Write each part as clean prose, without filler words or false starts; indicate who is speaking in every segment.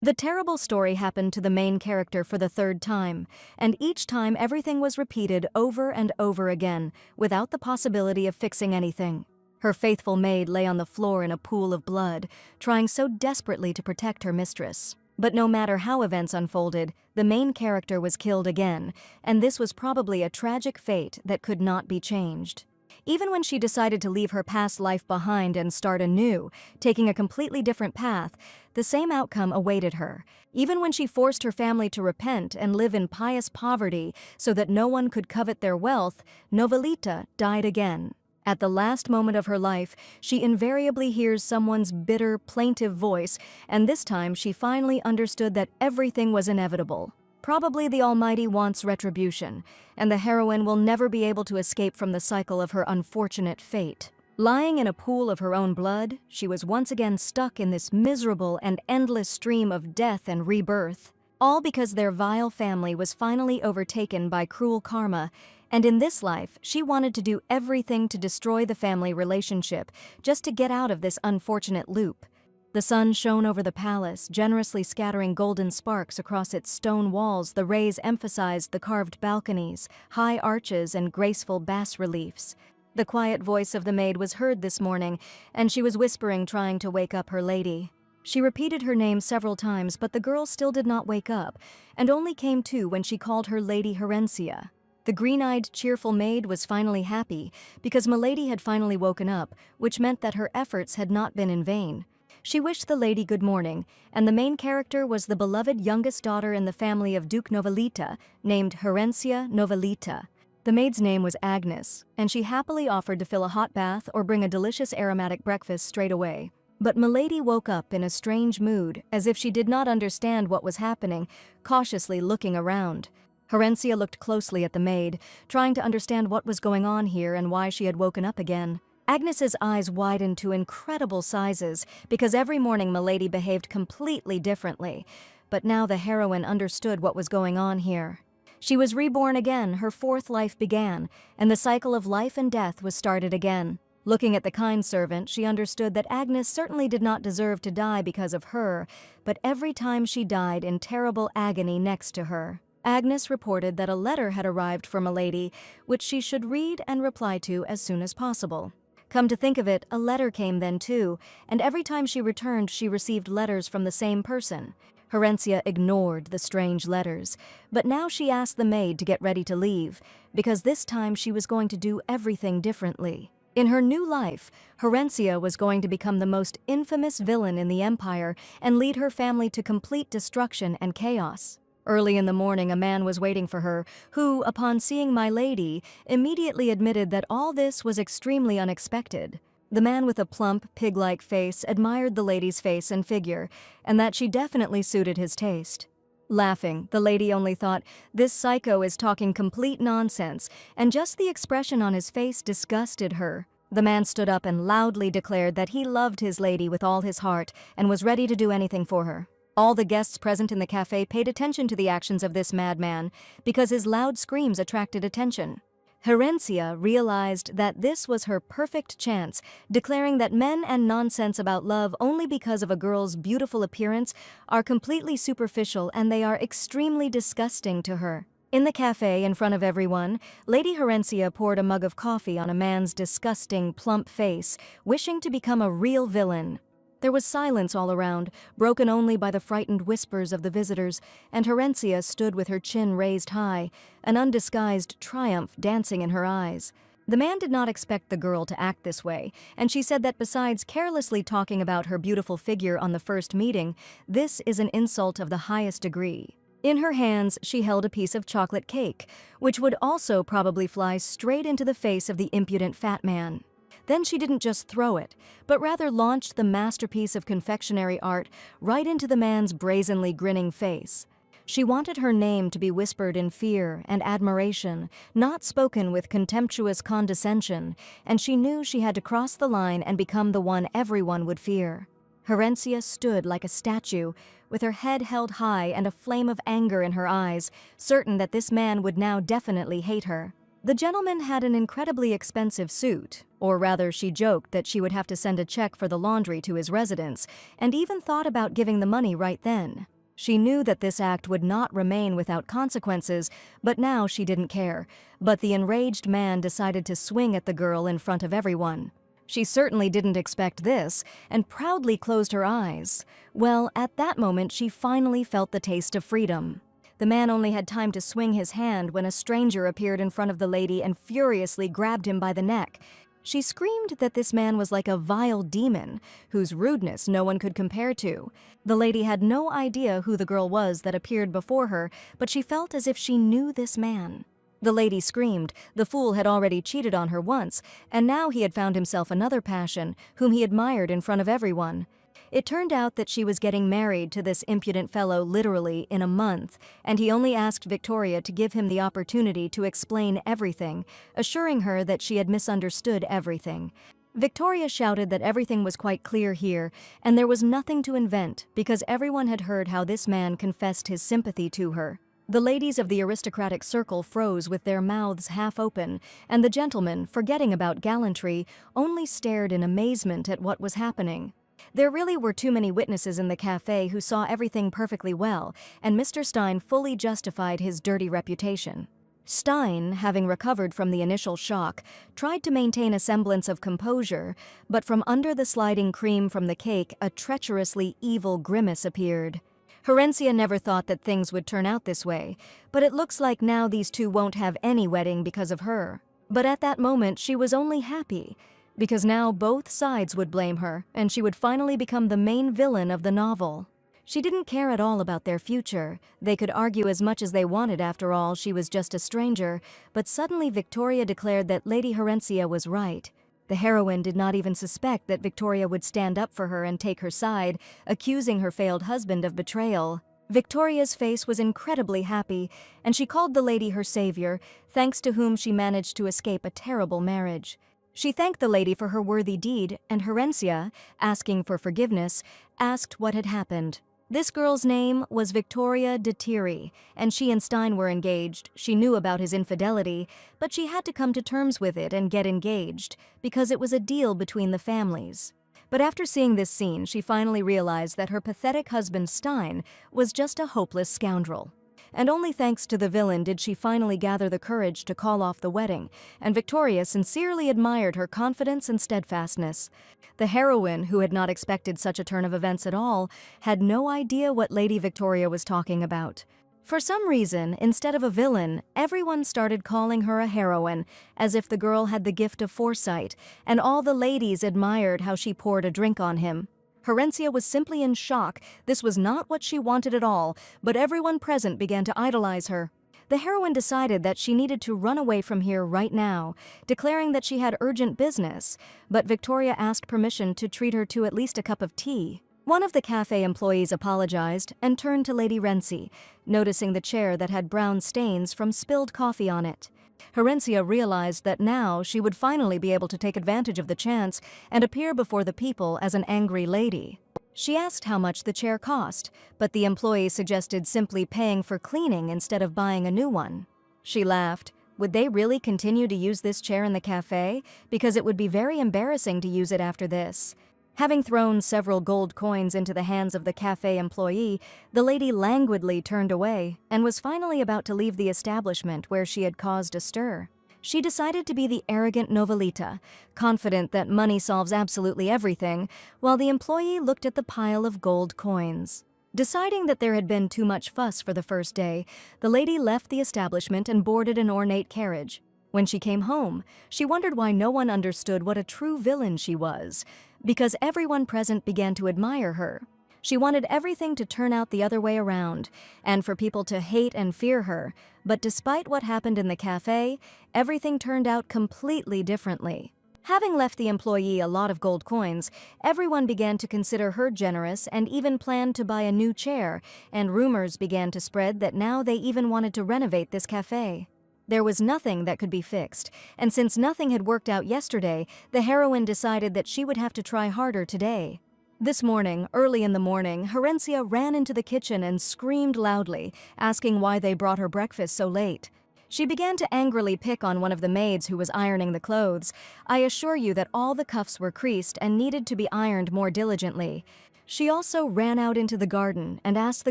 Speaker 1: The terrible story happened to the main character for the third time, and each time everything was repeated over and over again, without the possibility of fixing anything. Her faithful maid lay on the floor in a pool of blood, trying so desperately to protect her mistress. But no matter how events unfolded, the main character was killed again, and this was probably a tragic fate that could not be changed. Even when she decided to leave her past life behind and start anew, taking a completely different path, the same outcome awaited her. Even when she forced her family to repent and live in pious poverty so that no one could covet their wealth, Novelita died again. At the last moment of her life, she invariably hears someone's bitter, plaintive voice, and this time she finally understood that everything was inevitable. Probably the Almighty wants retribution, and the heroine will never be able to escape from the cycle of her unfortunate fate. Lying in a pool of her own blood, she was once again stuck in this miserable and endless stream of death and rebirth, all because their vile family was finally overtaken by cruel karma, and in this life, she wanted to do everything to destroy the family relationship, just to get out of this unfortunate loop. The sun shone over the palace, generously scattering golden sparks across its stone walls. The rays emphasized the carved balconies, high arches, and graceful bas-reliefs. The quiet voice of the maid was heard this morning, and she was whispering, trying to wake up her lady. She repeated her name several times, but the girl still did not wake up, and only came to when she called her Lady Herencia. The green-eyed, cheerful maid was finally happy, because Milady had finally woken up, which meant that her efforts had not been in vain. She wished the lady good morning, and the main character was the beloved youngest daughter in the family of Duke Novelita, named Herencia Novelita. The maid's name was Agnes, and she happily offered to fill a hot bath or bring a delicious aromatic breakfast straight away. But Milady woke up in a strange mood, as if she did not understand what was happening, cautiously looking around. Herencia looked closely at the maid, trying to understand what was going on here and why she had woken up again. Agnes's eyes widened to incredible sizes, because every morning Milady behaved completely differently. But now the heroine understood what was going on here. She was reborn again, her fourth life began, and the cycle of life and death was started again. Looking at the kind servant, she understood that Agnes certainly did not deserve to die because of her, but every time she died in terrible agony next to her. Agnes reported that a letter had arrived for Milady, which she should read and reply to as soon as possible. Come to think of it, a letter came then too, and every time she returned she received letters from the same person. Herencia ignored the strange letters, but now she asked the maid to get ready to leave, because this time she was going to do everything differently. In her new life, Herencia was going to become the most infamous villain in the Empire and lead her family to complete destruction and chaos. Early in the morning, a man was waiting for her, who, upon seeing my lady, immediately admitted that all this was extremely unexpected. The man with a plump, pig-like face admired the lady's face and figure, and that she definitely suited his taste. Laughing, the lady only thought, "This psycho is talking complete nonsense," and just the expression on his face disgusted her. The man stood up and loudly declared that he loved his lady with all his heart and was ready to do anything for her. All the guests present in the cafe paid attention to the actions of this madman, because his loud screams attracted attention. Herencia realized that this was her perfect chance, declaring that men and nonsense about love only because of a girl's beautiful appearance are completely superficial, and they are extremely disgusting to her. In the cafe, in front of everyone, Lady Herencia poured a mug of coffee on a man's disgusting, plump face, wishing to become a real villain. There was silence all around, broken only by the frightened whispers of the visitors, and Herencia stood with her chin raised high, an undisguised triumph dancing in her eyes. The man did not expect the girl to act this way, and she said that besides carelessly talking about her beautiful figure on the first meeting, this is an insult of the highest degree. In her hands, she held a piece of chocolate cake, which would also probably fly straight into the face of the impudent fat man. Then she didn't just throw it, but rather launched the masterpiece of confectionery art right into the man's brazenly grinning face. She wanted her name to be whispered in fear and admiration, not spoken with contemptuous condescension, and she knew she had to cross the line and become the one everyone would fear. Herencia stood like a statue, with her head held high and a flame of anger in her eyes, certain that this man would now definitely hate her. The gentleman had an incredibly expensive suit, or rather she joked that she would have to send a check for the laundry to his residence, and even thought about giving the money right then. She knew that this act would not remain without consequences, but now she didn't care. But the enraged man decided to swing at the girl in front of everyone. She certainly didn't expect this, and proudly closed her eyes. Well, at that moment she finally felt the taste of freedom. The man only had time to swing his hand when a stranger appeared in front of the lady and furiously grabbed him by the neck. She screamed that this man was like a vile demon, whose rudeness no one could compare to. The lady had no idea who the girl was that appeared before her, but she felt as if she knew this man. The lady screamed. The fool had already cheated on her once, and now he had found himself another passion, whom he admired in front of everyone. It turned out that she was getting married to this impudent fellow literally in a month, and he only asked Victoria to give him the opportunity to explain everything, assuring her that she had misunderstood everything. Victoria shouted that everything was quite clear here, and there was nothing to invent, because everyone had heard how this man confessed his sympathy to her. The ladies of the aristocratic circle froze with their mouths half open, and the gentlemen, forgetting about gallantry, only stared in amazement at what was happening. There really were too many witnesses in the cafe who saw everything perfectly well, and Mr. Stein fully justified his dirty reputation. Stein, having recovered from the initial shock, tried to maintain a semblance of composure, but from under the sliding cream from the cake, a treacherously evil grimace appeared. Herencia never thought that things would turn out this way, but it looks like now these two won't have any wedding because of her. But at that moment, she was only happy, because now both sides would blame her, and she would finally become the main villain of the novel. She didn't care at all about their future. They could argue as much as they wanted, after all, she was just a stranger, but suddenly Victoria declared that Lady Herencia was right. The heroine did not even suspect that Victoria would stand up for her and take her side, accusing her failed husband of betrayal. Victoria's face was incredibly happy, and she called the lady her savior, thanks to whom she managed to escape a terrible marriage. She thanked the lady for her worthy deed, and Herencia, asking for forgiveness, asked what had happened. This girl's name was Victoria de Thierry, and she and Stein were engaged. She knew about his infidelity, but she had to come to terms with it and get engaged, because it was a deal between the families. But after seeing this scene, she finally realized that her pathetic husband Stein was just a hopeless scoundrel. And only thanks to the villain did she finally gather the courage to call off the wedding, and Victoria sincerely admired her confidence and steadfastness. The heroine, who had not expected such a turn of events at all, had no idea what Lady Victoria was talking about. For some reason, instead of a villain, everyone started calling her a heroine, as if the girl had the gift of foresight, and all the ladies admired how she poured a drink on him. Herencia was simply in shock. This was not what she wanted at all, but everyone present began to idolize her. The heroine decided that she needed to run away from here right now, declaring that she had urgent business, but Victoria asked permission to treat her to at least a cup of tea. One of the cafe employees apologized and turned to Lady Renzi, noticing the chair that had brown stains from spilled coffee on it. Herencia realized that now she would finally be able to take advantage of the chance and appear before the people as an angry lady. She asked how much the chair cost, but the employee suggested simply paying for cleaning instead of buying a new one. She laughed. Would they really continue to use this chair in the cafe? Because it would be very embarrassing to use it after this. Having thrown several gold coins into the hands of the cafe employee, the lady languidly turned away and was finally about to leave the establishment where she had caused a stir. She decided to be the arrogant Novelita, confident that money solves absolutely everything, while the employee looked at the pile of gold coins. Deciding that there had been too much fuss for the first day, the lady left the establishment and boarded an ornate carriage. When she came home, she wondered why no one understood what a true villain she was, because everyone present began to admire her. She wanted everything to turn out the other way around, and for people to hate and fear her, but despite what happened in the cafe, everything turned out completely differently. Having left the employee a lot of gold coins, everyone began to consider her generous and even planned to buy a new chair, and rumors began to spread that now they even wanted to renovate this cafe. There was nothing that could be fixed, and since nothing had worked out yesterday, the heroine decided that she would have to try harder today. This morning, early in the morning, Herencia ran into the kitchen and screamed loudly, asking why they brought her breakfast so late. She began to angrily pick on one of the maids who was ironing the clothes. I assure you that all the cuffs were creased and needed to be ironed more diligently. She also ran out into the garden and asked the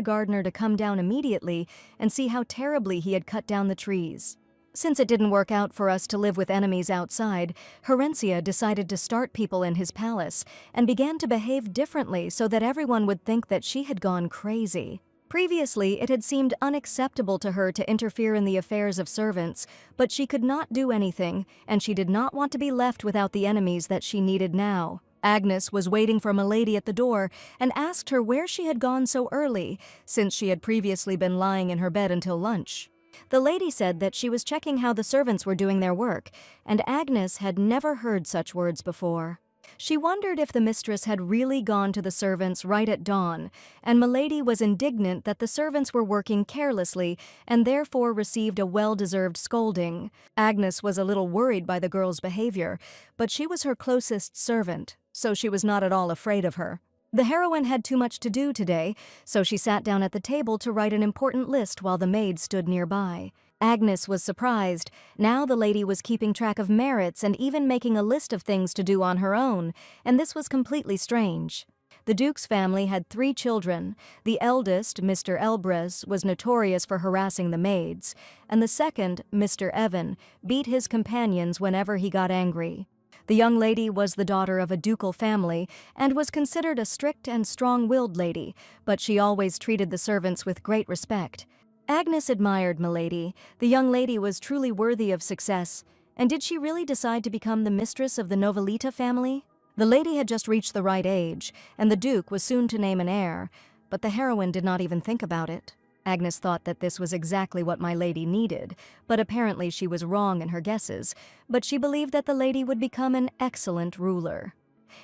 Speaker 1: gardener to come down immediately and see how terribly he had cut down the trees. Since it didn't work out for us to live with enemies outside, Herencia decided to start people in his palace and began to behave differently so that everyone would think that she had gone crazy. Previously, it had seemed unacceptable to her to interfere in the affairs of servants, but she could not do anything, and she did not want to be left without the enemies that she needed now. Agnes was waiting for Milady at the door and asked her where she had gone so early, since she had previously been lying in her bed until lunch. The lady said that she was checking how the servants were doing their work, and Agnes had never heard such words before. She wondered if the mistress had really gone to the servants right at dawn, and Milady was indignant that the servants were working carelessly and therefore received a well-deserved scolding. Agnes was a little worried by the girl's behavior, but she was her closest servant, so she was not at all afraid of her. The heroine had too much to do today, so she sat down at the table to write an important list while the maid stood nearby. Agnes was surprised. Now the lady was keeping track of merits and even making a list of things to do on her own, and this was completely strange. The Duke's family had 3 children. The eldest, Mr. Elbrez, was notorious for harassing the maids, and the second, Mr. Evan, beat his companions whenever he got angry. The young lady was the daughter of a ducal family and was considered a strict and strong-willed lady, but she always treated the servants with great respect. Agnes admired Milady. The young lady was truly worthy of success, and did she really decide to become the mistress of the Novelita family? The lady had just reached the right age, and the Duke was soon to name an heir, but the heroine did not even think about it. Agnes thought that this was exactly what my lady needed, but apparently she was wrong in her guesses, but she believed that the lady would become an excellent ruler.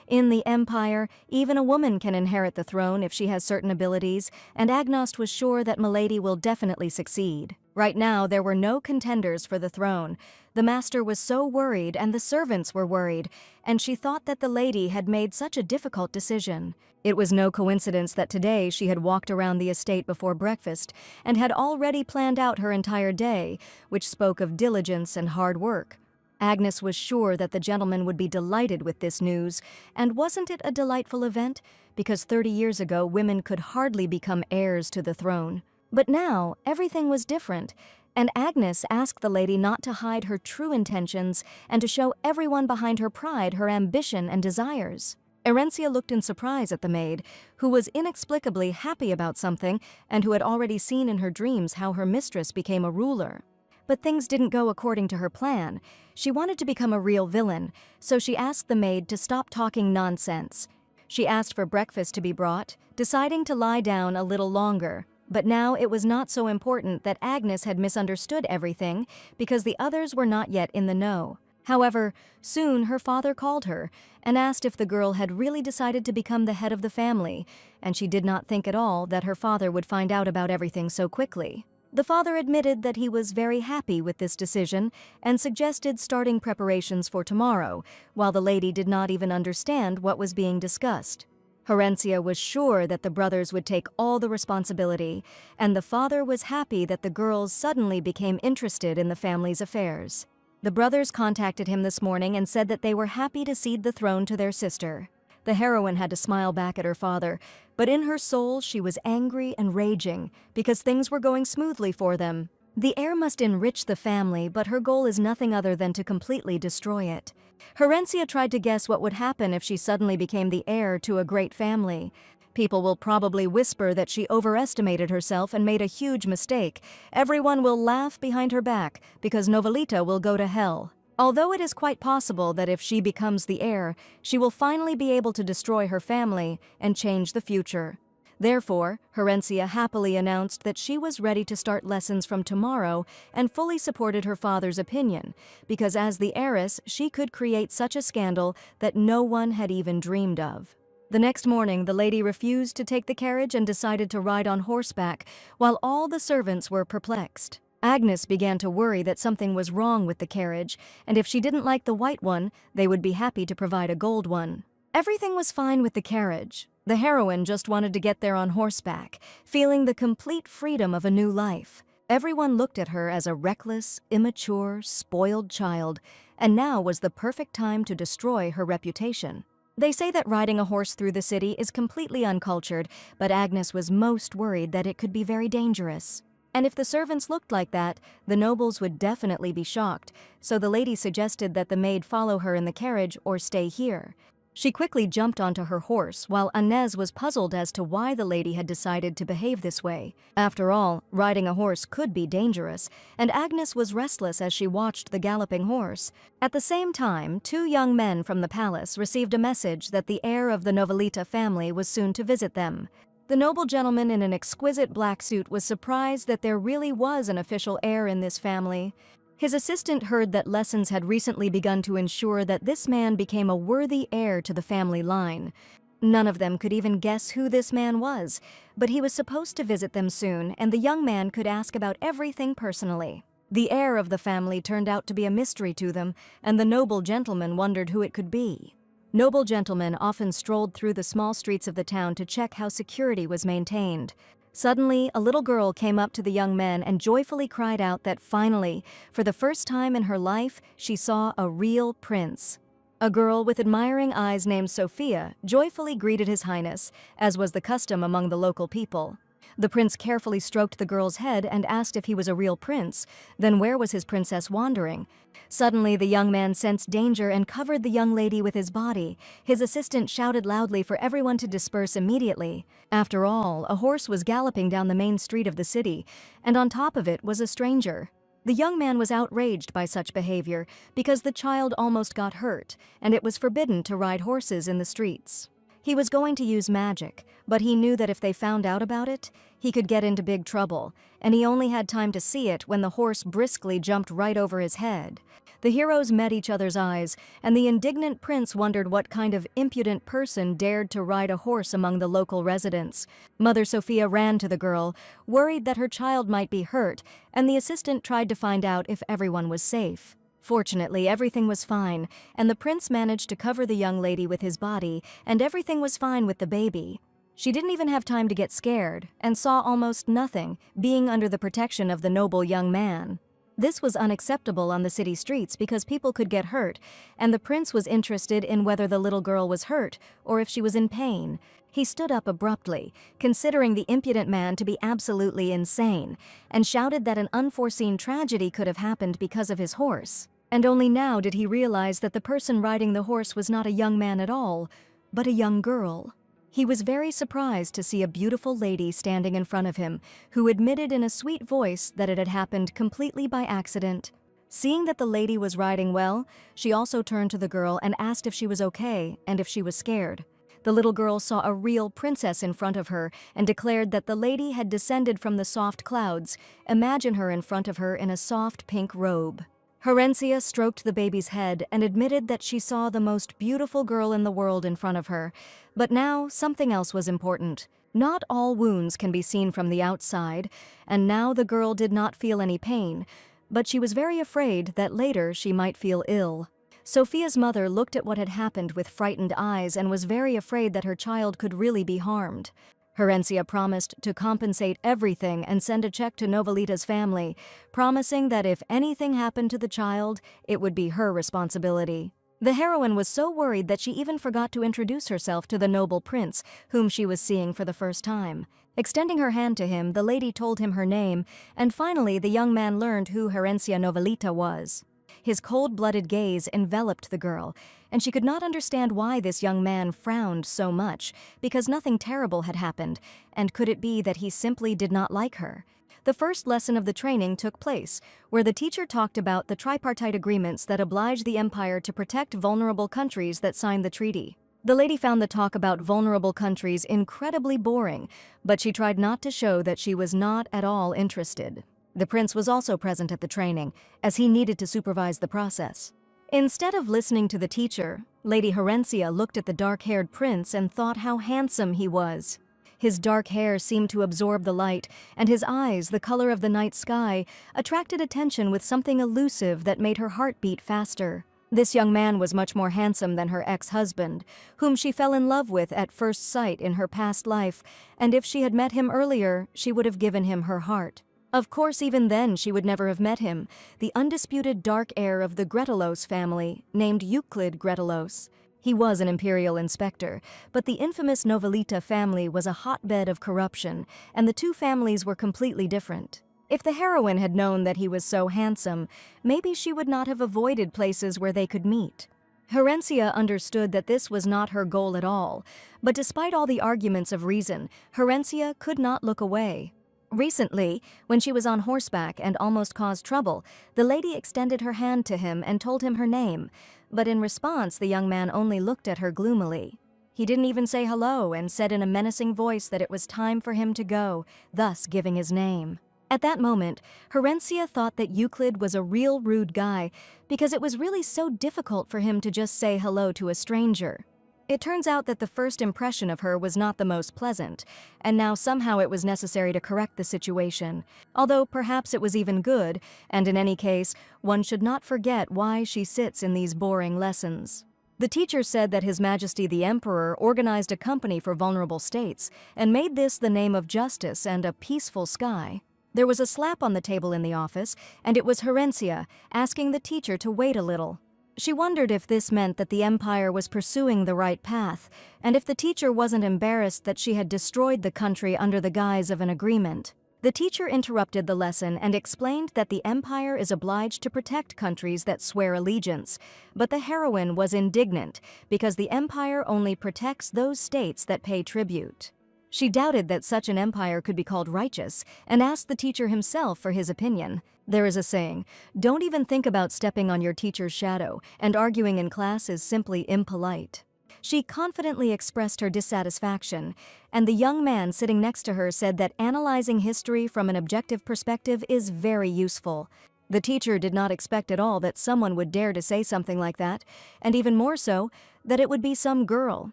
Speaker 1: In the Empire, even a woman can inherit the throne if she has certain abilities, and Agnes was sure that Milady will definitely succeed. Right now, there were no contenders for the throne. The master was so worried, and the servants were worried, and she thought that the lady had made such a difficult decision. It was no coincidence that today she had walked around the estate before breakfast and had already planned out her entire day, which spoke of diligence and hard work. Agnes was sure that the gentleman would be delighted with this news, and wasn't it a delightful event? Because 30 years ago, women could hardly become heirs to the throne. But now, everything was different, and Agnes asked the lady not to hide her true intentions and to show everyone behind her pride her ambition and desires. Herencia looked in surprise at the maid, who was inexplicably happy about something and who had already seen in her dreams how her mistress became a ruler. But things didn't go according to her plan. She wanted to become a real villain, so she asked the maid to stop talking nonsense. She asked for breakfast to be brought, deciding to lie down a little longer. But now it was not so important that Agnes had misunderstood everything because the others were not yet in the know. However, soon her father called her and asked if the girl had really decided to become the head of the family, and she did not think at all that her father would find out about everything so quickly. The father admitted that he was very happy with this decision and suggested starting preparations for tomorrow, while the lady did not even understand what was being discussed. Herencia was sure that the brothers would take all the responsibility, and the father was happy that the girls suddenly became interested in the family's affairs. The brothers contacted him this morning and said that they were happy to cede the throne to their sister. The heroine had to smile back at her father, but in her soul she was angry and raging because things were going smoothly for them. The heir must enrich the family, but her goal is nothing other than to completely destroy it. Herencia tried to guess what would happen if she suddenly became the heir to a great family. People will probably whisper that she overestimated herself and made a huge mistake. Everyone will laugh behind her back because Novelita will go to hell. Although it is quite possible that if she becomes the heir, she will finally be able to destroy her family and change the future. Therefore, Herencia happily announced that she was ready to start lessons from tomorrow and fully supported her father's opinion, because as the heiress, she could create such a scandal that no one had even dreamed of. The next morning, the lady refused to take the carriage and decided to ride on horseback, while all the servants were perplexed. Agnes began to worry that something was wrong with the carriage, and if she didn't like the white one, they would be happy to provide a gold one. Everything was fine with the carriage. The heroine just wanted to get there on horseback, feeling the complete freedom of a new life. Everyone looked at her as a reckless, immature, spoiled child, and now was the perfect time to destroy her reputation. They say that riding a horse through the city is completely uncultured, but Agnes was most worried that it could be very dangerous. And if the servants looked like that, the nobles would definitely be shocked, so the lady suggested that the maid follow her in the carriage or stay here. She quickly jumped onto her horse, while Inez was puzzled as to why the lady had decided to behave this way. After all, riding a horse could be dangerous, and Agnes was restless as she watched the galloping horse. At the same time, two young men from the palace received a message that the heir of the Novelita family was soon to visit them. The noble gentleman in an exquisite black suit was surprised that there really was an official heir in this family. His assistant heard that lessons had recently begun to ensure that this man became a worthy heir to the family line. None of them could even guess who this man was, but he was supposed to visit them soon, and the young man could ask about everything personally. The heir of the family turned out to be a mystery to them, and the noble gentleman wondered who it could be. Noble gentlemen often strolled through the small streets of the town to check how security was maintained. Suddenly, a little girl came up to the young men and joyfully cried out that finally, for the first time in her life, she saw a real prince. A girl with admiring eyes named Sophia joyfully greeted His Highness, as was the custom among the local people. The prince carefully stroked the girl's head and asked if he was a real prince, then where was his princess wandering? Suddenly, the young man sensed danger and covered the young lady with his body. His assistant shouted loudly for everyone to disperse immediately. After all, a horse was galloping down the main street of the city, and on top of it was a stranger. The young man was outraged by such behavior because the child almost got hurt, and it was forbidden to ride horses in the streets. He was going to use magic, but he knew that if they found out about it, he could get into big trouble, and he only had time to see it when the horse briskly jumped right over his head. The heroes met each other's eyes, and the indignant prince wondered what kind of impudent person dared to ride a horse among the local residents. Mother Sophia ran to the girl, worried that her child might be hurt, and the assistant tried to find out if everyone was safe. Fortunately, everything was fine, and the prince managed to cover the young lady with his body, and everything was fine with the baby. She didn't even have time to get scared, and saw almost nothing, being under the protection of the noble young man. This was unacceptable on the city streets because people could get hurt, and the prince was interested in whether the little girl was hurt or if she was in pain. He stood up abruptly, considering the impudent man to be absolutely insane, and shouted that an unforeseen tragedy could have happened because of his horse. And only now did he realize that the person riding the horse was not a young man at all, but a young girl. He was very surprised to see a beautiful lady standing in front of him, who admitted in a sweet voice that it had happened completely by accident. Seeing that the lady was riding well, she also turned to the girl and asked if she was okay and if she was scared. The little girl saw a real princess in front of her and declared that the lady had descended from the soft clouds. Imagine her in front of her in a soft pink robe. Herencia stroked the baby's head and admitted that she saw the most beautiful girl in the world in front of her. But now something else was important. Not all wounds can be seen from the outside, and now the girl did not feel any pain, but she was very afraid that later she might feel ill. Sophia's mother looked at what had happened with frightened eyes and was very afraid that her child could really be harmed. Herencia promised to compensate everything and send a check to Novelita's family, promising that if anything happened to the child, it would be her responsibility. The heroine was so worried that she even forgot to introduce herself to the noble prince, whom she was seeing for the first time. Extending her hand to him, the lady told him her name, and finally the young man learned who Herencia Novelita was. His cold-blooded gaze enveloped the girl, and she could not understand why this young man frowned so much, because nothing terrible had happened, and could it be that he simply did not like her? The first lesson of the training took place, where the teacher talked about the tripartite agreements that oblige the empire to protect vulnerable countries that signed the treaty. The lady found the talk about vulnerable countries incredibly boring, but she tried not to show that she was not at all interested. The prince was also present at the training, as he needed to supervise the process. Instead of listening to the teacher, Lady Herencia looked at the dark-haired prince and thought how handsome he was. His dark hair seemed to absorb the light, and his eyes, the color of the night sky, attracted attention with something elusive that made her heart beat faster. This young man was much more handsome than her ex-husband, whom she fell in love with at first sight in her past life, and if she had met him earlier, she would have given him her heart. Of course, even then she would never have met him, the undisputed dark heir of the Gretelos family, named Euclid Gretelos. He was an imperial inspector, but the infamous Novelita family was a hotbed of corruption, and the two families were completely different. If the heroine had known that he was so handsome, maybe she would not have avoided places where they could meet. Herencia understood that this was not her goal at all, but despite all the arguments of reason, Herencia could not look away. Recently, when she was on horseback and almost caused trouble, the lady extended her hand to him and told him her name, but in response the young man only looked at her gloomily. He didn't even say hello and said in a menacing voice that it was time for him to go, thus giving his name. At that moment, Herencia thought that Euclid was a real rude guy because it was really so difficult for him to just say hello to a stranger. It turns out that the first impression of her was not the most pleasant, and now somehow it was necessary to correct the situation, although perhaps it was even good, and in any case, one should not forget why she sits in these boring lessons. The teacher said that His Majesty the Emperor organized a company for vulnerable states and made this the name of justice and a peaceful sky. There was a slap on the table in the office, and it was Herencia asking the teacher to wait a little. She wondered if this meant that the Empire was pursuing the right path, and if the teacher wasn't embarrassed that she had destroyed the country under the guise of an agreement. The teacher interrupted the lesson and explained that the Empire is obliged to protect countries that swear allegiance, but the heroine was indignant because the Empire only protects those states that pay tribute. She doubted that such an empire could be called righteous and asked the teacher himself for his opinion. There is a saying, don't even think about stepping on your teacher's shadow, and arguing in class is simply impolite. She confidently expressed her dissatisfaction, and the young man sitting next to her said that analyzing history from an objective perspective is very useful. The teacher did not expect at all that someone would dare to say something like that, and even more so, that it would be some girl.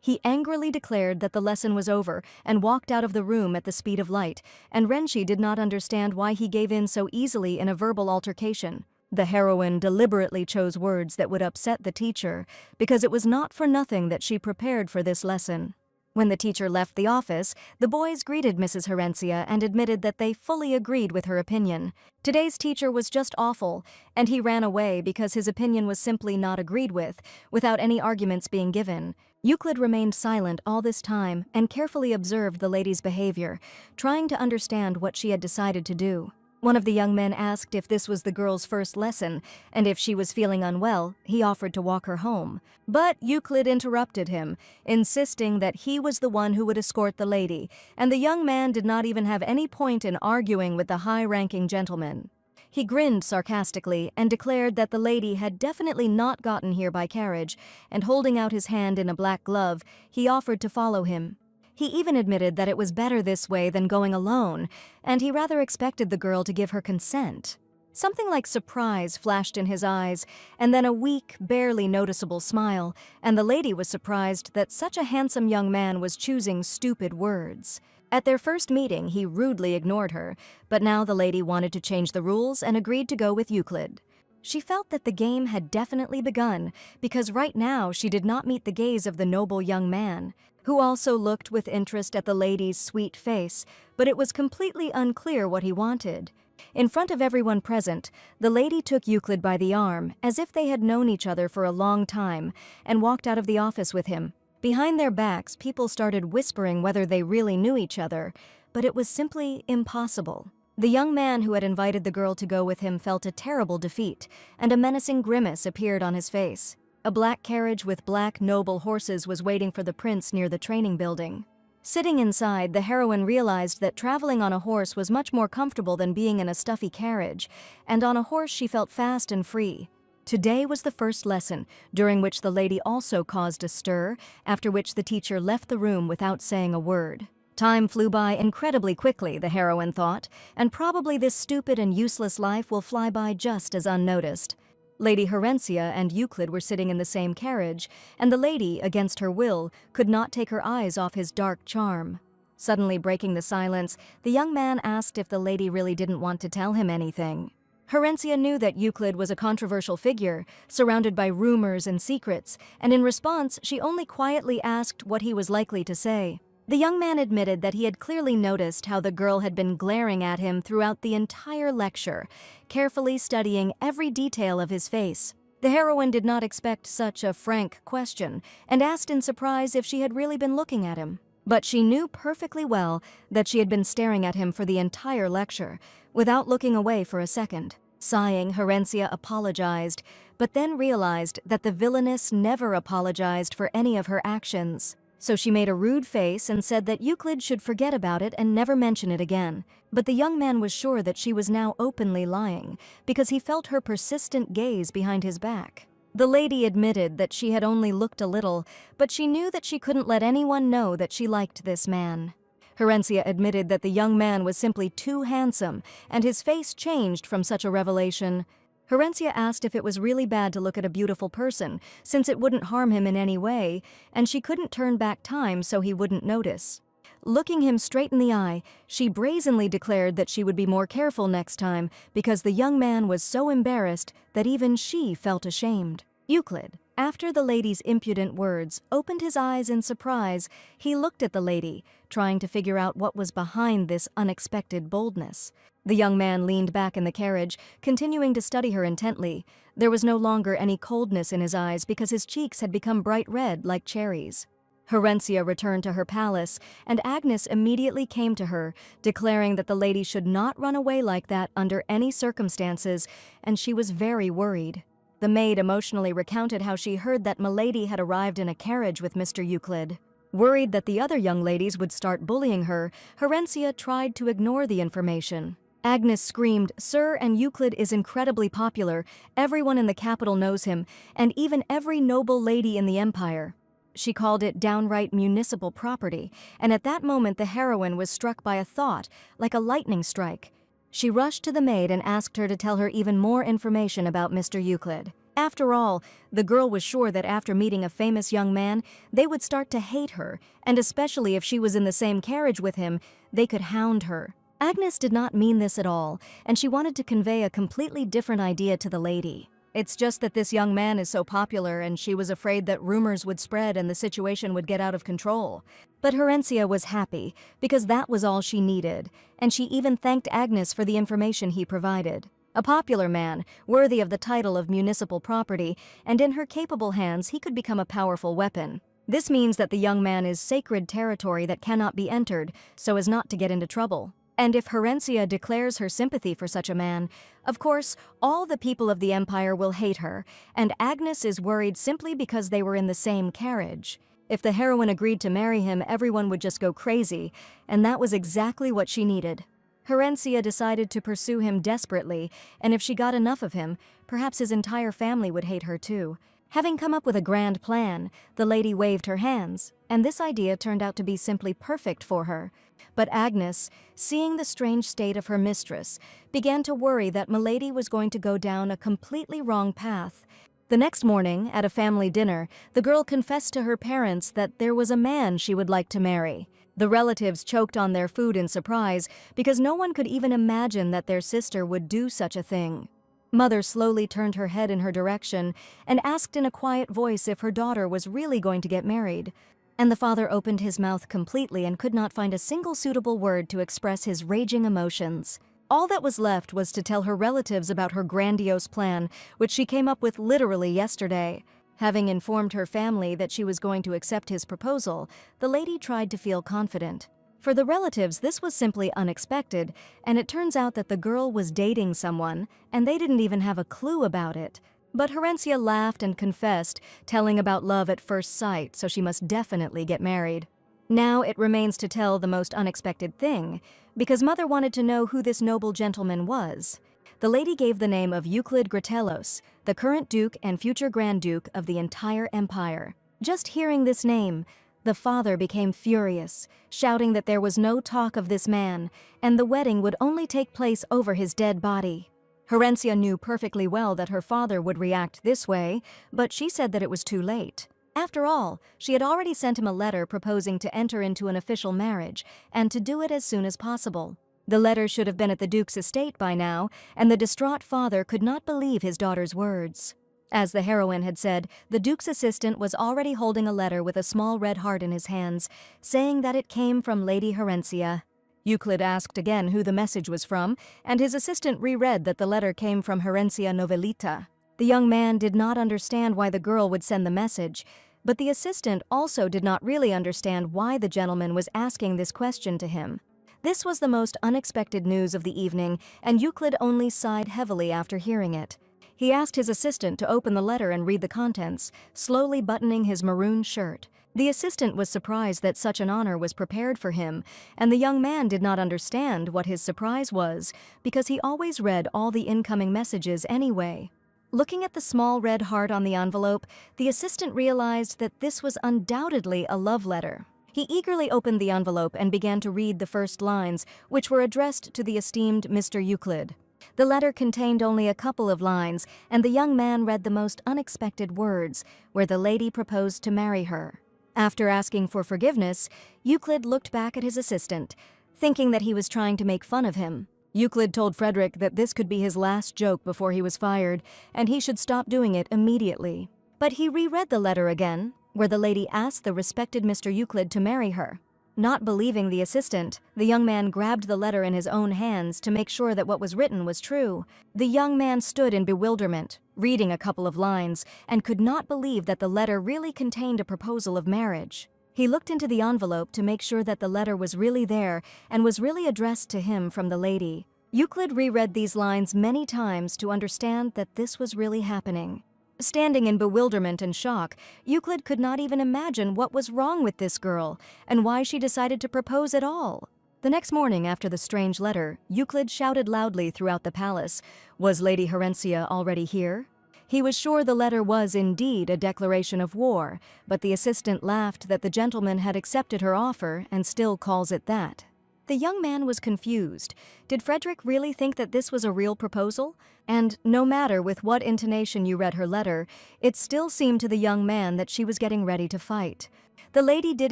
Speaker 1: He angrily declared that the lesson was over and walked out of the room at the speed of light, and Renshi did not understand why he gave in so easily in a verbal altercation. The heroine deliberately chose words that would upset the teacher, because it was not for nothing that she prepared for this lesson. When the teacher left the office, the boys greeted Mrs. Herencia and admitted that they fully agreed with her opinion. Today's teacher was just awful, and he ran away because his opinion was simply not agreed with, without any arguments being given. Euclid remained silent all this time and carefully observed the lady's behavior, trying to understand what she had decided to do. One of the young men asked if this was the girl's first lesson, and if she was feeling unwell, he offered to walk her home. But Euclid interrupted him, insisting that he was the one who would escort the lady, and the young man did not even have any point in arguing with the high-ranking gentleman. He grinned sarcastically and declared that the lady had definitely not gotten here by carriage, and holding out his hand in a black glove, he offered to follow him. He even admitted that it was better this way than going alone, and he rather expected the girl to give her consent. Something like surprise flashed in his eyes, and then a weak, barely noticeable smile, and the lady was surprised that such a handsome young man was choosing stupid words. At their first meeting, he rudely ignored her, but now the lady wanted to change the rules and agreed to go with Euclid. She felt that the game had definitely begun, because right now she did not meet the gaze of the noble young man, who also looked with interest at the lady's sweet face, but it was completely unclear what he wanted. In front of everyone present, the lady took Euclid by the arm, as if they had known each other for a long time, and walked out of the office with him. Behind their backs, people started whispering whether they really knew each other, but it was simply impossible. The young man who had invited the girl to go with him felt a terrible defeat, and a menacing grimace appeared on his face. A black carriage with black, noble horses was waiting for the prince near the training building. Sitting inside, the heroine realized that traveling on a horse was much more comfortable than being in a stuffy carriage, and on a horse she felt fast and free. Today was the first lesson, during which the lady also caused a stir, after which the teacher left the room without saying a word. Time flew by incredibly quickly, the heroine thought, and probably this stupid and useless life will fly by just as unnoticed. Lady Herencia and Euclid were sitting in the same carriage, and the lady, against her will, could not take her eyes off his dark charm. Suddenly breaking the silence, the young man asked if the lady really didn't want to tell him anything. Herencia knew that Euclid was a controversial figure, surrounded by rumors and secrets, and in response, she only quietly asked what he was likely to say. The young man admitted that he had clearly noticed how the girl had been glaring at him throughout the entire lecture, carefully studying every detail of his face. The heroine did not expect such a frank question and asked in surprise if she had really been looking at him. But she knew perfectly well that she had been staring at him for the entire lecture, without looking away for a second. Sighing, Herencia apologized, but then realized that the villainess never apologized for any of her actions. So she made a rude face and said that Euclid should forget about it and never mention it again. But the young man was sure that she was now openly lying, because he felt her persistent gaze behind his back. The lady admitted that she had only looked a little, but she knew that she couldn't let anyone know that she liked this man. Herencia admitted that the young man was simply too handsome, and his face changed from such a revelation. Herencia asked if it was really bad to look at a beautiful person, since it wouldn't harm him in any way, and she couldn't turn back time so he wouldn't notice. Looking him straight in the eye, she brazenly declared that she would be more careful next time because the young man was so embarrassed that even she felt ashamed. Euclid, after the lady's impudent words, opened his eyes in surprise. He looked at the lady, trying to figure out what was behind this unexpected boldness. The young man leaned back in the carriage, continuing to study her intently. There was no longer any coldness in his eyes because his cheeks had become bright red like cherries. Herencia returned to her palace, and Agnes immediately came to her, declaring that the lady should not run away like that under any circumstances, and she was very worried. The maid emotionally recounted how she heard that Milady had arrived in a carriage with Mr. Euclid. Worried that the other young ladies would start bullying her, Herencia tried to ignore the information. Agnes screamed, "Sir, and Euclid is incredibly popular. Everyone in the capital knows him, and even every noble lady in the empire." She called it downright municipal property, and at that moment the heroine was struck by a thought, like a lightning strike. She rushed to the maid and asked her to tell her even more information about Mr. Euclid. After all, the girl was sure that after meeting a famous young man, they would start to hate her, and especially if she was in the same carriage with him, they could hound her. Agnes did not mean this at all, and she wanted to convey a completely different idea to the lady. It's just that this young man is so popular, and she was afraid that rumors would spread and the situation would get out of control. But Herencia was happy, because that was all she needed, and she even thanked Agnes for the information he provided. A popular man, worthy of the title of municipal property, and in her capable hands he could become a powerful weapon. This means that the young man is sacred territory that cannot be entered, so as not to get into trouble. And if Herencia declares her sympathy for such a man, of course, all the people of the empire will hate her, and Agnes is worried simply because they were in the same carriage. If the heroine agreed to marry him, everyone would just go crazy, and that was exactly what she needed. Herencia decided to pursue him desperately, and if she got enough of him, perhaps his entire family would hate her too. Having come up with a grand plan, the lady waved her hands, and this idea turned out to be simply perfect for her. But Agnes, seeing the strange state of her mistress, began to worry that Milady was going to go down a completely wrong path. The next morning, at a family dinner, the girl confessed to her parents that there was a man she would like to marry. The relatives choked on their food in surprise because no one could even imagine that their sister would do such a thing. Mother slowly turned her head in her direction and asked in a quiet voice if her daughter was really going to get married. And the father opened his mouth completely and could not find a single suitable word to express his raging emotions. All that was left was to tell her relatives about her grandiose plan, which she came up with literally yesterday. Having informed her family that she was going to accept his proposal, the lady tried to feel confident. For the relatives, this was simply unexpected, and it turns out that the girl was dating someone, and they didn't even have a clue about it. But Herencia laughed and confessed, telling about love at first sight, so she must definitely get married. Now it remains to tell the most unexpected thing, because Mother wanted to know who this noble gentleman was. The lady gave the name of Euclid Gratellos, the current Duke and future Grand Duke of the entire empire. Just hearing this name, the father became furious, shouting that there was no talk of this man, and the wedding would only take place over his dead body. Herencia knew perfectly well that her father would react this way, but she said that it was too late. After all, she had already sent him a letter proposing to enter into an official marriage, and to do it as soon as possible. The letter should have been at the Duke's estate by now, and the distraught father could not believe his daughter's words. As the heroine had said, the Duke's assistant was already holding a letter with a small red heart in his hands, saying that it came from Lady Herencia. Euclid asked again who the message was from, and his assistant reread that the letter came from Herencia Novelita. The young man did not understand why the girl would send the message, but the assistant also did not really understand why the gentleman was asking this question to him. This was the most unexpected news of the evening, and Euclid only sighed heavily after hearing it. He asked his assistant to open the letter and read the contents, slowly buttoning his maroon shirt. The assistant was surprised that such an honor was prepared for him, and the young man did not understand what his surprise was, because he always read all the incoming messages anyway. Looking at the small red heart on the envelope, the assistant realized that this was undoubtedly a love letter. He eagerly opened the envelope and began to read the first lines, which were addressed to the esteemed Mr. Euclid. The letter contained only a couple of lines, and the young man read the most unexpected words, where the lady proposed to marry her. After asking for forgiveness, Euclid looked back at his assistant, thinking that he was trying to make fun of him. Euclid told Frederick that this could be his last joke before he was fired, and he should stop doing it immediately. But he reread the letter again, where the lady asked the respected Mr. Euclid to marry her. Not believing the assistant, the young man grabbed the letter in his own hands to make sure that what was written was true. The young man stood in bewilderment, reading a couple of lines, and could not believe that the letter really contained a proposal of marriage. He looked into the envelope to make sure that the letter was really there and was really addressed to him from the lady. Euclid reread these lines many times to understand that this was really happening. Standing in bewilderment and shock, Euclid could not even imagine what was wrong with this girl and why she decided to propose at all. The next morning after the strange letter, Euclid shouted loudly throughout the palace, "Was Lady Herencia already here?" He was sure the letter was indeed a declaration of war, but the assistant laughed that the gentleman had accepted her offer and still calls it that. The young man was confused. Did Frederick really think that this was a real proposal? And no matter with what intonation you read her letter, it still seemed to the young man that she was getting ready to fight. The lady did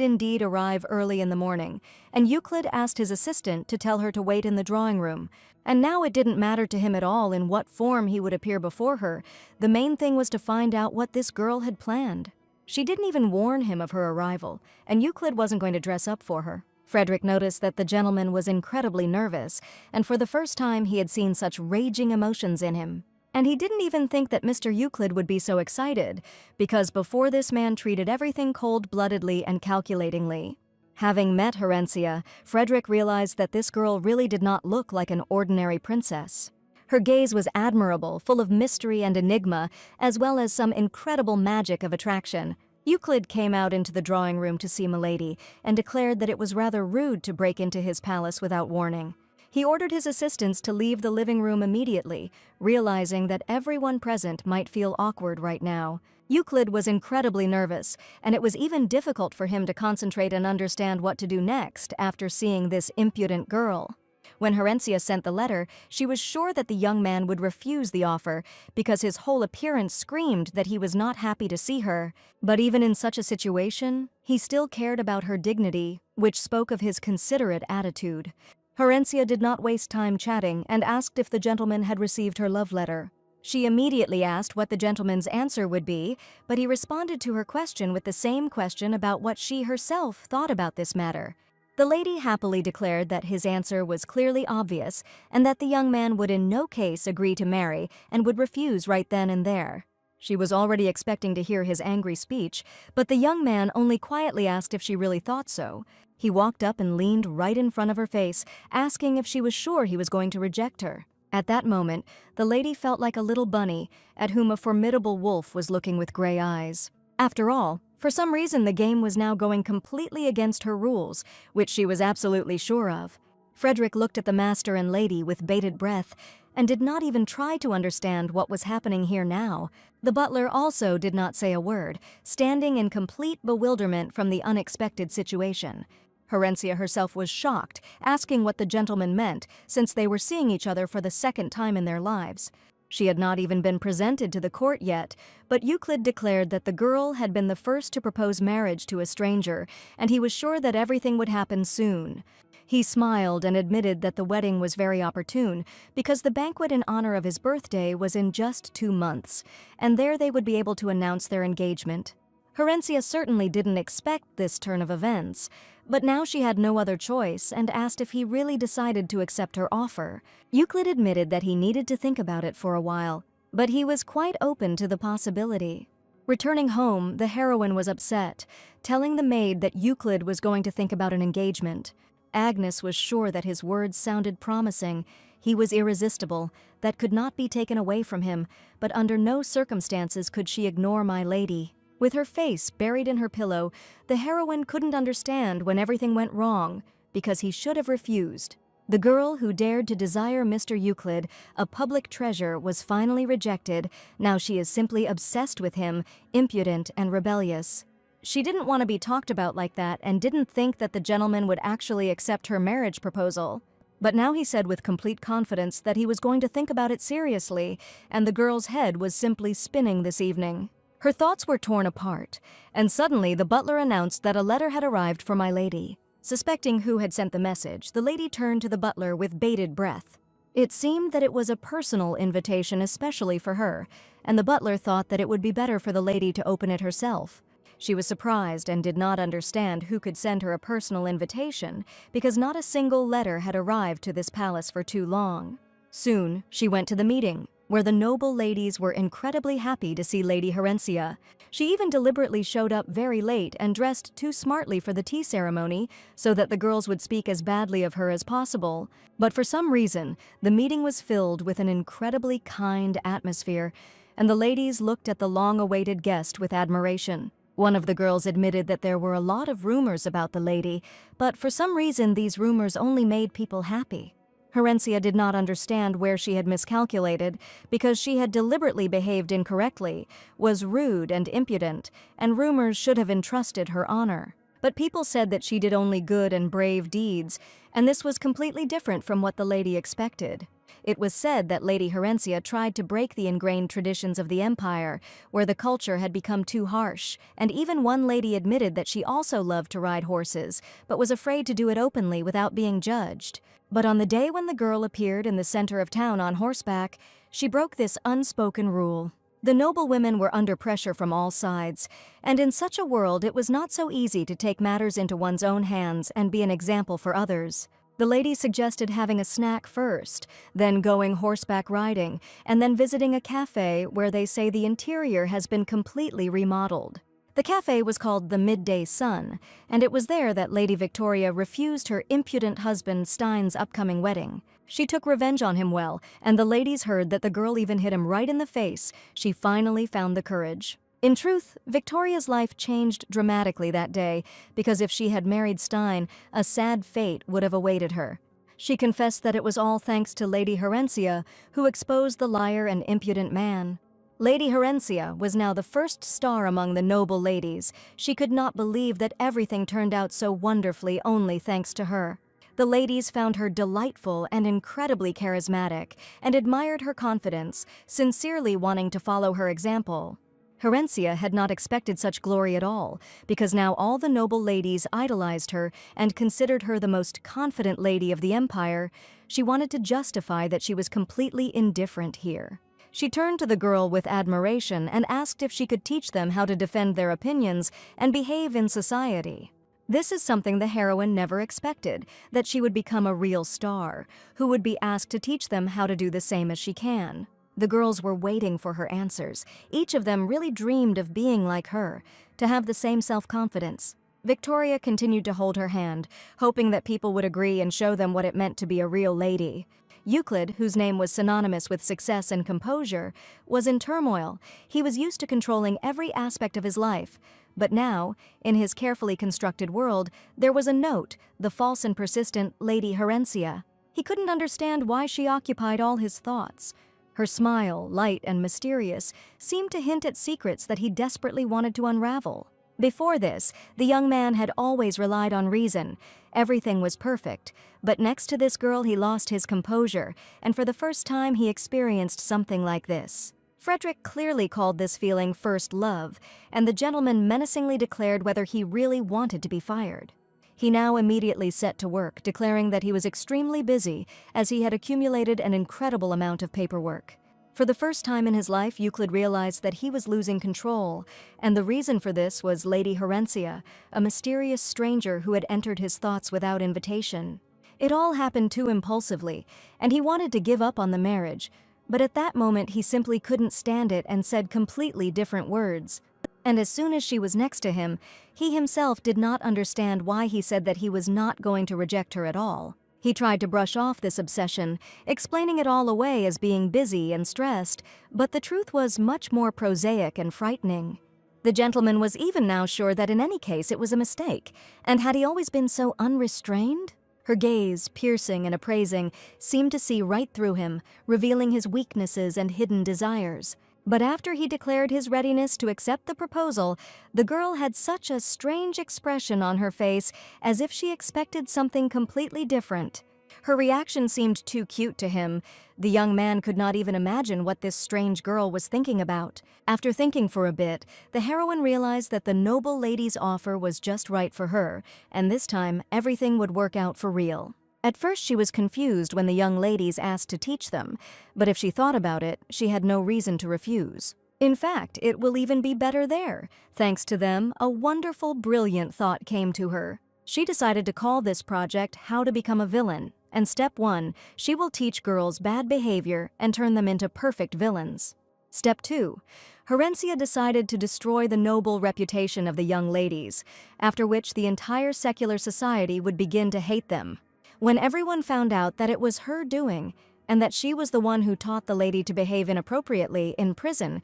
Speaker 1: indeed arrive early in the morning, and Euclid asked his assistant to tell her to wait in the drawing room. And now it didn't matter to him at all in what form he would appear before her. The main thing was to find out what this girl had planned. She didn't even warn him of her arrival, and Euclid wasn't going to dress up for her. Frederick noticed that the gentleman was incredibly nervous, and for the first time he had seen such raging emotions in him. And he didn't even think that Mr. Euclid would be so excited, because before this man treated everything cold-bloodedly and calculatingly. Having met Herencia, Frederick realized that this girl really did not look like an ordinary princess. Her gaze was admirable, full of mystery and enigma, as well as some incredible magic of attraction. Euclid came out into the drawing room to see Milady and declared that it was rather rude to break into his palace without warning. He ordered his assistants to leave the living room immediately, realizing that everyone present might feel awkward right now. Euclid was incredibly nervous, and it was even difficult for him to concentrate and understand what to do next after seeing this impudent girl. When Herencia sent the letter, she was sure that the young man would refuse the offer because his whole appearance screamed that he was not happy to see her. But even in such a situation, he still cared about her dignity, which spoke of his considerate attitude. Herencia did not waste time chatting and asked if the gentleman had received her love letter. She immediately asked what the gentleman's answer would be, but he responded to her question with the same question about what she herself thought about this matter. The lady happily declared that his answer was clearly obvious and that the young man would in no case agree to marry and would refuse right then and there. She was already expecting to hear his angry speech, but the young man only quietly asked if she really thought so. He walked up and leaned right in front of her face, asking if she was sure he was going to reject her. At that moment, the lady felt like a little bunny at whom a formidable wolf was looking with gray eyes. After all, for some reason the game was now going completely against her rules, which she was absolutely sure of. Frederick looked at the master and lady with bated breath and did not even try to understand what was happening here now. The butler also did not say a word, standing in complete bewilderment from the unexpected situation. Herencia herself was shocked, asking what the gentleman meant, since they were seeing each other for the second time in their lives. She had not even been presented to the court yet, but Euclid declared that the girl had been the first to propose marriage to a stranger, and he was sure that everything would happen soon. He smiled and admitted that the wedding was very opportune, because the banquet in honor of his birthday was in just 2 months, and there they would be able to announce their engagement. Herencia certainly didn't expect this turn of events, but now she had no other choice and asked if he really decided to accept her offer. Euclid admitted that he needed to think about it for a while. but he was quite open to the possibility. Returning home, the heroine was upset, telling the maid that Euclid was going to think about an engagement. Agnes was sure that his words sounded promising. He was irresistible, that could not be taken away from him, but under no circumstances could she ignore my lady. With her face buried in her pillow, the heroine couldn't understand when everything went wrong, because he should have refused. The girl who dared to desire Mr. Euclid, a public treasure, was finally rejected. Now she is simply obsessed with him, impudent and rebellious. She didn't want to be talked about like that and didn't think that the gentleman would actually accept her marriage proposal. But now he said with complete confidence that he was going to think about it seriously, and the girl's head was simply spinning this evening. Her thoughts were torn apart, and suddenly the butler announced that a letter had arrived for my lady. Suspecting who had sent the message, the lady turned to the butler with bated breath. It seemed that it was a personal invitation especially for her, and the butler thought that it would be better for the lady to open it herself. She was surprised and did not understand who could send her a personal invitation, because not a single letter had arrived to this palace for too long. Soon, she went to the meeting, where the noble ladies were incredibly happy to see Lady Herencia. She even deliberately showed up very late and dressed too smartly for the tea ceremony so that the girls would speak as badly of her as possible. But for some reason, the meeting was filled with an incredibly kind atmosphere, and the ladies looked at the long-awaited guest with admiration. One of the girls admitted that there were a lot of rumors about the lady, but for some reason these rumors only made people happy. Herencia did not understand where she had miscalculated, because she had deliberately behaved incorrectly, was rude and impudent, and rumors should have entrusted her honor. But people said that she did only good and brave deeds, and this was completely different from what the lady expected. It was said that Lady Herencia tried to break the ingrained traditions of the empire, where the culture had become too harsh, and even one lady admitted that she also loved to ride horses, but was afraid to do it openly without being judged. But on the day when the girl appeared in the center of town on horseback, she broke this unspoken rule. The noble women were under pressure from all sides, and in such a world it was not so easy to take matters into one's own hands and be an example for others. The lady suggested having a snack first, then going horseback riding, and then visiting a cafe where they say the interior has been completely remodeled. The cafe was called the Midday Sun, and it was there that Lady Victoria refused her impudent husband Stein's upcoming wedding. She took revenge on him well, and the ladies heard that the girl even hit him right in the face. She finally found the courage. In truth, Victoria's life changed dramatically that day, because if she had married Stein, a sad fate would have awaited her. She confessed that it was all thanks to Lady Herencia, who exposed the liar and impudent man. Lady Herencia was now the first star among the noble ladies. She could not believe that everything turned out so wonderfully only thanks to her. The ladies found her delightful and incredibly charismatic, and admired her confidence, sincerely wanting to follow her example. Herencia had not expected such glory at all, because now all the noble ladies idolized her and considered her the most confident lady of the empire. She wanted to justify that she was completely indifferent here. She turned to the girl with admiration and asked if she could teach them how to defend their opinions and behave in society. This is something the heroine never expected, that she would become a real star, who would be asked to teach them how to do the same as she can. The girls were waiting for her answers. Each of them really dreamed of being like her, to have the same self-confidence. Victoria continued to hold her hand, hoping that people would agree and show them what it meant to be a real lady. Euclid, whose name was synonymous with success and composure, was in turmoil. He was used to controlling every aspect of his life. But now, in his carefully constructed world, there was a note, the false and persistent Lady Herencia. He couldn't understand why she occupied all his thoughts. Her smile, light and mysterious, seemed to hint at secrets that he desperately wanted to unravel. Before this, the young man had always relied on reason. Everything was perfect, but next to this girl he lost his composure, and for the first time he experienced something like this. Frederick clearly called this feeling first love, and the gentleman menacingly declared whether he really wanted to be fired. He now immediately set to work, declaring that he was extremely busy, as he had accumulated an incredible amount of paperwork. For the first time in his life, Euclid realized that he was losing control, and the reason for this was Lady Herencia, a mysterious stranger who had entered his thoughts without invitation. It all happened too impulsively, and he wanted to give up on the marriage, But at that moment he simply couldn't stand it and said completely different words. And as soon as she was next to him, he himself did not understand why he said that he was not going to reject her at all. He tried to brush off this obsession, explaining it all away as being busy and stressed, but the truth was much more prosaic and frightening. The gentleman was even now sure that in any case it was a mistake, and had he always been so unrestrained? Her gaze, piercing and appraising, seemed to see right through him, revealing his weaknesses and hidden desires. But after he declared his readiness to accept the proposal, the girl had such a strange expression on her face, as if she expected something completely different. Her reaction seemed too cute to him. The young man could not even imagine what this strange girl was thinking about. After thinking for a bit, the heroine realized that the noble lady's offer was just right for her, and this time everything would work out for real. At first she was confused when the young ladies asked to teach them, but if she thought about it, she had no reason to refuse. In fact, it will even be better there. Thanks to them, a wonderful, brilliant thought came to her. She decided to call this project How to Become a Villain, and step 1, she will teach girls bad behavior and turn them into perfect villains. Step 2, Herencia decided to destroy the noble reputation of the young ladies, after which the entire secular society would begin to hate them. When everyone found out that it was her doing, and that she was the one who taught the lady to behave inappropriately in prison,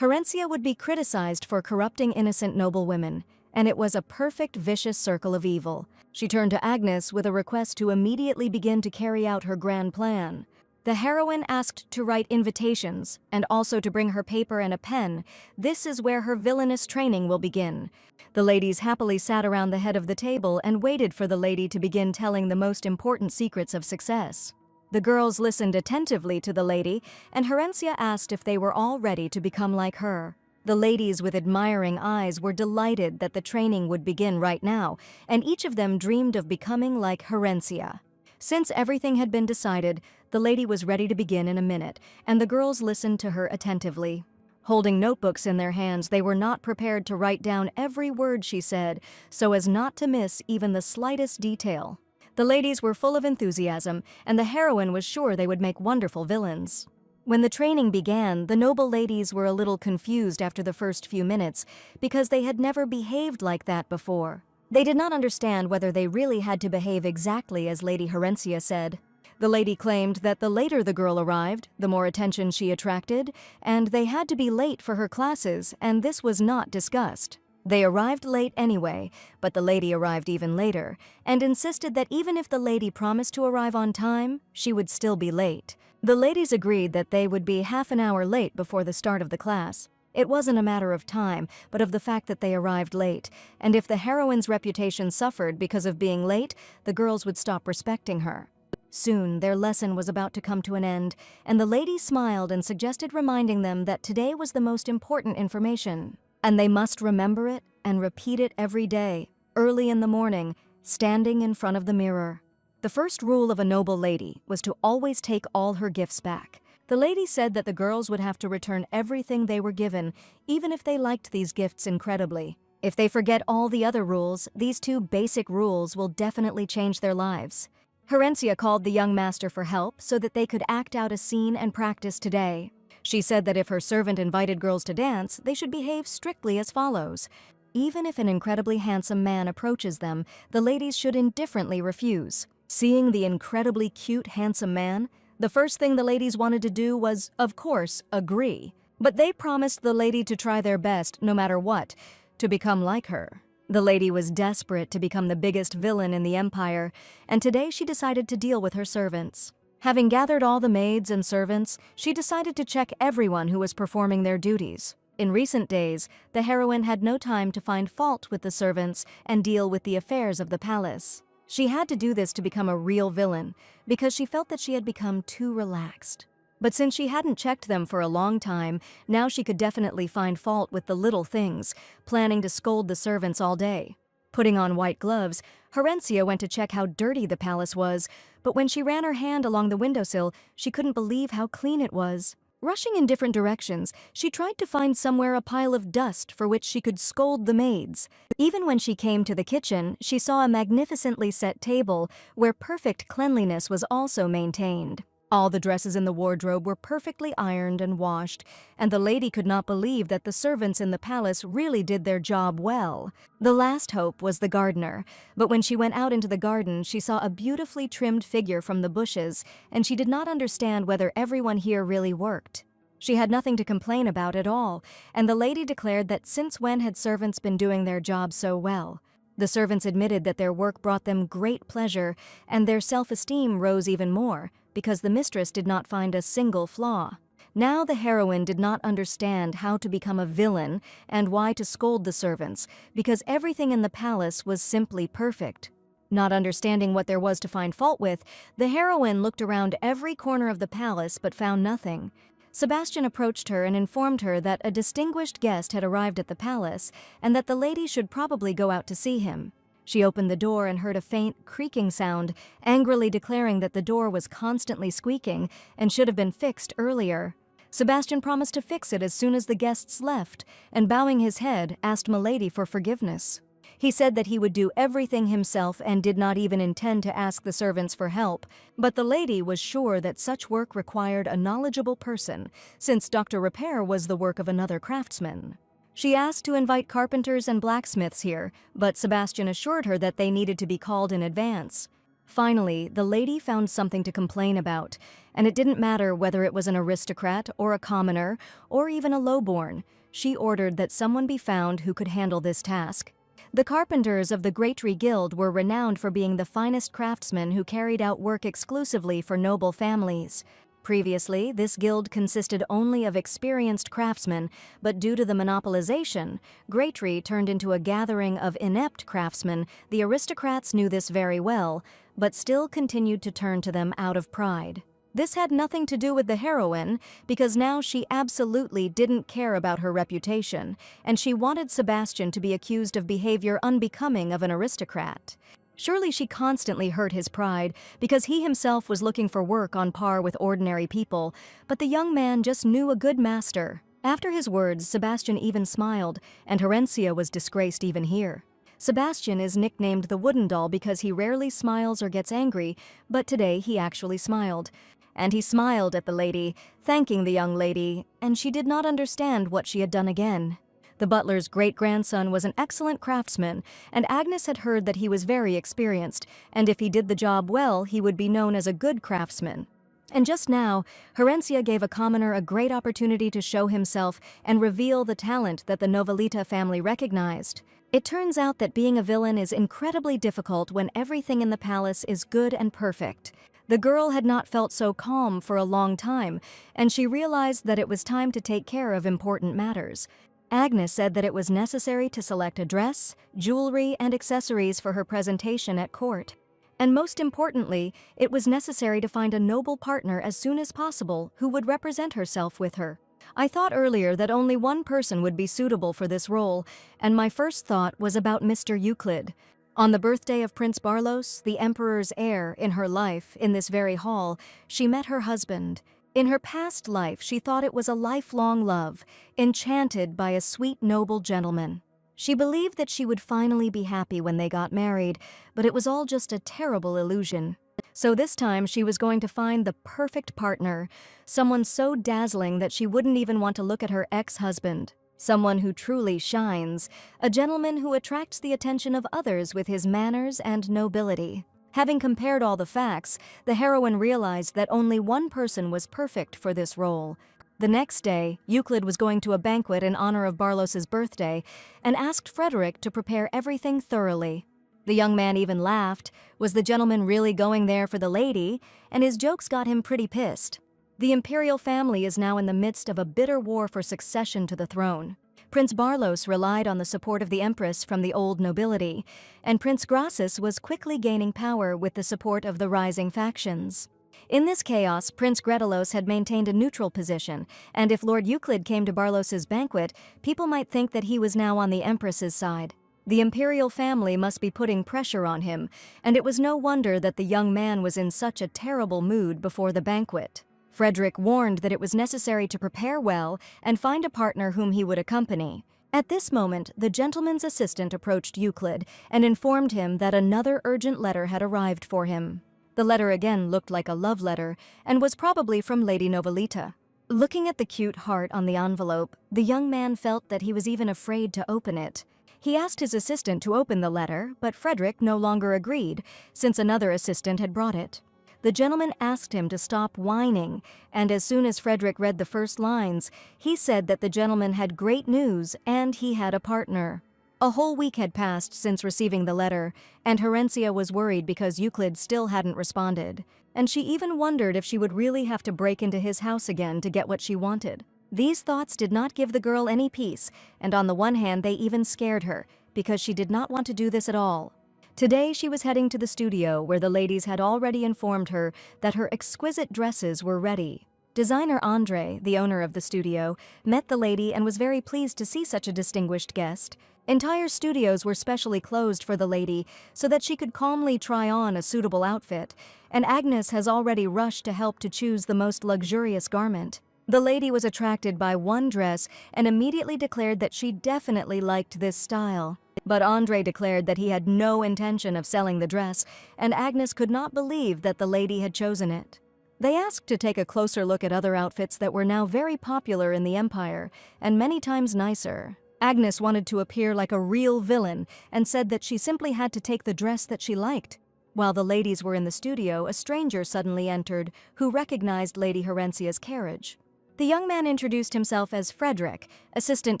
Speaker 1: Herencia would be criticized for corrupting innocent noble women, and it was a perfect vicious circle of evil. She turned to Agnes with a request to immediately begin to carry out her grand plan. The heroine asked to write invitations, and also to bring her paper and a pen. This is where her villainous training will begin. The ladies happily sat around the head of the table and waited for the lady to begin telling the most important secrets of success. The girls listened attentively to the lady, and Herencia asked if they were all ready to become like her. The ladies with admiring eyes were delighted that the training would begin right now, and each of them dreamed of becoming like Herencia. Since everything had been decided, the lady was ready to begin in a minute, and the girls listened to her attentively. Holding notebooks in their hands, they were not prepared to write down every word she said, so as not to miss even the slightest detail. The ladies were full of enthusiasm, and the heroine was sure they would make wonderful villains. When the training began, the noble ladies were a little confused after the first few minutes, because they had never behaved like that before. They did not understand whether they really had to behave exactly as Lady Herencia said. The lady claimed that the later the girl arrived, the more attention she attracted, and they had to be late for her classes, and this was not discussed. They arrived late anyway, but the lady arrived even later, and insisted that even if the lady promised to arrive on time, she would still be late. The ladies agreed that they would be half an hour late before the start of the class. It wasn't a matter of time, but of the fact that they arrived late, and if the heroine's reputation suffered because of being late, the girls would stop respecting her. Soon, their lesson was about to come to an end, and the lady smiled and suggested reminding them that today was the most important information, and they must remember it and repeat it every day, early in the morning, standing in front of the mirror. The first rule of a noble lady was to always take all her gifts back. The lady said that the girls would have to return everything they were given, even if they liked these gifts incredibly. If they forget all the other rules, these 2 basic rules will definitely change their lives. Herencia called the young master for help so that they could act out a scene and practice today. She said that if her servant invited girls to dance, they should behave strictly as follows. Even if an incredibly handsome man approaches them, the ladies should indifferently refuse. Seeing the incredibly cute, handsome man, the first thing the ladies wanted to do was, of course, agree. But they promised the lady to try their best, no matter what, to become like her. The lady was desperate to become the biggest villain in the empire, and today she decided to deal with her servants. Having gathered all the maids and servants, she decided to check everyone who was performing their duties. In recent days, the heroine had no time to find fault with the servants and deal with the affairs of the palace. She had to do this to become a real villain, because she felt that she had become too relaxed. But since she hadn't checked them for a long time, now she could definitely find fault with the little things, planning to scold the servants all day. Putting on white gloves, Herencia went to check how dirty the palace was, but when she ran her hand along the windowsill, she couldn't believe how clean it was. Rushing in different directions, she tried to find somewhere a pile of dust for which she could scold the maids. Even when she came to the kitchen, she saw a magnificently set table where perfect cleanliness was also maintained. All the dresses in the wardrobe were perfectly ironed and washed, and the lady could not believe that the servants in the palace really did their job well. The last hope was the gardener, but when she went out into the garden, she saw a beautifully trimmed figure from the bushes, and she did not understand whether everyone here really worked. She had nothing to complain about at all, and the lady declared that since when had servants been doing their job so well? The servants admitted that their work brought them great pleasure, and their self-esteem rose even more, because the mistress did not find a single flaw. Now the heroine did not understand how to become a villain and why to scold the servants, because everything in the palace was simply perfect. Not understanding what there was to find fault with, the heroine looked around every corner of the palace but found nothing. Sebastian approached her and informed her that a distinguished guest had arrived at the palace and that the lady should probably go out to see him. She opened the door and heard a faint creaking sound, angrily declaring that the door was constantly squeaking and should have been fixed earlier. Sebastian promised to fix it as soon as the guests left, and bowing his head, asked Milady for forgiveness. He said that he would do everything himself and did not even intend to ask the servants for help, but the lady was sure that such work required a knowledgeable person, since Dr. Repair was the work of another craftsman. She asked to invite carpenters and blacksmiths here, but Sebastian assured her that they needed to be called in advance. Finally, the lady found something to complain about, and it didn't matter whether it was an aristocrat or a commoner or even a lowborn. She ordered that someone be found who could handle this task. The carpenters of the Greytree Guild were renowned for being the finest craftsmen who carried out work exclusively for noble families. Previously, this guild consisted only of experienced craftsmen, but due to the monopolization, Greytree turned into a gathering of inept craftsmen. The aristocrats knew this very well, but still continued to turn to them out of pride. This had nothing to do with the heroine, because now she absolutely didn't care about her reputation, and she wanted Sebastian to be accused of behavior unbecoming of an aristocrat. Surely she constantly hurt his pride, because he himself was looking for work on par with ordinary people, but the young man just knew a good master. After his words, Sebastian even smiled, and Herencia was disgraced even here. Sebastian is nicknamed the Wooden Doll because he rarely smiles or gets angry, but today he actually smiled. And he smiled at the lady, thanking the young lady, and she did not understand what she had done again. The butler's great-grandson was an excellent craftsman, and Agnes had heard that he was very experienced, and if he did the job well, he would be known as a good craftsman. And just now, Herencia gave a commoner a great opportunity to show himself and reveal the talent that the Novelita family recognized. It turns out that being a villain is incredibly difficult when everything in the palace is good and perfect. The girl had not felt so calm for a long time, and she realized that it was time to take care of important matters. Agnes said that it was necessary to select a dress, jewelry, and accessories for her presentation at court. And most importantly, it was necessary to find a noble partner as soon as possible who would represent herself with her. I thought earlier that only one person would be suitable for this role, and my first thought was about Mr. Euclid. On the birthday of Prince Barlos, the Emperor's heir, in her life, in this very hall, she met her husband. In her past life, she thought it was a lifelong love, enchanted by a sweet, noble gentleman. She believed that she would finally be happy when they got married, but it was all just a terrible illusion. So this time she was going to find the perfect partner, someone so dazzling that she wouldn't even want to look at her ex-husband. Someone who truly shines, a gentleman who attracts the attention of others with his manners and nobility. Having compared all the facts, the heroine realized that only one person was perfect for this role. The next day, Euclid was going to a banquet in honor of Barlos's birthday and asked Frederick to prepare everything thoroughly. The young man even laughed. Was the gentleman really going there for the lady? And his jokes got him pretty pissed. The imperial family is now in the midst of a bitter war for succession to the throne. Prince Barlos relied on the support of the Empress from the old nobility, and Prince Grassus was quickly gaining power with the support of the rising factions. In this chaos, Prince Gretelos had maintained a neutral position, and if Lord Euclid came to Barlos's banquet, people might think that he was now on the Empress's side. The imperial family must be putting pressure on him, and it was no wonder that the young man was in such a terrible mood before the banquet. Frederick warned that it was necessary to prepare well and find a partner whom he would accompany. At this moment, the gentleman's assistant approached Euclid and informed him that another urgent letter had arrived for him. The letter again looked like a love letter and was probably from Lady Novelita. Looking at the cute heart on the envelope, the young man felt that he was even afraid to open it. He asked his assistant to open the letter, but Frederick no longer agreed, since another assistant had brought it. The gentleman asked him to stop whining, and as soon as Frederick read the first lines, he said that the gentleman had great news and he had a partner. A whole week had passed since receiving the letter, and Herencia was worried because Euclid still hadn't responded, and she even wondered if she would really have to break into his house again to get what she wanted. These thoughts did not give the girl any peace, and on the one hand they even scared her, because she did not want to do this at all. Today she was heading to the studio where the ladies had already informed her that her exquisite dresses were ready. Designer Andre, the owner of the studio, met the lady and was very pleased to see such a distinguished guest. Entire studios were specially closed for the lady so that she could calmly try on a suitable outfit, and Agnes has already rushed to help to choose the most luxurious garment. The lady was attracted by one dress and immediately declared that she definitely liked this style. But Andre declared that he had no intention of selling the dress, and Agnes could not believe that the lady had chosen it. They asked to take a closer look at other outfits that were now very popular in the Empire, and many times nicer. Agnes wanted to appear like a real villain and said that she simply had to take the dress that she liked. While the ladies were in the studio, a stranger suddenly entered who recognized Lady Herencia's carriage. The young man introduced himself as Frederick, assistant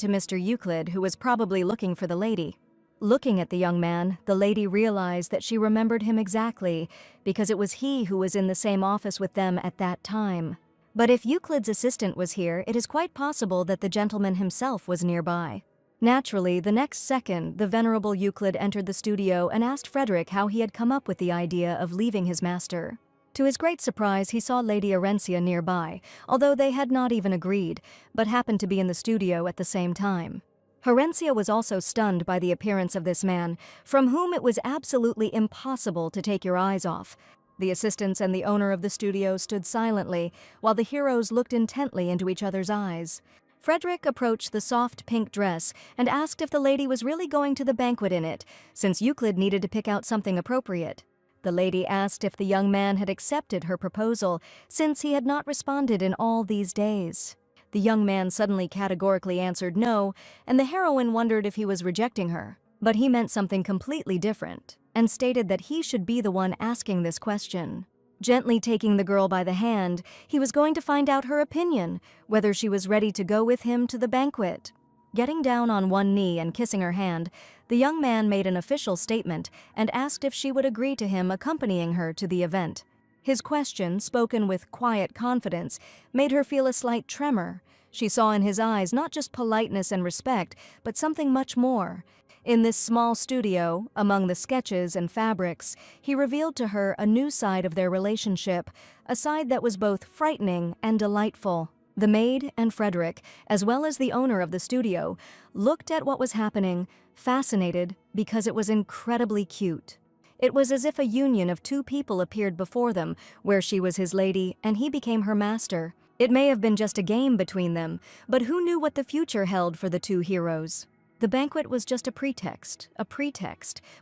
Speaker 1: to Mr. Euclid, who was probably looking for the lady. Looking at the young man, the lady realized that she remembered him exactly, because it was he who was in the same office with them at that time. But if Euclid's assistant was here, it is quite possible that the gentleman himself was nearby. Naturally, the next second, the venerable Euclid entered the studio and asked Frederick how he had come up with the idea of leaving his master. To his great surprise, he saw Lady Herencia nearby, although they had not even agreed, but happened to be in the studio at the same time. Herencia was also stunned by the appearance of this man, from whom it was absolutely impossible to take your eyes off. The assistants and the owner of the studio stood silently, while the heroes looked intently into each other's eyes. Frederick approached the soft pink dress and asked if the lady was really going to the banquet in it, since Euclid needed to pick out something appropriate. The lady asked if the young man had accepted her proposal, since he had not responded in all these days. The young man suddenly categorically answered no, and the heroine wondered if he was rejecting her. But he meant something completely different, and stated that he should be the one asking this question. Gently taking the girl by the hand, he was going to find out her opinion, whether she was ready to go with him to the banquet. Getting down on one knee and kissing her hand, the young man made an official statement and asked if she would agree to him accompanying her to the event. His question, spoken with quiet confidence, made her feel a slight tremor. She saw in his eyes not just politeness and respect, but something much more. In this small studio, among the sketches and fabrics, he revealed to her a new side of their relationship, a side that was both frightening and delightful. The maid and Frederick, as well as the owner of the studio, looked at what was happening, fascinated because it was incredibly cute. It was as if a union of two people appeared before them, where she was his lady and he became her master. It may have been just a game between them, but who knew what the future held for the two heroes? The banquet was just a pretext,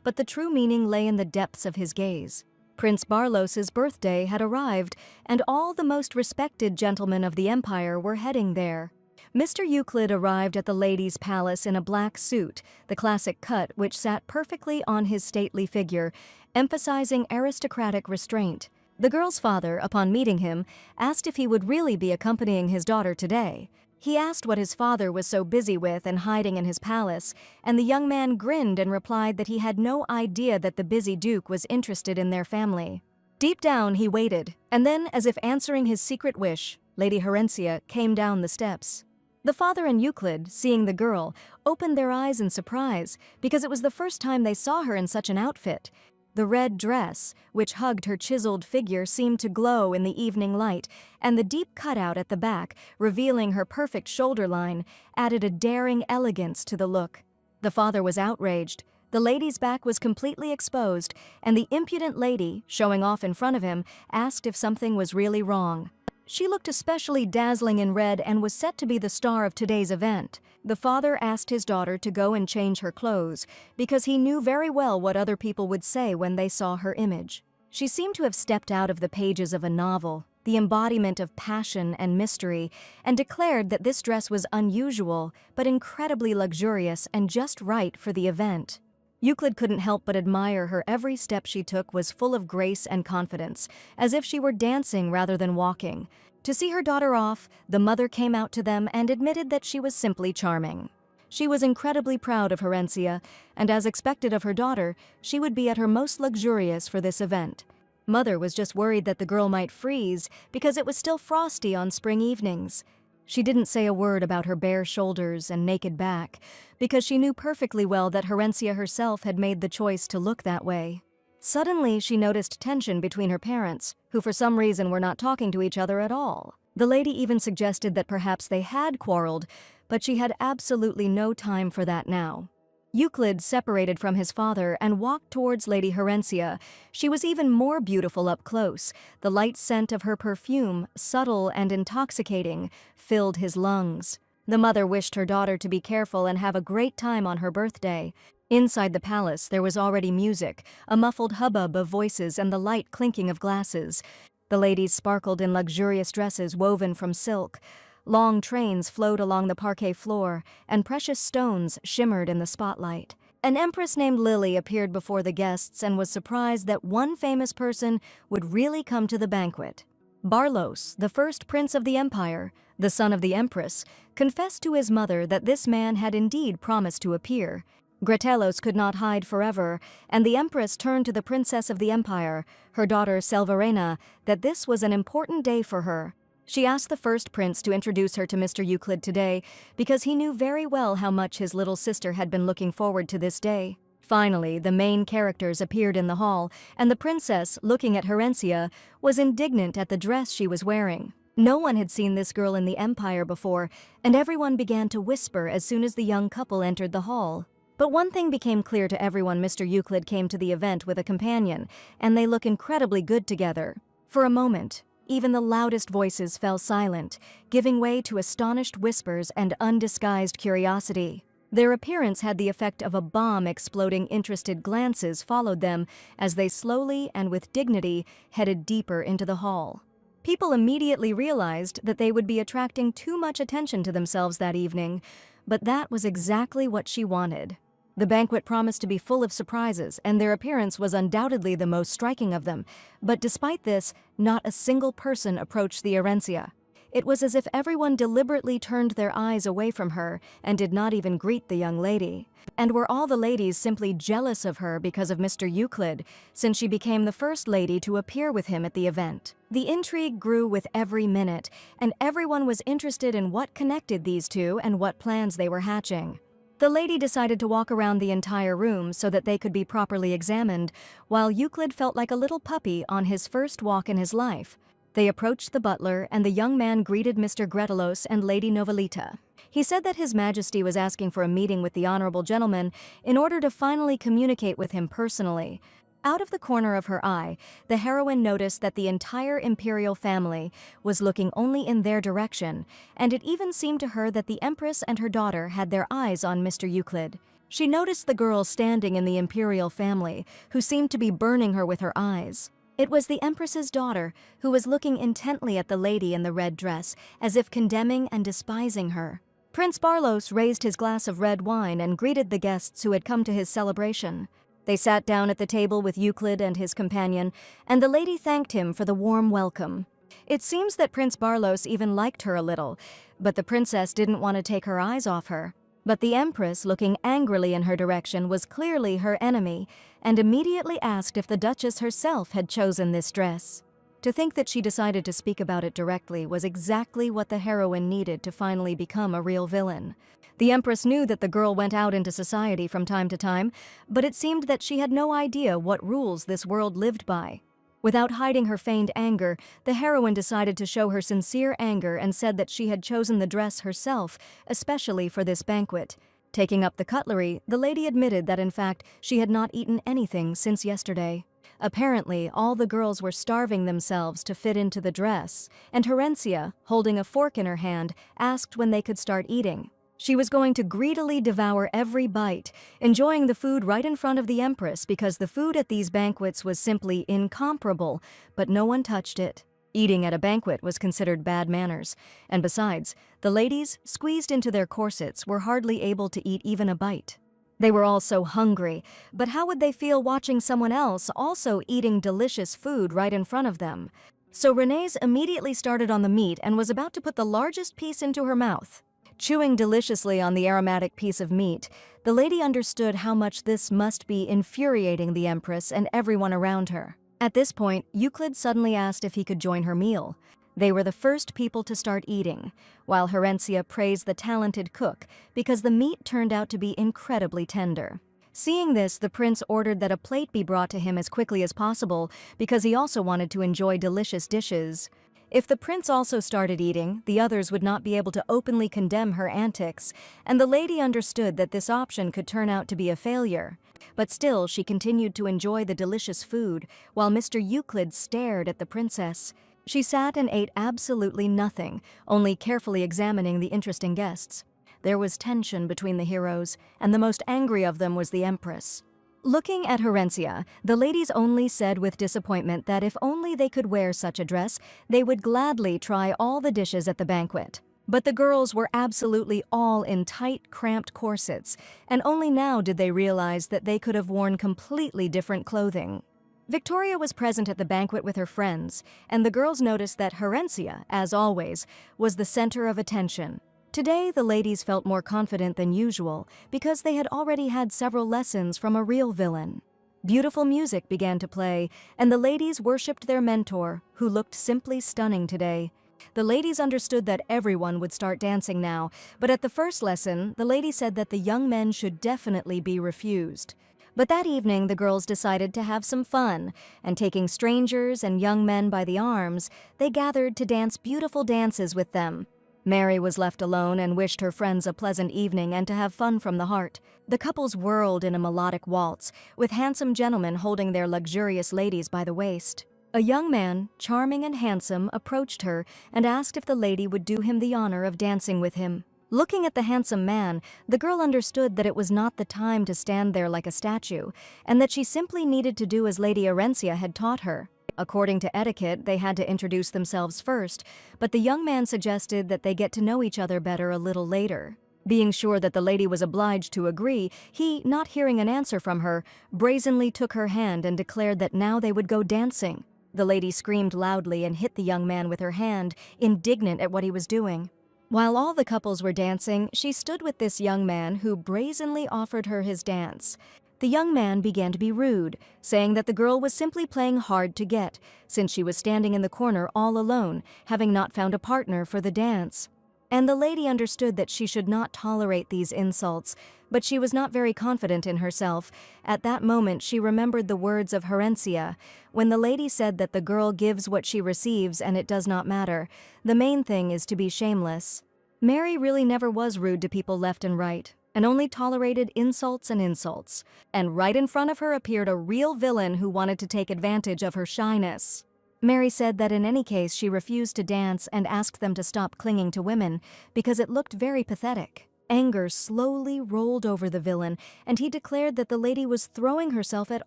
Speaker 1: but the true meaning lay in the depths of his gaze. Prince Barlos's birthday had arrived, and all the most respected gentlemen of the empire were heading there. Mr. Euclid arrived at the ladies' palace in a black suit, the classic cut which sat perfectly on his stately figure, emphasizing aristocratic restraint. The girl's father, upon meeting him, asked if he would really be accompanying his daughter today. He asked what his father was so busy with and hiding in his palace, and the young man grinned and replied that he had no idea that the busy duke was interested in their family. Deep down he waited, and then, as if answering his secret wish, Lady Herencia came down the steps. The father and Euclid, seeing the girl, opened their eyes in surprise, because it was the first time they saw her in such an outfit. The red dress, which hugged her chiseled figure, seemed to glow in the evening light, and the deep cutout at the back, revealing her perfect shoulder line, added a daring elegance to the look. The father was outraged. The lady's back was completely exposed, and the impudent lady, showing off in front of him, asked if something was really wrong. She looked especially dazzling in red and was set to be the star of today's event. The father asked his daughter to go and change her clothes, because he knew very well what other people would say when they saw her image. She seemed to have stepped out of the pages of a novel, the embodiment of passion and mystery, and declared that this dress was unusual, but incredibly luxurious and just right for the event. Euclid couldn't help but admire her. Every step she took was full of grace and confidence, as if she were dancing rather than walking. To see her daughter off, the mother came out to them and admitted that she was simply charming. She was incredibly proud of Herencia, and as expected of her daughter, she would be at her most luxurious for this event. Mother was just worried that the girl might freeze because it was still frosty on spring evenings. She didn't say a word about her bare shoulders and naked back, because she knew perfectly well that Herencia herself had made the choice to look that way. Suddenly, she noticed tension between her parents, who for some reason were not talking to each other at all. The lady even suggested that perhaps they had quarreled, but she had absolutely no time for that now. Euclid separated from his father and walked towards Lady Herencia. She was even more beautiful up close. The light scent of her perfume, subtle and intoxicating, filled his lungs. The mother wished her daughter to be careful and have a great time on her birthday. Inside the palace, there was already music, a muffled hubbub of voices and the light clinking of glasses. The ladies sparkled in luxurious dresses woven from silk. Long trains flowed along the parquet floor, and precious stones shimmered in the spotlight. An empress named Lily appeared before the guests and was surprised that one famous person would really come to the banquet. Barlos, the first prince of the empire, the son of the empress, confessed to his mother that this man had indeed promised to appear. Gretelos could not hide forever, and the empress turned to the princess of the empire, her daughter Selvarena, that this was an important day for her. She asked the first prince to introduce her to Mr. Euclid today because he knew very well how much his little sister had been looking forward to this day. Finally, the main characters appeared in the hall, and the princess, looking at Herencia, was indignant at the dress she was wearing. No one had seen this girl in the empire before, and everyone began to whisper as soon as the young couple entered the hall. But one thing became clear to everyone: Mr. Euclid came to the event with a companion, and they look incredibly good together. For a moment, even the loudest voices fell silent, giving way to astonished whispers and undisguised curiosity. Their appearance had the effect of a bomb exploding. Interested glances followed them as they slowly and with dignity headed deeper into the hall. People immediately realized that they would be attracting too much attention to themselves that evening, but that was exactly what she wanted. The banquet promised to be full of surprises, and their appearance was undoubtedly the most striking of them. But despite this, not a single person approached the Herencia. It was as if everyone deliberately turned their eyes away from her and did not even greet the young lady. And were all the ladies simply jealous of her because of Mr. Euclid, since she became the first lady to appear with him at the event? The intrigue grew with every minute, and everyone was interested in what connected these two and what plans they were hatching. The lady decided to walk around the entire room so that they could be properly examined, while Euclid felt like a little puppy on his first walk in his life. They approached the butler, and the young man greeted Mr. Gretelos and Lady Novelita. He said that His Majesty was asking for a meeting with the honorable gentleman in order to finally communicate with him personally. Out of the corner of her eye, the heroine noticed that the entire imperial family was looking only in their direction, and it even seemed to her that the empress and her daughter had their eyes on Mr. Euclid. She noticed the girl standing in the imperial family, who seemed to be burning her with her eyes. It was the empress's daughter, who was looking intently at the lady in the red dress, as if condemning and despising her. Prince Barlos raised his glass of red wine and greeted the guests who had come to his celebration. They sat down at the table with Euclid and his companion, and the lady thanked him for the warm welcome. It seems that Prince Barlos even liked her a little, but the princess didn't want to take her eyes off her. But the empress, looking angrily in her direction, was clearly her enemy, and immediately asked if the duchess herself had chosen this dress. To think that she decided to speak about it directly was exactly what the heroine needed to finally become a real villain. The empress knew that the girl went out into society from time to time, but it seemed that she had no idea what rules this world lived by. Without hiding her feigned anger, the heroine decided to show her sincere anger and said that she had chosen the dress herself, especially for this banquet. Taking up the cutlery, the lady admitted that in fact she had not eaten anything since yesterday. Apparently, all the girls were starving themselves to fit into the dress, and Herencia, holding a fork in her hand, asked when they could start eating. She was going to greedily devour every bite, enjoying the food right in front of the Empress because the food at these banquets was simply incomparable, but no one touched it. Eating at a banquet was considered bad manners, and besides, the ladies, squeezed into their corsets, were hardly able to eat even a bite. They were all so hungry, but how would they feel watching someone else also eating delicious food right in front of them? So Renee's immediately started on the meat and was about to put the largest piece into her mouth. Chewing deliciously on the aromatic piece of meat, the lady understood how much this must be infuriating the Empress and everyone around her. At this point, Euclid suddenly asked if he could join her meal. They were the first people to start eating, while Herencia praised the talented cook because the meat turned out to be incredibly tender. Seeing this, the prince ordered that a plate be brought to him as quickly as possible because he also wanted to enjoy delicious dishes. If the prince also started eating, the others would not be able to openly condemn her antics, and the lady understood that this option could turn out to be a failure. But still, she continued to enjoy the delicious food, while Mr. Euclid stared at the princess. She sat and ate absolutely nothing, only carefully examining the interesting guests. There was tension between the heroes, and the most angry of them was the Empress. Looking at Herencia, the ladies only said with disappointment that if only they could wear such a dress, they would gladly try all the dishes at the banquet. But the girls were absolutely all in tight, cramped corsets, and only now did they realize that they could have worn completely different clothing. Victoria was present at the banquet with her friends, and the girls noticed that Herencia, as always, was the center of attention. Today, the ladies felt more confident than usual because they had already had several lessons from a real villain. Beautiful music began to play, and the ladies worshipped their mentor, who looked simply stunning today. The ladies understood that everyone would start dancing now, but at the first lesson, the lady said that the young men should definitely be refused. But that evening, the girls decided to have some fun, and taking strangers and young men by the arms, they gathered to dance beautiful dances with them. Mary was left alone and wished her friends a pleasant evening and to have fun from the heart. The couples whirled in a melodic waltz, with handsome gentlemen holding their luxurious ladies by the waist. A young man, charming and handsome, approached her and asked if the lady would do him the honor of dancing with him. Looking at the handsome man, the girl understood that it was not the time to stand there like a statue, and that she simply needed to do as Lady Herencia had taught her. According to etiquette, they had to introduce themselves first, but the young man suggested that they get to know each other better a little later. Being sure that the lady was obliged to agree, he, not hearing an answer from her, brazenly took her hand and declared that now they would go dancing. The lady screamed loudly and hit the young man with her hand, indignant at what he was doing. While all the couples were dancing, she stood with this young man who brazenly offered her his dance. The young man began to be rude, saying that the girl was simply playing hard to get, since she was standing in the corner all alone, having not found a partner for the dance. And the lady understood that she should not tolerate these insults, but she was not very confident in herself. At that moment, she remembered the words of Herencia, when the lady said that the girl gives what she receives and it does not matter. The main thing is to be shameless. Mary really never was rude to people left and right, and only tolerated insults and insults. And right in front of her appeared a real villain who wanted to take advantage of her shyness. Mary said that in any case she refused to dance and asked them to stop clinging to women because it looked very pathetic. Anger slowly rolled over the villain, and he declared that the lady was throwing herself at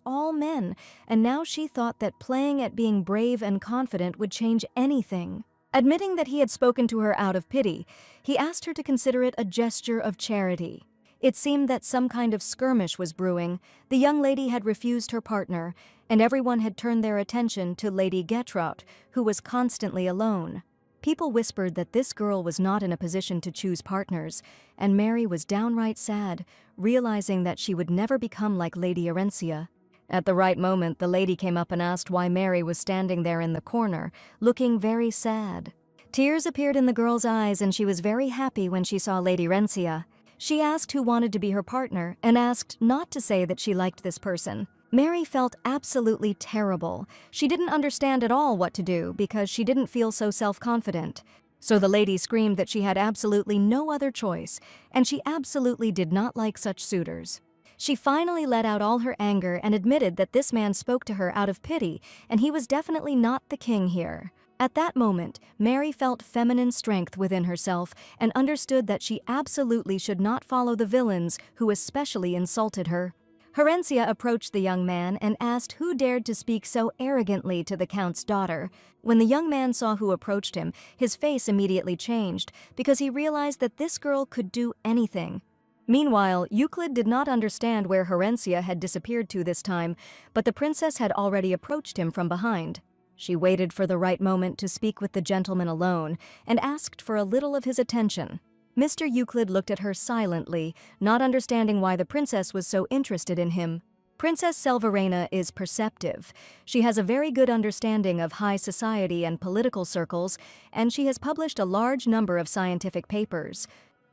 Speaker 1: all men, and now she thought that playing at being brave and confident would change anything. Admitting that he had spoken to her out of pity, he asked her to consider it a gesture of charity. It seemed that some kind of skirmish was brewing. The young lady had refused her partner, and everyone had turned their attention to Lady Gertrude, who was constantly alone. People whispered that this girl was not in a position to choose partners, and Mary was downright sad, realizing that she would never become like Lady Herencia. At the right moment, the lady came up and asked why Mary was standing there in the corner, looking very sad. Tears appeared in the girl's eyes, and she was very happy when she saw Lady Herencia. She asked who wanted to be her partner, and asked not to say that she liked this person. Mary felt absolutely terrible. She didn't understand at all what to do because she didn't feel so self-confident. So the lady screamed that she had absolutely no other choice, and she absolutely did not like such suitors. She finally let out all her anger and admitted that this man spoke to her out of pity, and he was definitely not the king here. At that moment, Mary felt feminine strength within herself and understood that she absolutely should not follow the villains who especially insulted her. Herencia approached the young man and asked who dared to speak so arrogantly to the Count's daughter. When the young man saw who approached him, his face immediately changed because he realized that this girl could do anything. Meanwhile, Euclid did not understand where Herencia had disappeared to this time, but the princess had already approached him from behind. She waited for the right moment to speak with the gentleman alone and asked for a little of his attention. Mr. Euclid looked at her silently, not understanding why the princess was so interested in him. Princess Selvarena is perceptive. She has a very good understanding of high society and political circles, and she has published a large number of scientific papers.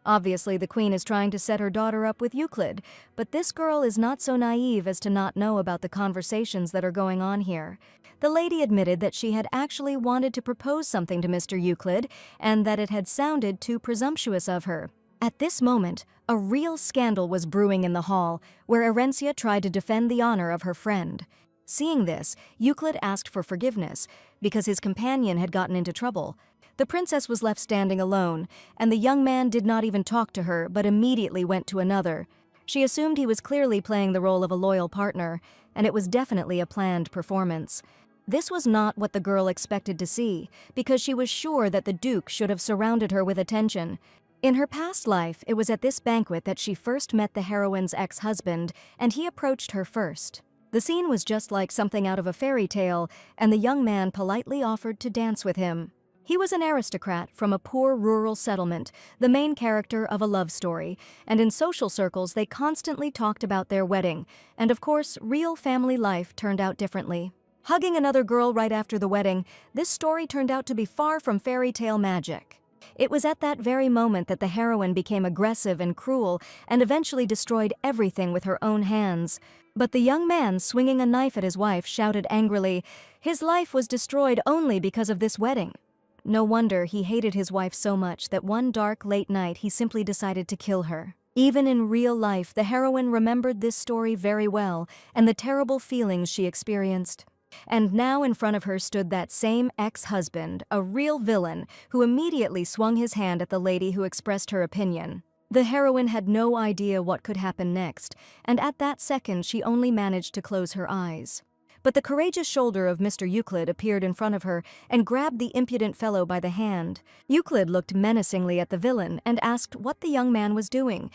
Speaker 1: Obviously, the queen is trying to set her daughter up with Euclid, but this girl is not so naive as to not know about the conversations that are going on here. The lady admitted that she had actually wanted to propose something to Mr. Euclid and that it had sounded too presumptuous of her. At this moment, a real scandal was brewing in the hall, where Herencia tried to defend the honor of her friend. Seeing this, Euclid asked for forgiveness because his companion had gotten into trouble. The princess was left standing alone, and the young man did not even talk to her but immediately went to another. She assumed he was clearly playing the role of a loyal partner, and it was definitely a planned performance. This was not what the girl expected to see, because she was sure that the Duke should have surrounded her with attention. In her past life, it was at this banquet that she first met the heroine's ex-husband, and he approached her first. The scene was just like something out of a fairy tale, and the young man politely offered to dance with him. He was an aristocrat from a poor rural settlement, the main character of a love story, and in social circles they constantly talked about their wedding, and of course, real family life turned out differently. Hugging another girl right after the wedding, this story turned out to be far from fairy tale magic. It was at that very moment that the heroine became aggressive and cruel and eventually destroyed everything with her own hands. But the young man swinging a knife at his wife shouted angrily, his life was destroyed only because of this wedding. No wonder he hated his wife so much that one dark late night he simply decided to kill her. Even in real life, the heroine remembered this story very well and the terrible feelings she experienced. And now in front of her stood that same ex-husband, a real villain, who immediately swung his hand at the lady who expressed her opinion. The heroine had no idea what could happen next, and at that second she only managed to close her eyes. But the courageous shoulder of Mr. Euclid appeared in front of her and grabbed the impudent fellow by the hand. Euclid looked menacingly at the villain and asked what the young man was doing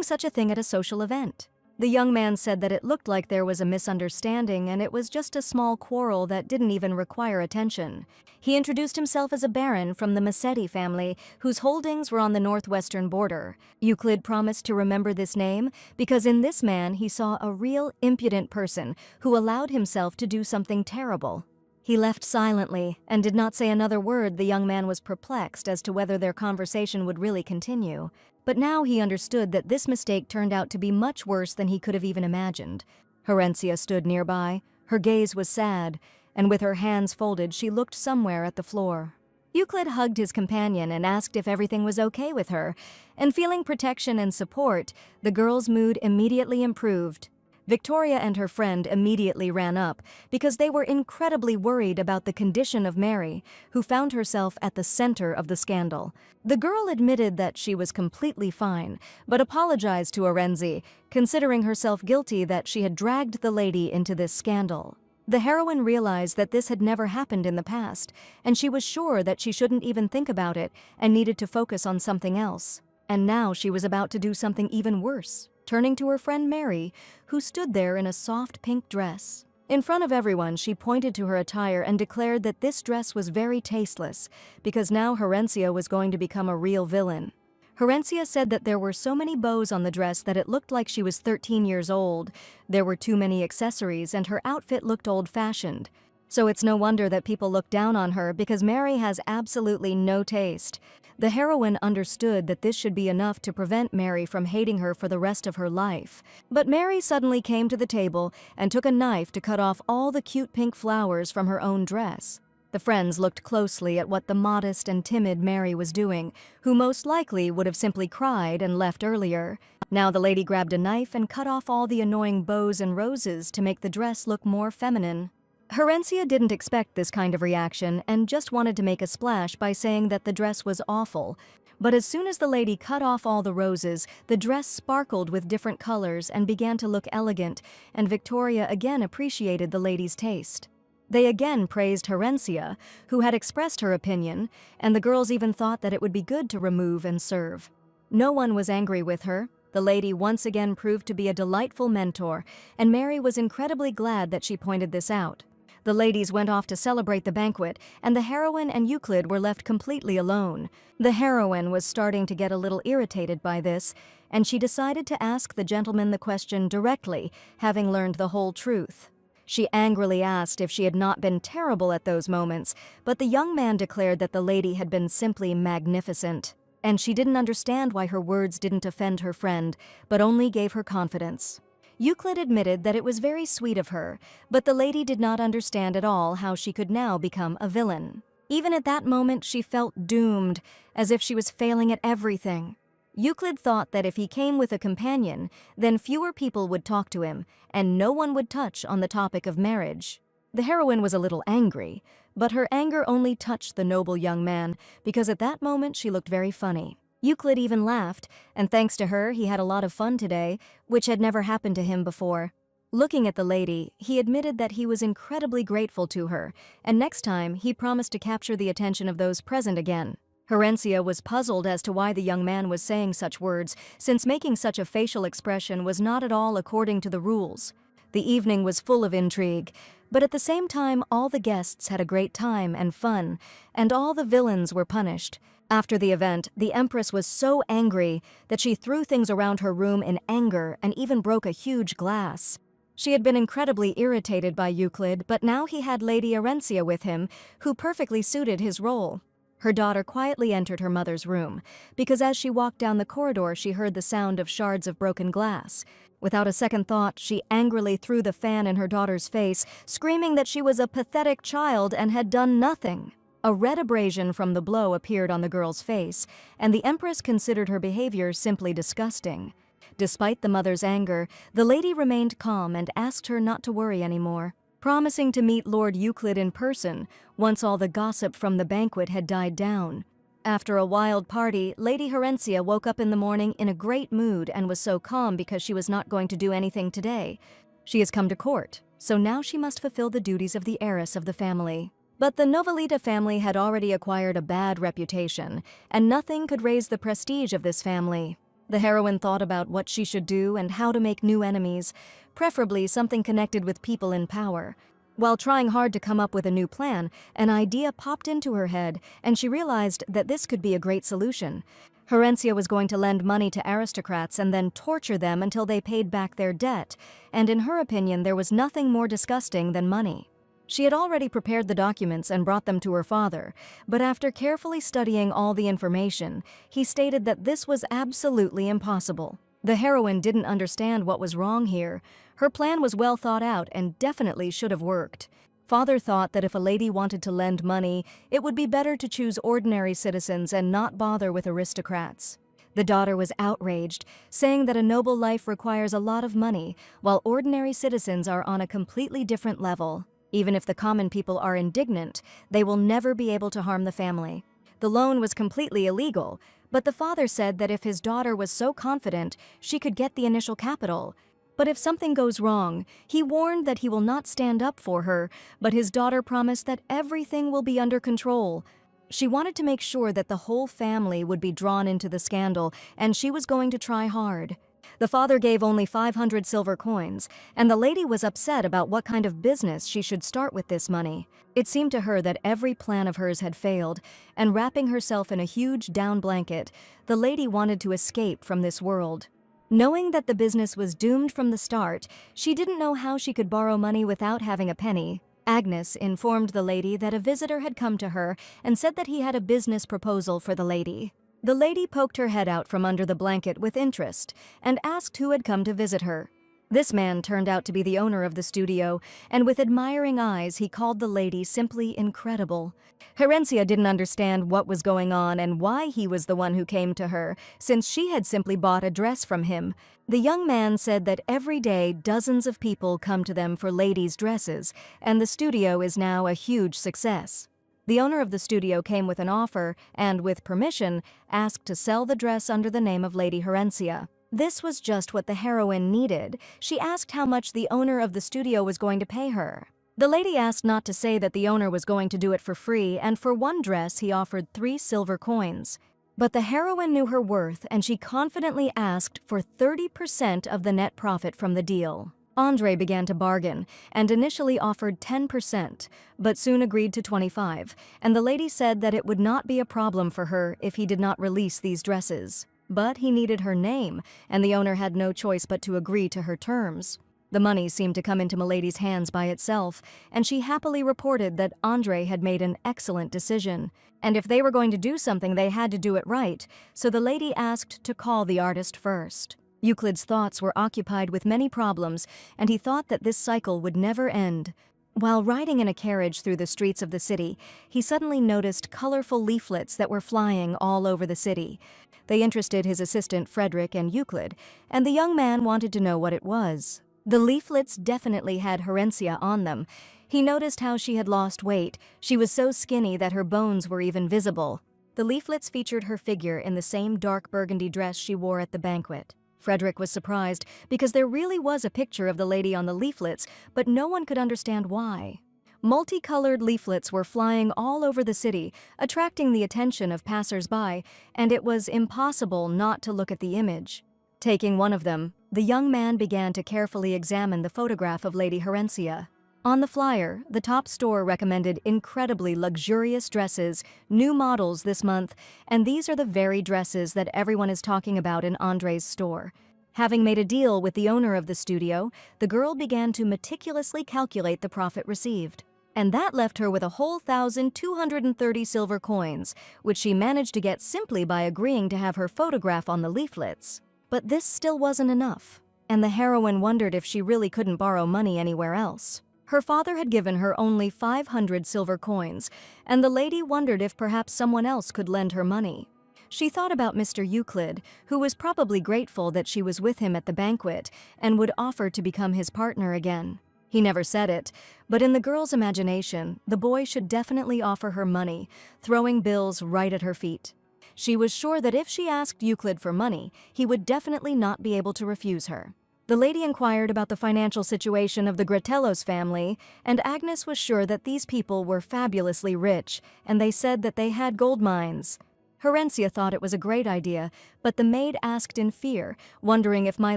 Speaker 1: such a thing at a social event. The young man said that it looked like there was a misunderstanding and it was just a small quarrel that didn't even require attention. He introduced himself as a baron from the Massetti family, whose holdings were on the northwestern border. Euclid promised to remember this name because in this man he saw a real impudent person who allowed himself to do something terrible. He left silently and did not say another word. The young man was perplexed as to whether their conversation would really continue. But now he understood that this mistake turned out to be much worse than he could have even imagined. Herencia stood nearby. Her gaze was sad, and with her hands folded she looked somewhere at the floor. Euclid hugged his companion and asked if everything was okay with her, and feeling protection and support, the girl's mood immediately improved. Victoria and her friend immediately ran up because they were incredibly worried about the condition of Mary, who found herself at the center of the scandal. The girl admitted that she was completely fine, but apologized to Arenzi, considering herself guilty that she had dragged the lady into this scandal. The heroine realized that this had never happened in the past, and she was sure that she shouldn't even think about it and needed to focus on something else. And now she was about to do something even worse. Turning to her friend Mary, who stood there in a soft pink dress. In front of everyone, she pointed to her attire and declared that this dress was very tasteless, because now Herencia was going to become a real villain. Herencia said that there were so many bows on the dress that it looked like she was 13 years old. There were too many accessories, and her outfit looked old-fashioned. So it's no wonder that people look down on her, because Mary has absolutely no taste. The heroine understood that this should be enough to prevent Mary from hating her for the rest of her life. But Mary suddenly came to the table and took a knife to cut off all the cute pink flowers from her own dress. The friends looked closely at what the modest and timid Mary was doing, who most likely would have simply cried and left earlier. Now the lady grabbed a knife and cut off all the annoying bows and roses to make the dress look more feminine. Herencia didn't expect this kind of reaction and just wanted to make a splash by saying that the dress was awful. But as soon as the lady cut off all the roses, the dress sparkled with different colors and began to look elegant, and Victoria again appreciated the lady's taste. They again praised Herencia, who had expressed her opinion, and the girls even thought that it would be good to remove and serve. No one was angry with her. The lady once again proved to be a delightful mentor, and Mary was incredibly glad that she pointed this out. The ladies went off to celebrate the banquet, and the heroine and Euclid were left completely alone. The heroine was starting to get a little irritated by this, and she decided to ask the gentleman the question directly, having learned the whole truth. She angrily asked if she had not been terrible at those moments, but the young man declared that the lady had been simply magnificent, and she didn't understand why her words didn't offend her friend, but only gave her confidence. Euclid admitted that it was very sweet of her, but the lady did not understand at all how she could now become a villain. Even at that moment, she felt doomed, as if she was failing at everything. Euclid thought that if he came with a companion, then fewer people would talk to him, and no one would touch on the topic of marriage. The heroine was a little angry, but her anger only touched the noble young man, because at that moment she looked very funny. Euclid even laughed, and thanks to her, he had a lot of fun today, which had never happened to him before. Looking at the lady, he admitted that he was incredibly grateful to her, and next time he promised to capture the attention of those present again. Herencia was puzzled as to why the young man was saying such words, since making such a facial expression was not at all according to the rules. The evening was full of intrigue, but at the same time all the guests had a great time and fun, and all the villains were punished. After the event, the Empress was so angry that she threw things around her room in anger and even broke a huge glass. She had been incredibly irritated by Euclid, but now he had Lady Herencia with him, who perfectly suited his role. Her daughter quietly entered her mother's room, because as she walked down the corridor she heard the sound of shards of broken glass. Without a second thought, she angrily threw the fan in her daughter's face, screaming that she was a pathetic child and had done nothing. A red abrasion from the blow appeared on the girl's face, and the Empress considered her behavior simply disgusting. Despite the mother's anger, the lady remained calm and asked her not to worry anymore, promising to meet Lord Euclid in person once all the gossip from the banquet had died down. After a wild party, Lady Herencia woke up in the morning in a great mood and was so calm because she was not going to do anything today. She has come to court, so now she must fulfill the duties of the heiress of the family. But the Novelita family had already acquired a bad reputation, and nothing could raise the prestige of this family. The heroine thought about what she should do and how to make new enemies, preferably something connected with people in power. While trying hard to come up with a new plan, an idea popped into her head, and she realized that this could be a great solution. Herencia was going to lend money to aristocrats and then torture them until they paid back their debt, and in her opinion there was nothing more disgusting than money. She had already prepared the documents and brought them to her father, but after carefully studying all the information, he stated that this was absolutely impossible. The heroine didn't understand what was wrong here. Her plan was well thought out and definitely should have worked. Father thought that if a lady wanted to lend money, it would be better to choose ordinary citizens and not bother with aristocrats. The daughter was outraged, saying that a noble life requires a lot of money, while ordinary citizens are on a completely different level. Even if the common people are indignant, they will never be able to harm the family. The loan was completely illegal, but the father said that if his daughter was so confident, she could get the initial capital. But if something goes wrong, he warned that he will not stand up for her, but his daughter promised that everything will be under control. She wanted to make sure that the whole family would be drawn into the scandal, and she was going to try hard. The father gave only 500 silver coins, and the lady was upset about what kind of business she should start with this money. It seemed to her that every plan of hers had failed, and wrapping herself in a huge down blanket, the lady wanted to escape from this world. Knowing that the business was doomed from the start, she didn't know how she could borrow money without having a penny. Agnes informed the lady that a visitor had come to her and said that he had a business proposal for the lady. The lady poked her head out from under the blanket with interest and asked who had come to visit her. This man turned out to be the owner of the studio, and with admiring eyes he called the lady simply incredible. Herencia didn't understand what was going on and why he was the one who came to her, since she had simply bought a dress from him. The young man said that every day dozens of people come to them for ladies' dresses, and the studio is now a huge success. The owner of the studio came with an offer and, with permission, asked to sell the dress under the name of Lady Herencia. This was just what the heroine needed. She asked how much the owner of the studio was going to pay her. The lady asked not to say that the owner was going to do it for free, and for one dress he offered 3 silver coins. But the heroine knew her worth, and she confidently asked for 30% of the net profit from the deal. Andre began to bargain, and initially offered 10%, but soon agreed to 25%, and the lady said that it would not be a problem for her if he did not release these dresses. But he needed her name, and the owner had no choice but to agree to her terms. The money seemed to come into Milady's hands by itself, and she happily reported that Andre had made an excellent decision. And if they were going to do something, they had to do it right, so the lady asked to call the artist first. Euclid's thoughts were occupied with many problems, and he thought that this cycle would never end. While riding in a carriage through the streets of the city, he suddenly noticed colorful leaflets that were flying all over the city. They interested his assistant Frederick and Euclid, and the young man wanted to know what it was. The leaflets definitely had Herencia on them. He noticed how she had lost weight. She was so skinny that her bones were even visible. The leaflets featured her figure in the same dark burgundy dress she wore at the banquet. Frederick was surprised because there really was a picture of the lady on the leaflets, but no one could understand why. Multicolored leaflets were flying all over the city, attracting the attention of passers-by, and it was impossible not to look at the image. Taking one of them, the young man began to carefully examine the photograph of Lady Herencia. On the flyer, the top store recommended incredibly luxurious dresses, new models this month, and these are the very dresses that everyone is talking about in Andre's store. Having made a deal with the owner of the studio, the girl began to meticulously calculate the profit received. And that left her with a whole 1,230 silver coins, which she managed to get simply by agreeing to have her photograph on the leaflets. But this still wasn't enough, and the heroine wondered if she really couldn't borrow money anywhere else. Her father had given her only 500 silver coins, and the lady wondered if perhaps someone else could lend her money. She thought about Mr. Euclid, who was probably grateful that she was with him at the banquet and would offer to become his partner again. He never said it, but in the girl's imagination, the boy should definitely offer her money, throwing bills right at her feet. She was sure that if she asked Euclid for money, he would definitely not be able to refuse her. The lady inquired about the financial situation of the Gratellos family, and Agnes was sure that these people were fabulously rich, and they said that they had gold mines. Herencia thought it was a great idea, but the maid asked in fear, wondering if my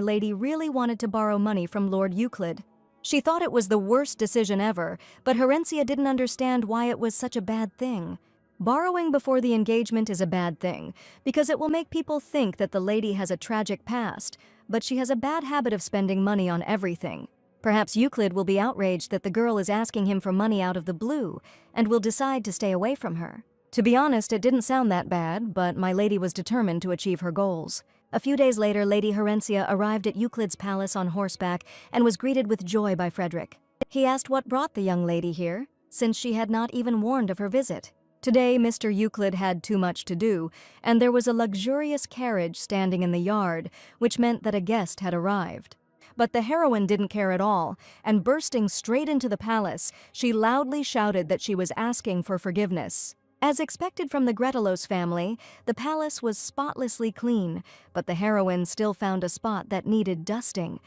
Speaker 1: lady really wanted to borrow money from Lord Euclid. She thought it was the worst decision ever, but Herencia didn't understand why it was such a bad thing. Borrowing before the engagement is a bad thing, because it will make people think that the lady has a tragic past, but she has a bad habit of spending money on everything. Perhaps Euclid will be outraged that the girl is asking him for money out of the blue, and will decide to stay away from her. To be honest, it didn't sound that bad, but my lady was determined to achieve her goals. A few days later, Lady Herencia arrived at Euclid's palace on horseback and was greeted with joy by Frederick. He asked what brought the young lady here, since she had not even warned of her visit. Today, Mr. Euclid had too much to do, and there was a luxurious carriage standing in the yard, which meant that a guest had arrived. But the heroine didn't care at all, and bursting straight into the palace, she loudly shouted that she was asking for forgiveness. As expected from the Gratellos family, the palace was spotlessly clean, but the heroine still found a spot that needed dusting.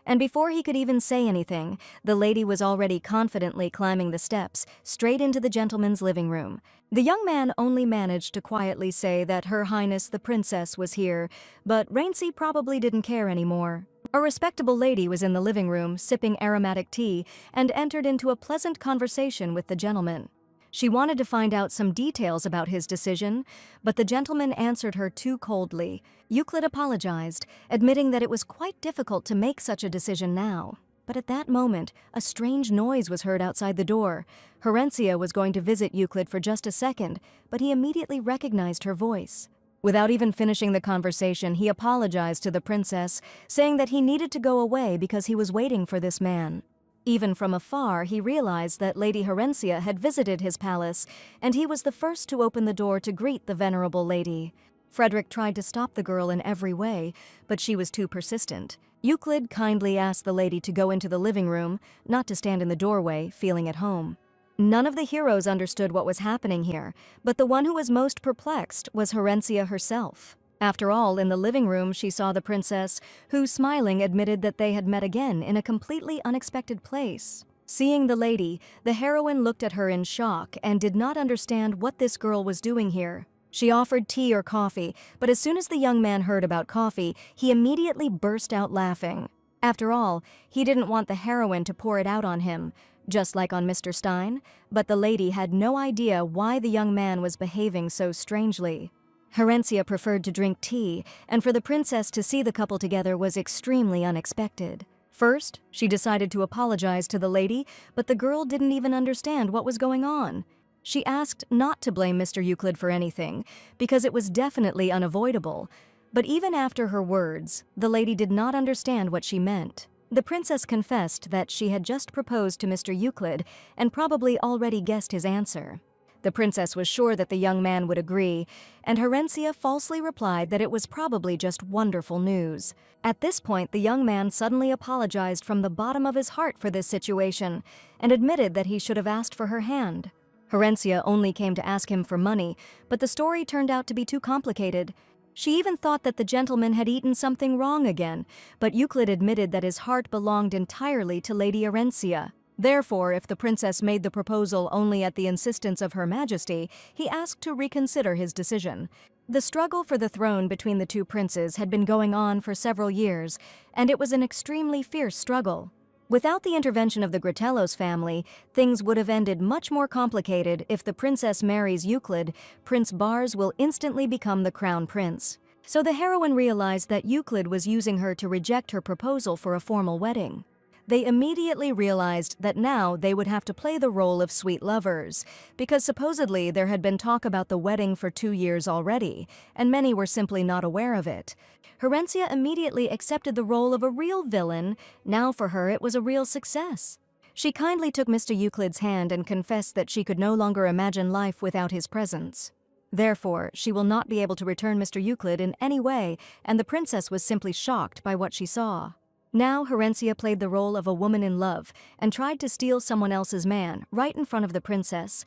Speaker 1: And before he could even say anything, the lady was already confidently climbing the steps, straight into the gentleman's living room. The young man only managed to quietly say that Her Highness the Princess was here, but Rainsy probably didn't care anymore. A respectable lady was in the living room, sipping aromatic tea, and entered into a pleasant conversation with the gentleman. She wanted to find out some details about his decision, but the gentleman answered her too coldly. Euclid apologized, admitting that it was quite difficult to make such a decision now. But at that moment, a strange noise was heard outside the door. Herencia was going to visit Euclid for just a second, but he immediately recognized her voice. Without even finishing the conversation, he apologized to the princess, saying that he needed to go away because he was waiting for this man. Even from afar, he realized that Lady Herencia had visited his palace, and he was the first to open the door to greet the venerable lady. Frederick tried to stop the girl in every way, but she was too persistent. Euclid kindly asked the lady to go into the living room, not to stand in the doorway, feeling at home. None of the heroes understood what was happening here, but the one who was most perplexed was Herencia herself. After all, in the living room she saw the princess, who, smiling, admitted that they had met again in a completely unexpected place. Seeing the lady, the heroine looked at her in shock and did not understand what this girl was doing here. She offered tea or coffee, but as soon as the young man heard about coffee, he immediately burst out laughing. After all, he didn't want the heroine to pour it out on him, just like on Mr. Stein, but the lady had no idea why the young man was behaving so strangely. Herencia preferred to drink tea, and for the princess to see the couple together was extremely unexpected. First, she decided to apologize to the lady, but the girl didn't even understand what was going on. She asked not to blame Mr. Euclid for anything, because it was definitely unavoidable. But even after her words, the lady did not understand what she meant. The princess confessed that she had just proposed to Mr. Euclid and probably already guessed his answer. The princess was sure that the young man would agree, and Herencia falsely replied that it was probably just wonderful news. At this point, the young man suddenly apologized from the bottom of his heart for this situation and admitted that he should have asked for her hand. Herencia only came to ask him for money, but the story turned out to be too complicated. She even thought that the gentleman had eaten something wrong again, but Euclid admitted that his heart belonged entirely to Lady Herencia. Therefore, if the princess made the proposal only at the insistence of Her Majesty, he asked to reconsider his decision. The struggle for the throne between the two princes had been going on for several years, and it was an extremely fierce struggle. Without the intervention of the Gratellos family, things would have ended much more complicated. If the princess marries Euclid, Prince Bars will instantly become the crown prince. So the heroine realized that Euclid was using her to reject her proposal for a formal wedding. They immediately realized that now they would have to play the role of sweet lovers, because supposedly there had been talk about the wedding for 2 years already, and many were simply not aware of it. Herencia immediately accepted the role of a real villain. Now for her it was a real success. She kindly took Mr. Euclid's hand and confessed that she could no longer imagine life without his presence. Therefore, she will not be able to return Mr. Euclid in any way, and the princess was simply shocked by what she saw. Now Herencia played the role of a woman in love and tried to steal someone else's man right in front of the princess.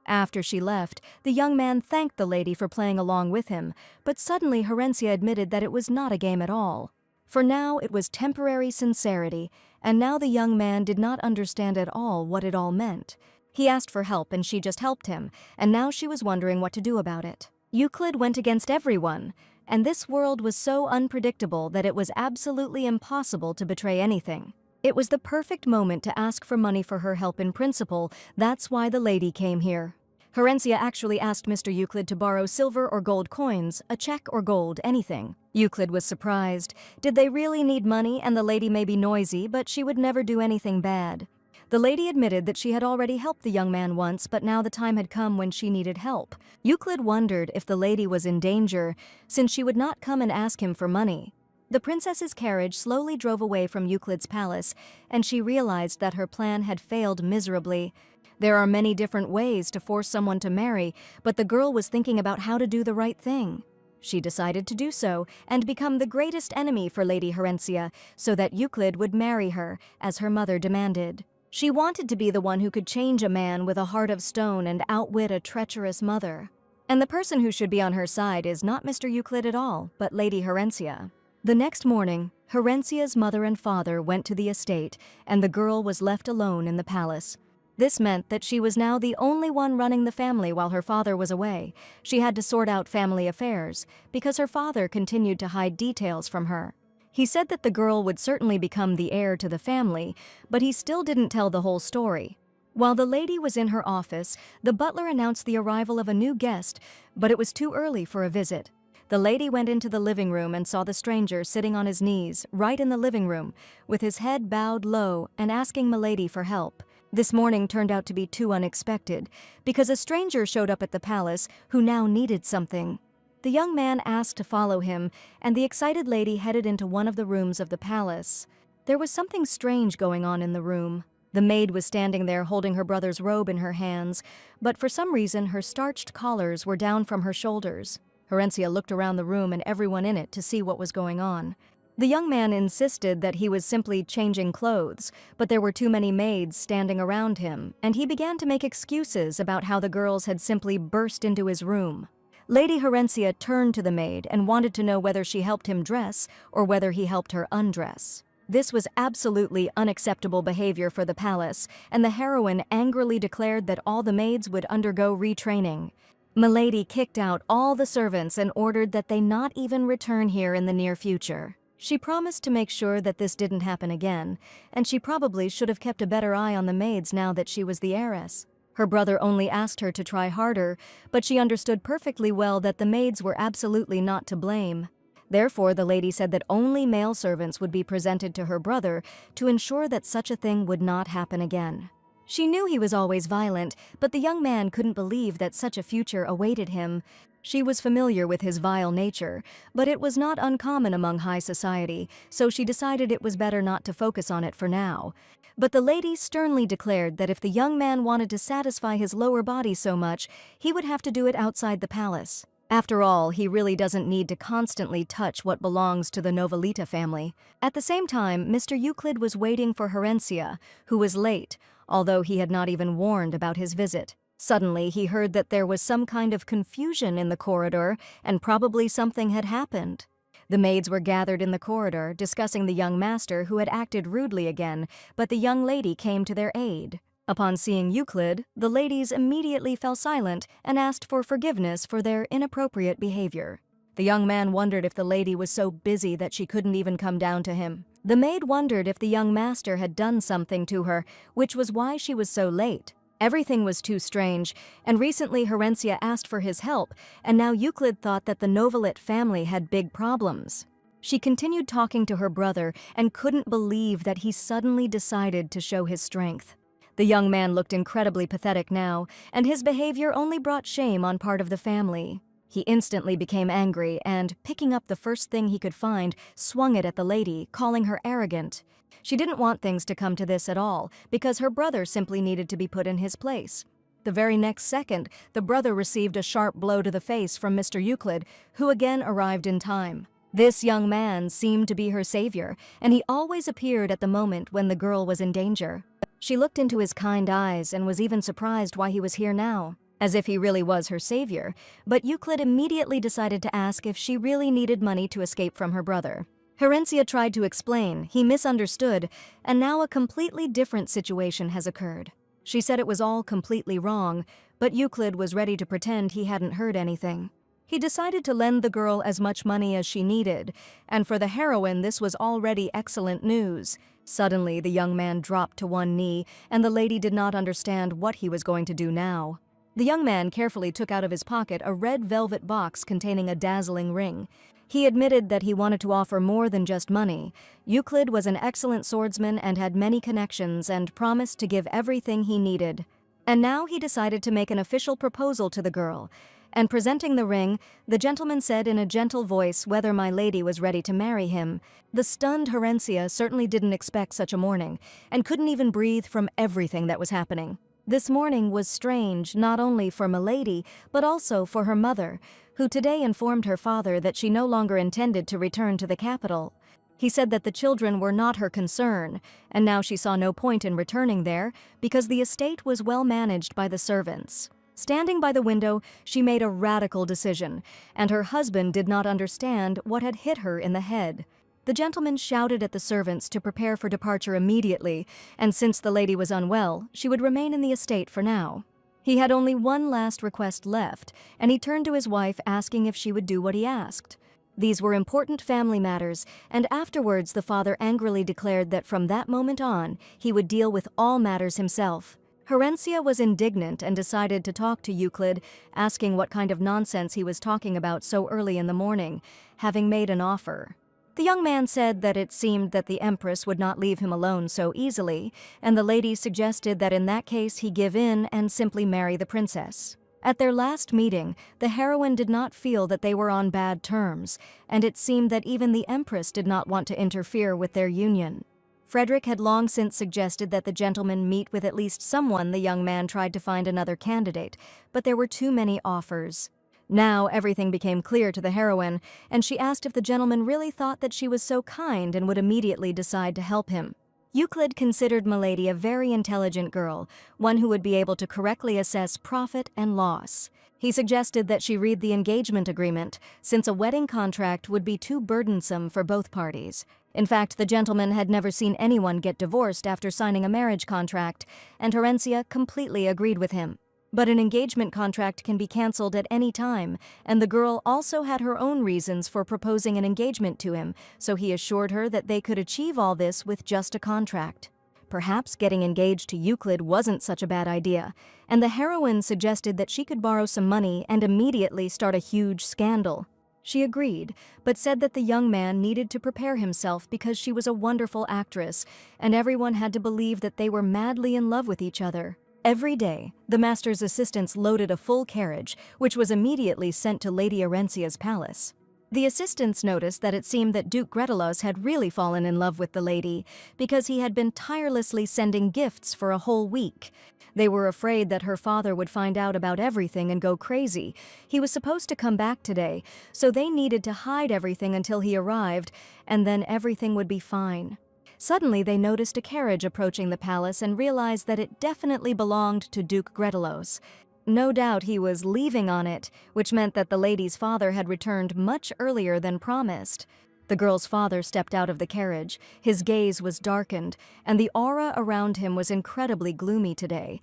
Speaker 1: After she left, the young man thanked the lady for playing along with him, but suddenly Herencia admitted that it was not a game at all. For now it was temporary sincerity, and now the young man did not understand at all what it all meant. He asked for help and she just helped him, and now she was wondering what to do about it. Euclid went against everyone, and this world was so unpredictable that it was absolutely impossible to betray anything. It was the perfect moment to ask for money for her help in principle. That's why the lady came here. Herencia actually asked Mr. Euclid to borrow silver or gold coins, a check or gold, anything. Euclid was surprised. Did they really need money? And the lady may be noisy, but she would never do anything bad. The lady admitted that she had already helped the young man once, but now the time had come when she needed help. Euclid wondered if the lady was in danger, since she would not come and ask him for money. The princess's carriage slowly drove away from Euclid's palace, and she realized that her plan had failed miserably. There are many different ways to force someone to marry, but the girl was thinking about how to do the right thing. She decided to do so and become the greatest enemy for Lady Herencia, so that Euclid would marry her, as her mother demanded. She wanted to be the one who could change a man with a heart of stone and outwit a treacherous mother. And the person who should be on her side is not Mr. Euclid at all, but Lady Herencia. The next morning, Herencia's mother and father went to the estate, and the girl was left alone in the palace. This meant that she was now the only one running the family while her father was away. She had to sort out family affairs, because her father continued to hide details from her. He said that the girl would certainly become the heir to the family, but he still didn't tell the whole story. While the lady was in her office, the butler announced the arrival of a new guest, but it was too early for a visit. The lady went into the living room and saw the stranger sitting on his knees, right in the living room, with his head bowed low and asking Milady for help. This morning turned out to be too unexpected, because a stranger showed up at the palace who now needed something. The young man asked to follow him, and the excited lady headed into one of the rooms of the palace. There was something strange going on in the room. The maid was standing there holding her brother's robe in her hands, but for some reason her starched collars were down from her shoulders. Herencia looked around the room and everyone in it to see what was going on. The young man insisted that he was simply changing clothes, but there were too many maids standing around him, and he began to make excuses about how the girls had simply burst into his room. Lady Herencia turned to the maid and wanted to know whether she helped him dress or whether he helped her undress. This was absolutely unacceptable behavior for the palace, and the heroine angrily declared that all the maids would undergo retraining. Milady kicked out all the servants and ordered that they not even return here in the near future. She promised to make sure that this didn't happen again, and she probably should have kept a better eye on the maids now that she was the heiress. Her brother only asked her to try harder, but she understood perfectly well that the maids were absolutely not to blame. Therefore, the lady said that only male servants would be presented to her brother to ensure that such a thing would not happen again. She knew he was always violent, but the young man couldn't believe that such a future awaited him. She was familiar with his vile nature, but it was not uncommon among high society, so she decided it was better not to focus on it for now. But the lady sternly declared that if the young man wanted to satisfy his lower body so much, he would have to do it outside the palace. After all, he really doesn't need to constantly touch what belongs to the Novelita family. At the same time, Mr. Euclid was waiting for Herencia, who was late, although he had not even warned about his visit. Suddenly, he heard that there was some kind of confusion in the corridor, and probably something had happened. The maids were gathered in the corridor, discussing the young master who had acted rudely again, but the young lady came to their aid. Upon seeing Euclid, the ladies immediately fell silent and asked for forgiveness for their inappropriate behavior. The young man wondered if the lady was so busy that she couldn't even come down to him. The maid wondered if the young master had done something to her, which was why she was so late. Everything was too strange, and recently Herencia asked for his help, and now Euclid thought that the Novelit family had big problems. She continued talking to her brother and couldn't believe that he suddenly decided to show his strength. The young man looked incredibly pathetic now, and his behavior only brought shame on part of the family. He instantly became angry and, picking up the first thing he could find, swung it at the lady, calling her arrogant. She didn't want things to come to this at all, because her brother simply needed to be put in his place. The very next second, the brother received a sharp blow to the face from Mr. Euclid, who again arrived in time. This young man seemed to be her savior, and he always appeared at the moment when the girl was in danger. She looked into his kind eyes and was even surprised why he was here now, as if he really was her savior, but Euclid immediately decided to ask if she really needed money to escape from her brother. Herencia tried to explain, he misunderstood, and now a completely different situation has occurred. She said it was all completely wrong, but Euclid was ready to pretend he hadn't heard anything. He decided to lend the girl as much money as she needed, and for the heroine this was already excellent news. Suddenly, the young man dropped to one knee, and the lady did not understand what he was going to do now. The young man carefully took out of his pocket a red velvet box containing a dazzling ring. He admitted that he wanted to offer more than just money. Euclid was an excellent swordsman and had many connections and promised to give everything he needed. And now he decided to make an official proposal to the girl. And presenting the ring, the gentleman said in a gentle voice whether my lady was ready to marry him. The stunned Herencia certainly didn't expect such a morning, and couldn't even breathe from everything that was happening. This morning was strange not only for Milady, but also for her mother, who today informed her father that she no longer intended to return to the capital. He said that the children were not her concern, and now she saw no point in returning there because the estate was well managed by the servants. Standing by the window, she made a radical decision, and her husband did not understand what had hit her in the head. The gentleman shouted at the servants to prepare for departure immediately, and since the lady was unwell, she would remain in the estate for now. He had only one last request left, and he turned to his wife asking if she would do what he asked. These were important family matters, and afterwards the father angrily declared that from that moment on, he would deal with all matters himself. Herencia was indignant and decided to talk to Euclid, asking what kind of nonsense he was talking about so early in the morning, having made an offer. The young man said that it seemed that the Empress would not leave him alone so easily, and the lady suggested that in that case he give in and simply marry the princess. At their last meeting, the heroine did not feel that they were on bad terms, and it seemed that even the Empress did not want to interfere with their union. Frederick had long since suggested that the gentleman meet with at least someone. The young man tried to find another candidate, but there were too many offers. Now everything became clear to the heroine, and she asked if the gentleman really thought that she was so kind and would immediately decide to help him. Euclid considered Milady a very intelligent girl, one who would be able to correctly assess profit and loss. He suggested that she read the engagement agreement, since a wedding contract would be too burdensome for both parties. In fact, the gentleman had never seen anyone get divorced after signing a marriage contract, and Horencia completely agreed with him. But an engagement contract can be cancelled at any time, and the girl also had her own reasons for proposing an engagement to him, so he assured her that they could achieve all this with just a contract. Perhaps getting engaged to Euclid wasn't such a bad idea, and the heroine suggested that she could borrow some money and immediately start a huge scandal. She agreed, but said that the young man needed to prepare himself because she was a wonderful actress, and everyone had to believe that they were madly in love with each other. Every day, the master's assistants loaded a full carriage, which was immediately sent to Lady Orencia's palace. The assistants noticed that it seemed that Duke Gretelos had really fallen in love with the lady, because he had been tirelessly sending gifts for a whole week. They were afraid that her father would find out about everything and go crazy. He was supposed to come back today, so they needed to hide everything until he arrived, and then everything would be fine. Suddenly, they noticed a carriage approaching the palace and realized that it definitely belonged to Duke Gretelos. No doubt he was leaving on it, which meant that the lady's father had returned much earlier than promised. The girl's father stepped out of the carriage. His gaze was darkened, and the aura around him was incredibly gloomy today.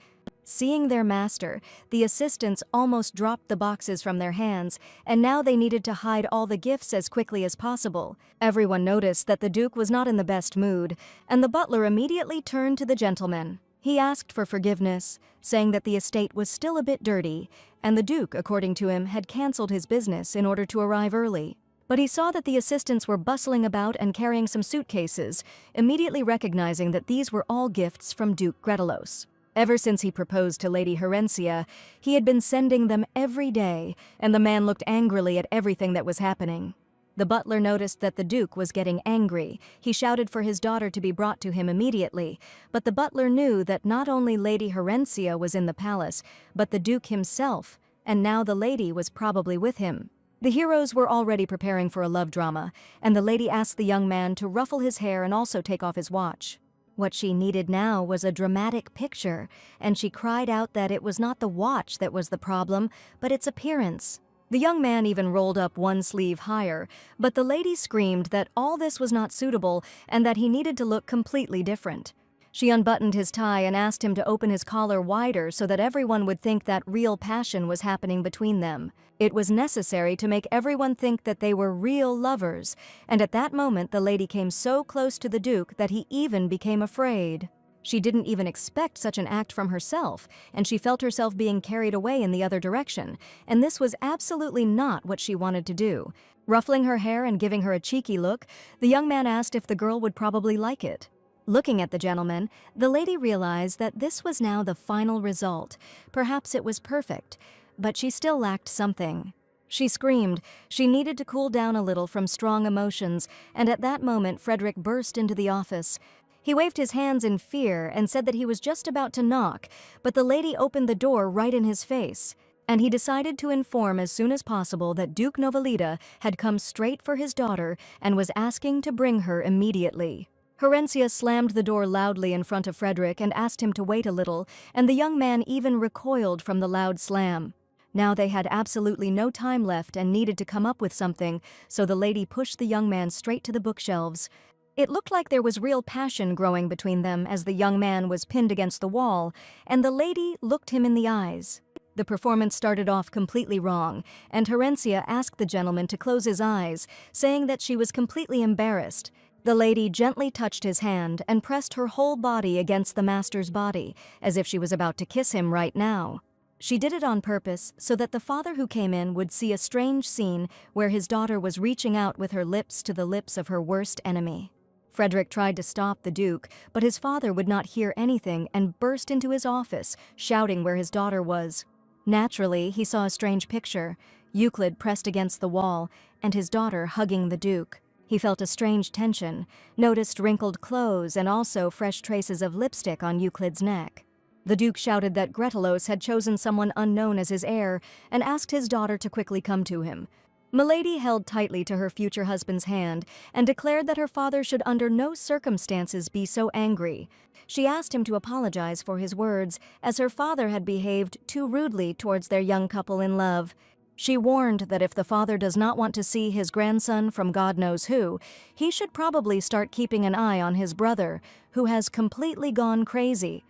Speaker 1: Seeing their master, the assistants almost dropped the boxes from their hands, and now they needed to hide all the gifts as quickly as possible. Everyone noticed that the Duke was not in the best mood, and the butler immediately turned to the gentleman. He asked for forgiveness, saying that the estate was still a bit dirty, and the Duke, according to him, had cancelled his business in order to arrive early. But he saw that the assistants were bustling about and carrying some suitcases, immediately recognizing that these were all gifts from Duke Gretelos. Ever since he proposed to Lady Horencia, he had been sending them every day, and the man looked angrily at everything that was happening. The butler noticed that the Duke was getting angry. He shouted for his daughter to be brought to him immediately, but the butler knew that not only Lady Horencia was in the palace, but the Duke himself, and now the lady was probably with him. The heroes were already preparing for a love drama, and the lady asked the young man to ruffle his hair and also take off his watch. What she needed now was a dramatic picture, and she cried out that it was not the watch that was the problem, but its appearance. The young man even rolled up one sleeve higher, but the lady screamed that all this was not suitable and that he needed to look completely different. She unbuttoned his tie and asked him to open his collar wider so that everyone would think that real passion was happening between them. It was necessary to make everyone think that they were real lovers, and at that moment the lady came so close to the Duke that he even became afraid. She didn't even expect such an act from herself, and she felt herself being carried away in the other direction, and this was absolutely not what she wanted to do. Ruffling her hair and giving her a cheeky look, the young man asked if the girl would probably like it. Looking at the gentleman, the lady realized that this was now the final result. Perhaps it was perfect, but she still lacked something. She screamed. She needed to cool down a little from strong emotions, and at that moment Frederick burst into the office. He waved his hands in fear and said that he was just about to knock, but the lady opened the door right in his face, and he decided to inform as soon as possible that Duke Novalita had come straight for his daughter and was asking to bring her immediately. Horencia slammed the door loudly in front of Frederick and asked him to wait a little, and the young man even recoiled from the loud slam. Now they had absolutely no time left and needed to come up with something, so the lady pushed the young man straight to the bookshelves. It looked like there was real passion growing between them as the young man was pinned against the wall, and the lady looked him in the eyes. The performance started off completely wrong, and Horencia asked the gentleman to close his eyes, saying that she was completely embarrassed. The lady gently touched his hand and pressed her whole body against the master's body, as if she was about to kiss him right now. She did it on purpose so that the father who came in would see a strange scene where his daughter was reaching out with her lips to the lips of her worst enemy. Frederick tried to stop the Duke, but his father would not hear anything and burst into his office, shouting where his daughter was. Naturally, he saw a strange picture, Euclid pressed against the wall, and his daughter hugging the Duke. He felt a strange tension, noticed wrinkled clothes and also fresh traces of lipstick on Euclid's neck. The Duke shouted that Gretelos had chosen someone unknown as his heir and asked his daughter to quickly come to him. Milady held tightly to her future husband's hand and declared that her father should under no circumstances be so angry. She asked him to apologize for his words, as her father had behaved too rudely towards their young couple in love. She warned that if the father does not want to see his grandson from God knows who, he should probably start keeping an eye on his brother, who has completely gone crazy.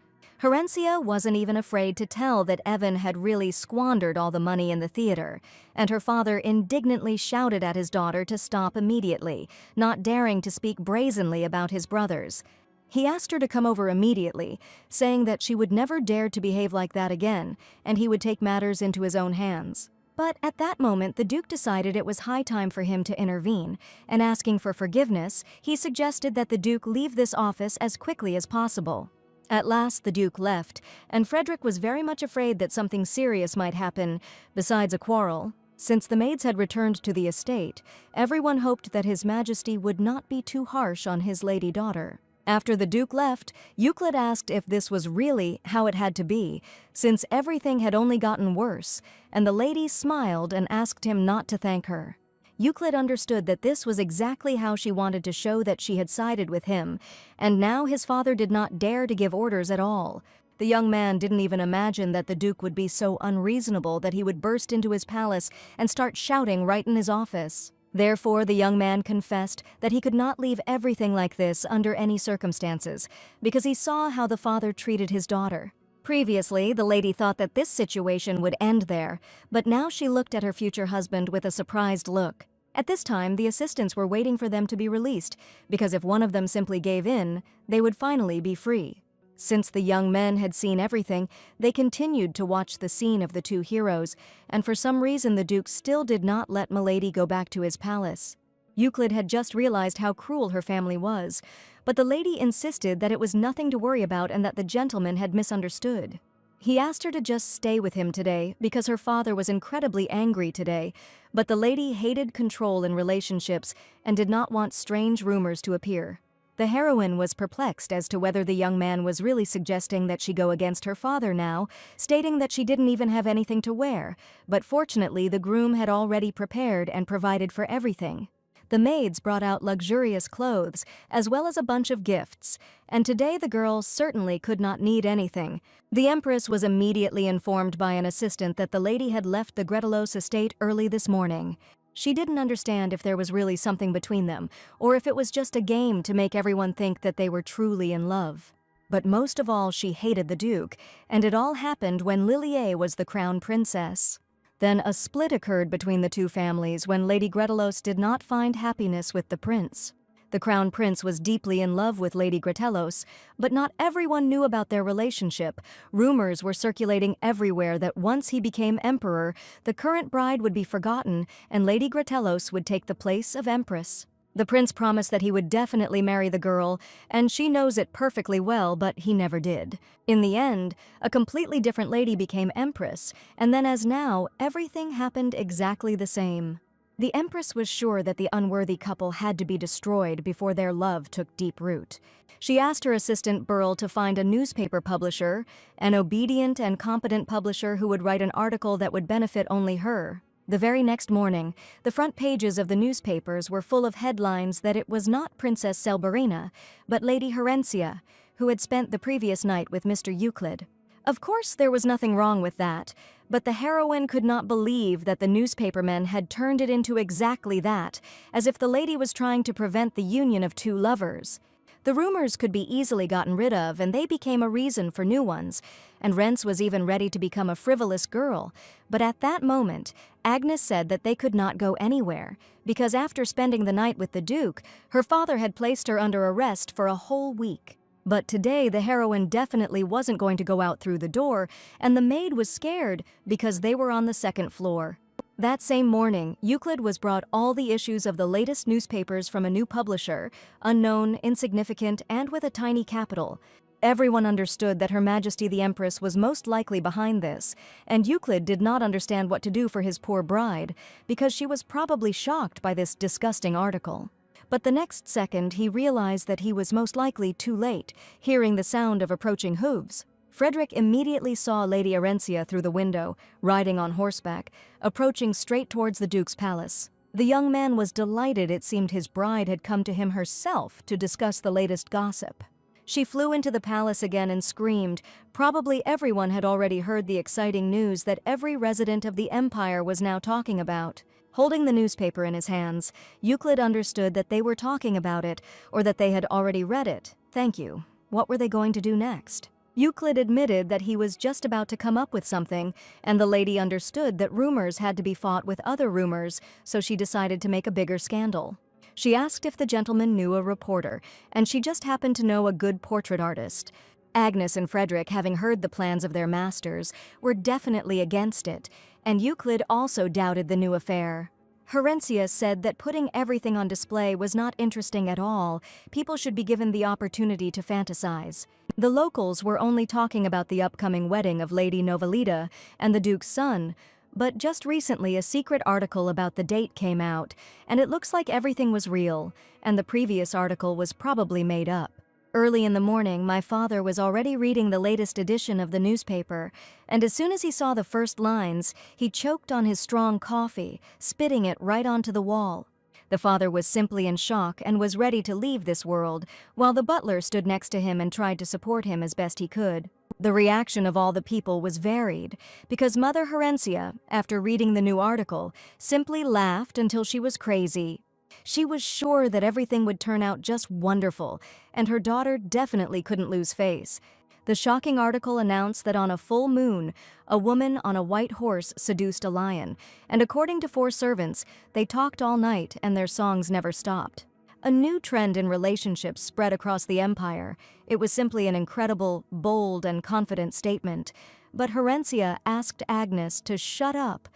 Speaker 1: Herencia wasn't even afraid to tell that Evan had really squandered all the money in the theater, and her father indignantly shouted at his daughter to stop immediately, not daring to speak brazenly about his brothers. He asked her to come over immediately, saying that she would never dare to behave like that again, and he would take matters into his own hands. But at that moment, the Duke decided it was high time for him to intervene, and asking for forgiveness, he suggested that the Duke leave this office as quickly as possible. At last, the Duke left, and Frederick was very much afraid that something serious might happen, besides a quarrel. Since the maids had returned to the estate, everyone hoped that His Majesty would not be too harsh on his lady daughter. After the Duke left, Euclid asked if this was really how it had to be, since everything had only gotten worse, and the lady smiled and asked him not to thank her. Euclid understood that this was exactly how she wanted to show that she had sided with him, and now his father did not dare to give orders at all. The young man didn't even imagine that the Duke would be so unreasonable that he would burst into his palace and start shouting right in his office. Therefore, the young man confessed that he could not leave everything like this under any circumstances, because he saw how the father treated his daughter. Previously, the lady thought that this situation would end there, but now she looked at her future husband with a surprised look. At this time, the assistants were waiting for them to be released, because if one of them simply gave in, they would finally be free. Since the young men had seen everything, they continued to watch the scene of the two heroes, and for some reason the Duke still did not let Milady go back to his palace. Euclid had just realized how cruel her family was, but the lady insisted that it was nothing to worry about and that the gentleman had misunderstood. He asked her to just stay with him today because her father was incredibly angry today, but the lady hated control in relationships and did not want strange rumors to appear. The heroine was perplexed as to whether the young man was really suggesting that she go against her father now, stating that she didn't even have anything to wear, but fortunately the groom had already prepared and provided for everything. The maids brought out luxurious clothes, as well as a bunch of gifts, and today the girl certainly could not need anything. The Empress was immediately informed by an assistant that the lady had left the Gretelos estate early this morning. She didn't understand if there was really something between them, or if it was just a game to make everyone think that they were truly in love. But most of all, she hated the Duke, and it all happened when Liliae was the crown princess. Then a split occurred between the two families when Lady Gretelos did not find happiness with the prince. The crown prince was deeply in love with Lady Gretelos, but not everyone knew about their relationship. Rumors were circulating everywhere that once he became emperor, the current bride would be forgotten and Lady Gretelos would take the place of empress. The prince promised that he would definitely marry the girl, and she knows it perfectly well, but he never did. In the end, a completely different lady became empress, and then as now, everything happened exactly the same. The Empress was sure that the unworthy couple had to be destroyed before their love took deep root. She asked her assistant Burl to find a newspaper publisher, an obedient and competent publisher who would write an article that would benefit only her. The very next morning, the front pages of the newspapers were full of headlines that it was not Princess Selberina, but Lady Herencia, who had spent the previous night with Mr. Euclid. Of course, there was nothing wrong with that, but the heroine could not believe that the newspapermen had turned it into exactly that, as if the lady was trying to prevent the union of two lovers. The rumors could be easily gotten rid of, and they became a reason for new ones, and Rents was even ready to become a frivolous girl. But at that moment, Agnes said that they could not go anywhere, because after spending the night with the Duke, her father had placed her under arrest for a whole week. But today the heroine definitely wasn't going to go out through the door, and the maid was scared because they were on the second floor. That same morning, Euclid was brought all the issues of the latest newspapers from a new publisher, unknown, insignificant, and with a tiny capital. Everyone understood that Her Majesty the Empress was most likely behind this, and Euclid did not understand what to do for his poor bride, because she was probably shocked by this disgusting article. But the next second he realized that he was most likely too late, hearing the sound of approaching hooves. Frederick immediately saw Lady Orencia through the window, riding on horseback, approaching straight towards the Duke's palace. The young man was delighted it seemed his bride had come to him herself to discuss the latest gossip. She flew into the palace again and screamed. Probably everyone had already heard the exciting news that every resident of the empire was now talking about. Holding the newspaper in his hands, Euclid understood that they were talking about it, or that they had already read it. Thank you. What were they going to do next? Euclid admitted that he was just about to come up with something, and the lady understood that rumors had to be fought with other rumors, so she decided to make a bigger scandal. She asked if the gentleman knew a reporter, and she just happened to know a good portrait artist. Agnes and Frederick, having heard the plans of their masters, were definitely against it, and Euclid also doubted the new affair. Horencia said that putting everything on display was not interesting at all. People should be given the opportunity to fantasize. The locals were only talking about the upcoming wedding of Lady Novelita and the Duke's son, but just recently a secret article about the date came out, and it looks like everything was real, and the previous article was probably made up. Early in the morning, my father was already reading the latest edition of the newspaper, and as soon as he saw the first lines, he choked on his strong coffee, spitting it right onto the wall. The father was simply in shock and was ready to leave this world, while the butler stood next to him and tried to support him as best he could. The reaction of all the people was varied, because Mother Horencia, after reading the new article, simply laughed until she was crazy. She was sure that everything would turn out just wonderful, and her daughter definitely couldn't lose face. The shocking article announced that on a full moon, a woman on a white horse seduced a lion, and according to 4 servants, they talked all night and their songs never stopped. A new trend in relationships spread across the empire. It was simply an incredible, bold, and confident statement, but Horencia asked Agnes to shut up.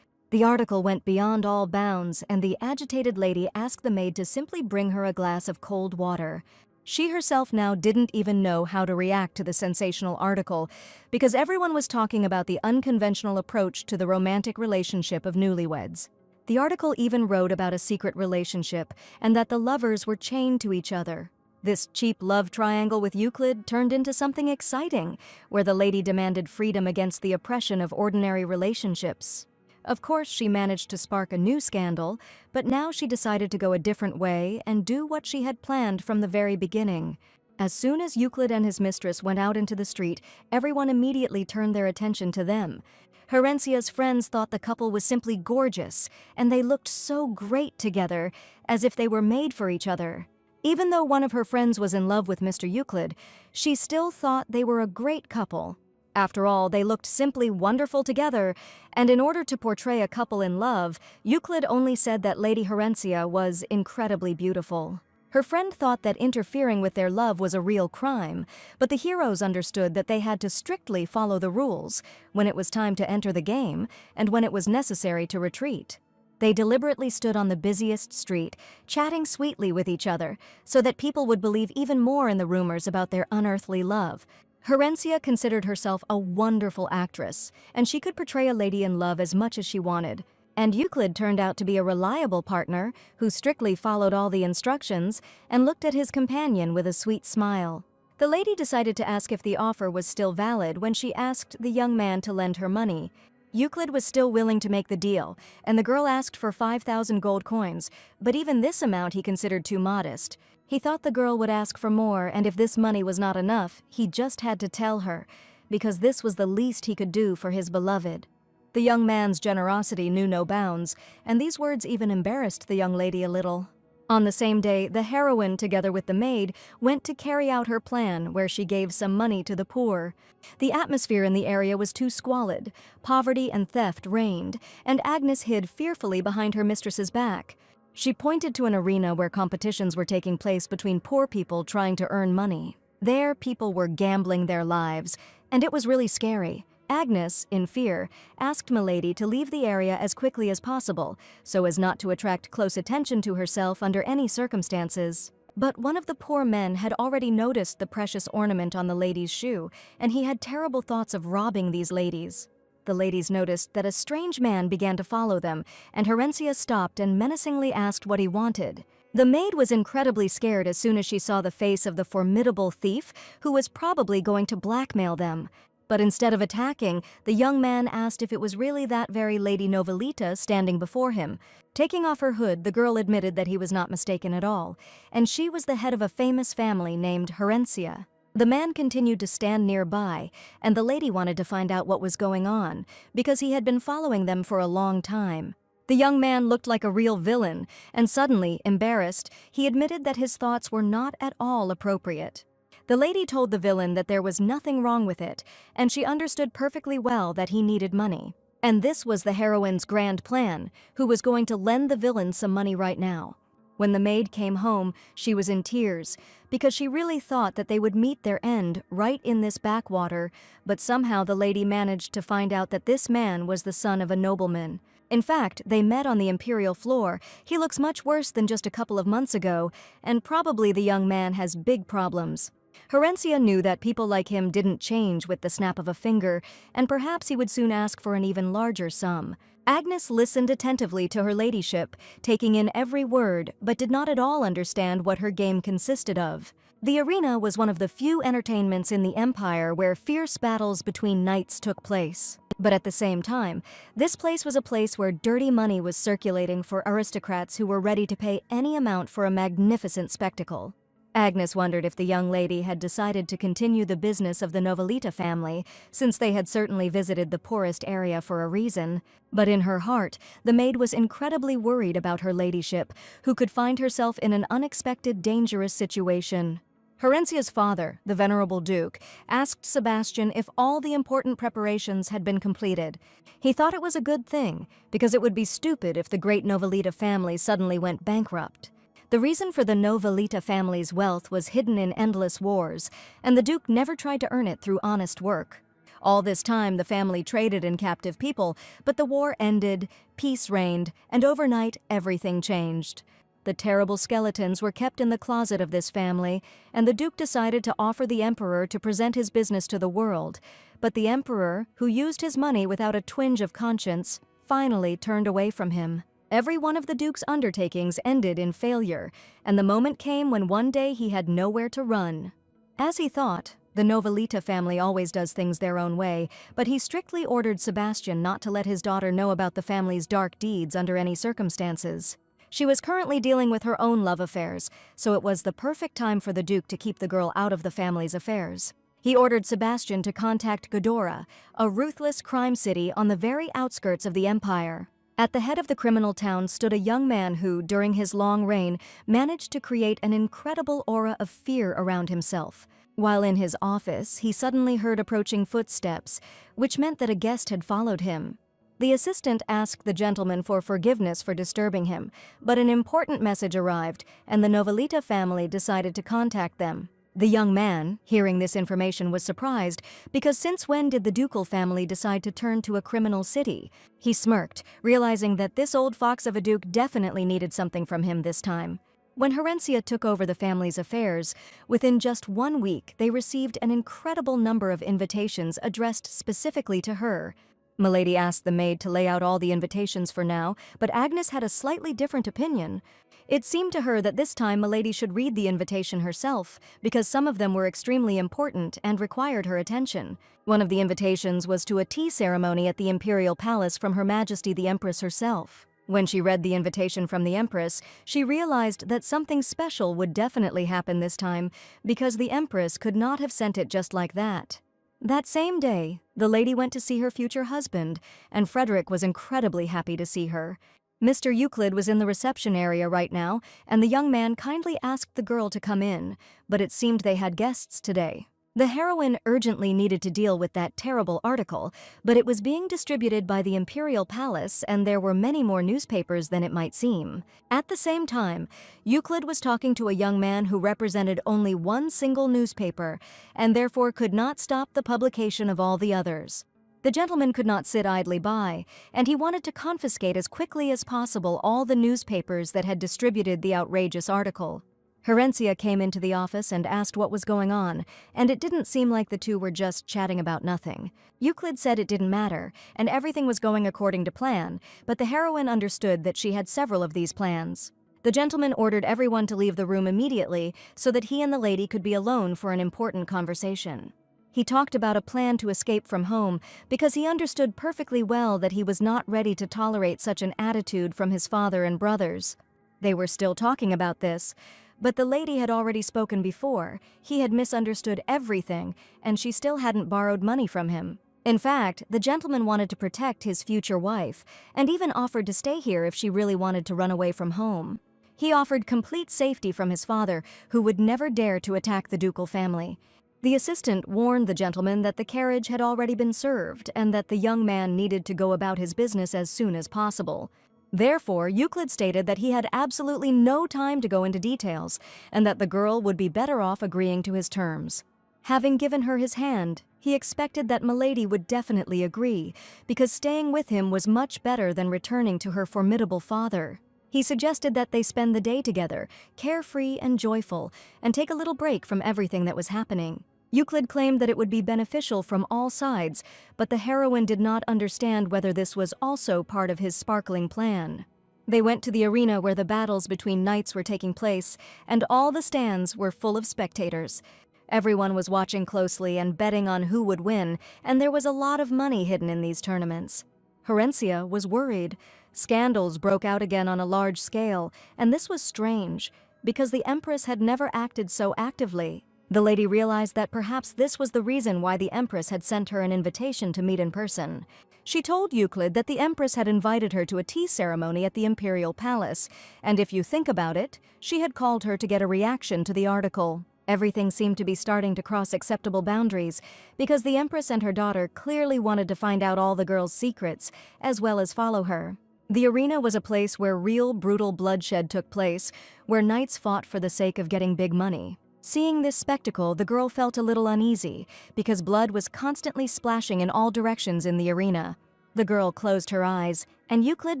Speaker 1: The article went beyond all bounds, and the agitated lady asked the maid to simply bring her a glass of cold water. She herself now didn't even know how to react to the sensational article, because everyone was talking about the unconventional approach to the romantic relationship of newlyweds. The article even wrote about a secret relationship, and that the lovers were chained to each other. This cheap love triangle with Euclid turned into something exciting, where the lady demanded freedom against the oppression of ordinary relationships. Of course, she managed to spark a new scandal, but now she decided to go a different way and do what she had planned from the very beginning. As soon as Euclid and his mistress went out into the street, everyone immediately turned their attention to them. Horencia's friends thought the couple was simply gorgeous, and they looked so great together, as if they were made for each other. Even though one of her friends was in love with Mr. Euclid, she still thought they were a great couple. After all, they looked simply wonderful together, and in order to portray a couple in love, Euclid only said that Lady Horencia was incredibly beautiful. Her friend thought that interfering with their love was a real crime, but the heroes understood that they had to strictly follow the rules, when it was time to enter the game, and when it was necessary to retreat. They deliberately stood on the busiest street, chatting sweetly with each other, so that people would believe even more in the rumors about their unearthly love. Horencia considered herself a wonderful actress, and she could portray a lady in love as much as she wanted. And Euclid turned out to be a reliable partner who strictly followed all the instructions and looked at his companion with a sweet smile. The lady decided to ask if the offer was still valid when she asked the young man to lend her money. Euclid was still willing to make the deal, and the girl asked for 5,000 gold coins, but even this amount he considered too modest. He thought the girl would ask for more, and if this money was not enough, he just had to tell her, because this was the least he could do for his beloved. The young man's generosity knew no bounds, and these words even embarrassed the young lady a little. On the same day, the heroine, together with the maid, went to carry out her plan, where she gave some money to the poor. The atmosphere in the area was too squalid. Poverty and theft reigned, and Agnes hid fearfully behind her mistress's back. She pointed to an arena where competitions were taking place between poor people trying to earn money. There, people were gambling their lives, and it was really scary. Agnes, in fear, asked Milady to leave the area as quickly as possible, so as not to attract close attention to herself under any circumstances. But one of the poor men had already noticed the precious ornament on the lady's shoe, and he had terrible thoughts of robbing these ladies. The ladies noticed that a strange man began to follow them, and Herencia stopped and menacingly asked what he wanted. The maid was incredibly scared as soon as she saw the face of the formidable thief who was probably going to blackmail them. But instead of attacking, the young man asked if it was really that very Lady Novelita standing before him. Taking off her hood, the girl admitted that he was not mistaken at all, and she was the head of a famous family named Herencia. The man continued to stand nearby, and the lady wanted to find out what was going on, because he had been following them for a long time. The young man looked like a real villain, and suddenly, embarrassed, he admitted that his thoughts were not at all appropriate. The lady told the villain that there was nothing wrong with it, and she understood perfectly well that he needed money. And this was the heroine's grand plan, who was going to lend the villain some money right now. When the maid came home, she was in tears, because she really thought that they would meet their end right in this backwater, but somehow the lady managed to find out that this man was the son of a nobleman. In fact, they met on the imperial floor. He looks much worse than just a couple of months ago, and probably the young man has big problems. Herencia knew that people like him didn't change with the snap of a finger, and perhaps he would soon ask for an even larger sum. Agnes listened attentively to her ladyship, taking in every word, but did not at all understand what her game consisted of. The arena was one of the few entertainments in the Empire where fierce battles between knights took place. But at the same time, this place was a place where dirty money was circulating for aristocrats who were ready to pay any amount for a magnificent spectacle. Agnes wondered if the young lady had decided to continue the business of the Novelita family, since they had certainly visited the poorest area for a reason. But in her heart, the maid was incredibly worried about her ladyship, who could find herself in an unexpected, dangerous situation. Herencia's father, the venerable Duke, asked Sebastian if all the important preparations had been completed. He thought it was a good thing, because it would be stupid if the great Novelita family suddenly went bankrupt. The reason for the Novelita family's wealth was hidden in endless wars, and the Duke never tried to earn it through honest work. All this time, the family traded in captive people, but the war ended, peace reigned, and overnight everything changed. The terrible skeletons were kept in the closet of this family, and the Duke decided to offer the Emperor to present his business to the world. But the Emperor, who used his money without a twinge of conscience, finally turned away from him. Every one of the Duke's undertakings ended in failure, and the moment came when one day he had nowhere to run. As he thought, the Novelita family always does things their own way, but he strictly ordered Sebastian not to let his daughter know about the family's dark deeds under any circumstances. She was currently dealing with her own love affairs, so it was the perfect time for the Duke to keep the girl out of the family's affairs. He ordered Sebastian to contact Ghidorah, a ruthless crime city on the very outskirts of the Empire. At the head of the criminal town stood a young man who, during his long reign, managed to create an incredible aura of fear around himself. While in his office, he suddenly heard approaching footsteps, which meant that a guest had followed him. The assistant asked the gentleman for forgiveness for disturbing him, but an important message arrived, and the Novelita family decided to contact them. The young man, hearing this information, was surprised, because since when did the ducal family decide to turn to a criminal city? He smirked, realizing that this old fox of a duke definitely needed something from him this time. When Herencia took over the family's affairs, within just 1 week they received an incredible number of invitations addressed specifically to her. Milady asked the maid to lay out all the invitations for now, but Agnes had a slightly different opinion. It seemed to her that this time Milady should read the invitation herself, because some of them were extremely important and required her attention. One of the invitations was to a tea ceremony at the Imperial Palace from Her Majesty the Empress herself. When she read the invitation from the Empress, she realized that something special would definitely happen this time, because the Empress could not have sent it just like that. That same day, the lady went to see her future husband, and Frederick was incredibly happy to see her. Mr. Euclid was in the reception area right now, and the young man kindly asked the girl to come in, but it seemed they had guests today. The heroine urgently needed to deal with that terrible article, but it was being distributed by the Imperial Palace, and there were many more newspapers than it might seem. At the same time, Euclid was talking to a young man who represented only one single newspaper, and therefore could not stop the publication of all the others. The gentleman could not sit idly by, and he wanted to confiscate as quickly as possible all the newspapers that had distributed the outrageous article. Herencia came into the office and asked what was going on, and it didn't seem like the two were just chatting about nothing. Euclid said it didn't matter, and everything was going according to plan, but the heroine understood that she had several of these plans. The gentleman ordered everyone to leave the room immediately so that he and the lady could be alone for an important conversation. He talked about a plan to escape from home because he understood perfectly well that he was not ready to tolerate such an attitude from his father and brothers. They were still talking about this, but the lady had already spoken before. He had misunderstood everything, and she still hadn't borrowed money from him. In fact, the gentleman wanted to protect his future wife, and even offered to stay here if she really wanted to run away from home. He offered complete safety from his father, who would never dare to attack the ducal family. The assistant warned the gentleman that the carriage had already been served, and that the young man needed to go about his business as soon as possible. Therefore, Euclid stated that he had absolutely no time to go into details, and that the girl would be better off agreeing to his terms. Having given her his hand, he expected that Milady would definitely agree, because staying with him was much better than returning to her formidable father. He suggested that they spend the day together, carefree and joyful, and take a little break from everything that was happening. Euclid claimed that it would be beneficial from all sides, but the heroine did not understand whether this was also part of his sparkling plan. They went to the arena where the battles between knights were taking place, and all the stands were full of spectators. Everyone was watching closely and betting on who would win, and there was a lot of money hidden in these tournaments. Herencia was worried. Scandals broke out again on a large scale, and this was strange, because the Empress had never acted so actively. The lady realized that perhaps this was the reason why the Empress had sent her an invitation to meet in person. She told Euclid that the Empress had invited her to a tea ceremony at the Imperial Palace, and if you think about it, she had called her to get a reaction to the article. Everything seemed to be starting to cross acceptable boundaries, because the Empress and her daughter clearly wanted to find out all the girl's secrets, as well as follow her. The arena was a place where real brutal bloodshed took place, where knights fought for the sake of getting big money. Seeing this spectacle, the girl felt a little uneasy, because blood was constantly splashing in all directions in the arena. The girl closed her eyes, and Euclid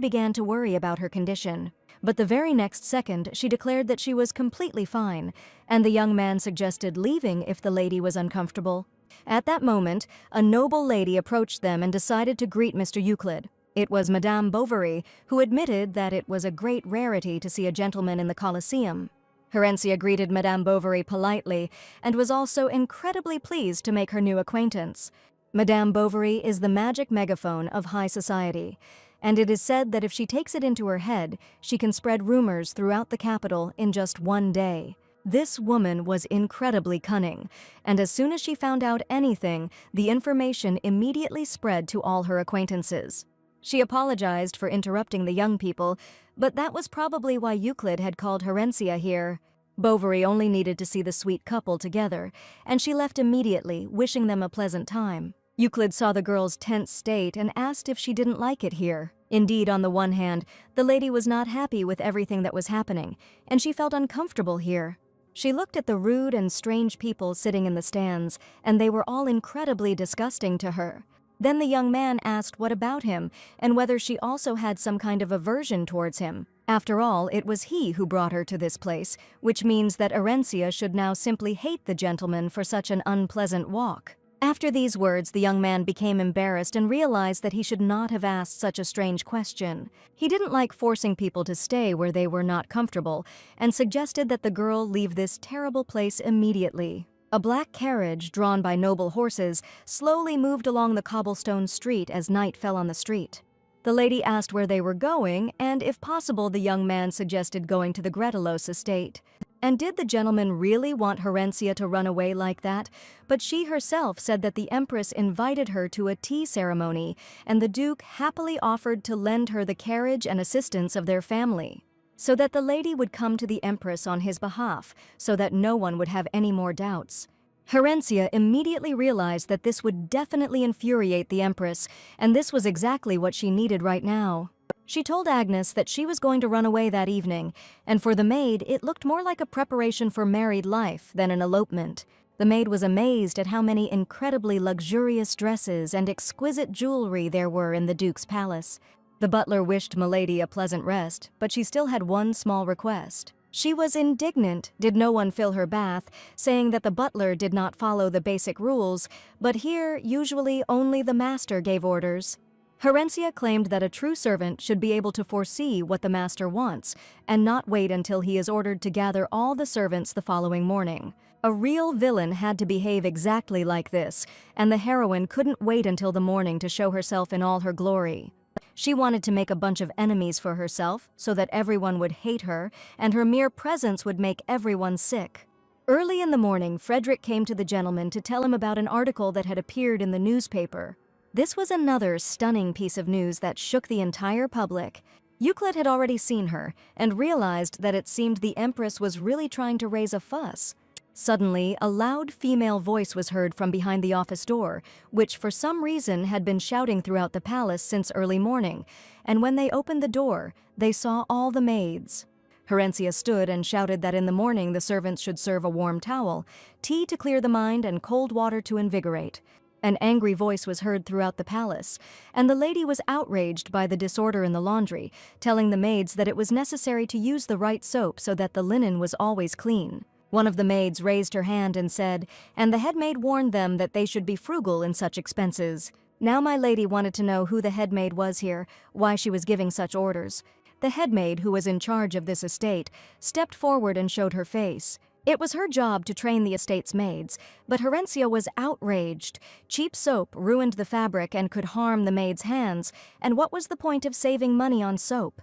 Speaker 1: began to worry about her condition. But the very next second, she declared that she was completely fine, and the young man suggested leaving if the lady was uncomfortable. At that moment, a noble lady approached them and decided to greet Mr. Euclid. It was Madame Bovary, who admitted that it was a great rarity to see a gentleman in the Colosseum. Herencia greeted Madame Bovary politely and was also incredibly pleased to make her new acquaintance. Madame Bovary is the magic megaphone of high society, and it is said that if she takes it into her head, she can spread rumors throughout the capital in just one day. This woman was incredibly cunning, and as soon as she found out anything, the information immediately spread to all her acquaintances. She apologized for interrupting the young people, but that was probably why Euclid had called Herencia here. Bovary only needed to see the sweet couple together, and she left immediately, wishing them a pleasant time. Euclid saw the girl's tense state and asked if she didn't like it here. Indeed, on the one hand, the lady was not happy with everything that was happening, and she felt uncomfortable here. She looked at the rude and strange people sitting in the stands, and they were all incredibly disgusting to her. Then the young man asked what about him, and whether she also had some kind of aversion towards him. After all, it was he who brought her to this place, which means that Herencia should now simply hate the gentleman for such an unpleasant walk. After these words, the young man became embarrassed and realized that he should not have asked such a strange question. He didn't like forcing people to stay where they were not comfortable, and suggested that the girl leave this terrible place immediately. A black carriage, drawn by noble horses, slowly moved along the cobblestone street as night fell on the street. The lady asked where they were going, and if possible, the young man suggested going to the Gretelos estate. And did the gentleman really want Herencia to run away like that? But she herself said that the Empress invited her to a tea ceremony, and the Duke happily offered to lend her the carriage and assistance of their family, so that the lady would come to the Empress on his behalf, so that no one would have any more doubts. Herencia immediately realized that this would definitely infuriate the Empress, and this was exactly what she needed right now. She told Agnes that she was going to run away that evening, and for the maid, it looked more like a preparation for married life than an elopement. The maid was amazed at how many incredibly luxurious dresses and exquisite jewelry there were in the Duke's palace. The butler wished Milady a pleasant rest, but she still had one small request. She was indignant did no one fill her bath, saying that the butler did not follow the basic rules, but here usually only the master gave orders. Herencia claimed that a true servant should be able to foresee what the master wants and not wait until he is ordered to gather all the servants the following morning. A real villain had to behave exactly like this, and the heroine couldn't wait until the morning to show herself in all her glory. She wanted to make a bunch of enemies for herself so that everyone would hate her, and her mere presence would make everyone sick. Early in the morning, Frederick came to the gentleman to tell him about an article that had appeared in the newspaper. This was another stunning piece of news that shook the entire public. Euclid had already seen her and realized that it seemed the Empress was really trying to raise a fuss. Suddenly, a loud female voice was heard from behind the office door, which for some reason had been shouting throughout the palace since early morning, and when they opened the door, they saw all the maids. Herencia stood and shouted that in the morning the servants should serve a warm towel, tea to clear the mind, and cold water to invigorate. An angry voice was heard throughout the palace, and the lady was outraged by the disorder in the laundry, telling the maids that it was necessary to use the right soap so that the linen was always clean. One of the maids raised her hand and said, and the head maid warned them that they should be frugal in such expenses. Now my lady wanted to know who the head maid was here, why she was giving such orders. The head maid, who was in charge of this estate, stepped forward and showed her face. It was her job to train the estate's maids, but Herencia was outraged. Cheap soap ruined the fabric and could harm the maids' hands, and what was the point of saving money on soap?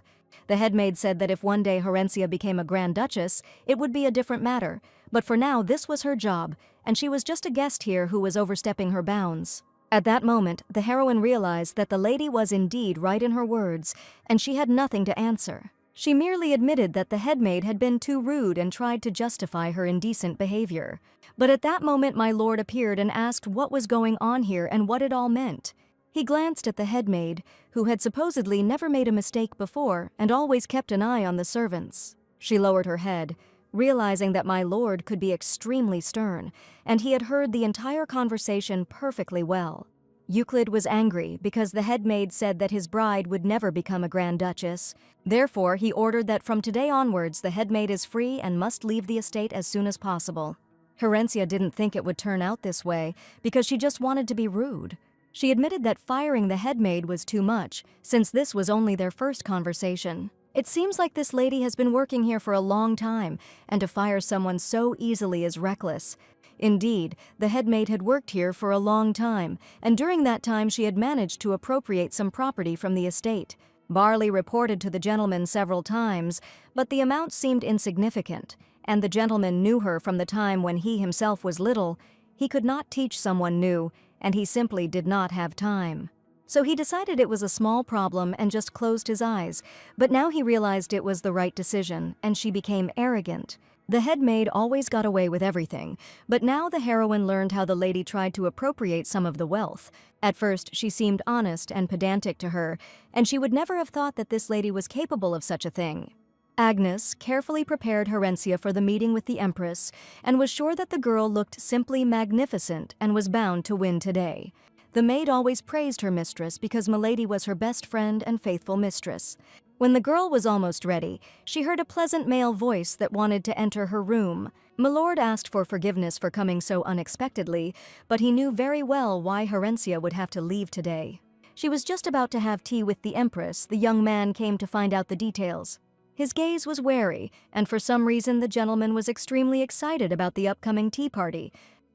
Speaker 1: The head maid said that if one day Herencia became a Grand Duchess, it would be a different matter, but for now this was her job, and she was just a guest here who was overstepping her bounds. At that moment, the heroine realized that the lady was indeed right in her words, and she had nothing to answer. She merely admitted that the head maid had been too rude and tried to justify her indecent behavior. But at that moment my lord appeared and asked what was going on here and what it all meant. He glanced at the head maid, who had supposedly never made a mistake before and always kept an eye on the servants. She lowered her head, realizing that my lord could be extremely stern, and he had heard the entire conversation perfectly well. Euclid was angry because the head maid said that his bride would never become a Grand Duchess. Therefore, he ordered that from today onwards the head maid is free and must leave the estate as soon as possible. Herencia didn't think it would turn out this way because she just wanted to be rude. She admitted that firing the head maid was too much, since this was only their first conversation. It seems like this lady has been working here for a long time, and to fire someone so easily is reckless. Indeed, the head maid had worked here for a long time, and during that time she had managed to appropriate some property from the estate. Barley reported to the gentleman several times, but the amount seemed insignificant, and the gentleman knew her from the time when he himself was little. He could not teach someone new, and he simply did not have time. So he decided it was a small problem and just closed his eyes, but now he realized it was the right decision, and she became arrogant. The head maid always got away with everything, but now the heroine learned how the lady tried to appropriate some of the wealth. At first, she seemed honest and pedantic to her, and she would never have thought that this lady was capable of such a thing. Agnes carefully prepared Herencia for the meeting with the Empress, and was sure that the girl looked simply magnificent and was bound to win today. The maid always praised her mistress because Milady was her best friend and faithful mistress. When the girl was almost ready, she heard a pleasant male voice that wanted to enter her room. Milord asked for forgiveness for coming so unexpectedly, but he knew very well why Herencia would have to leave today. She was just about to have tea with the Empress. The young man came to find out the details. His gaze was wary, and for some reason the gentleman was extremely excited about the upcoming tea party.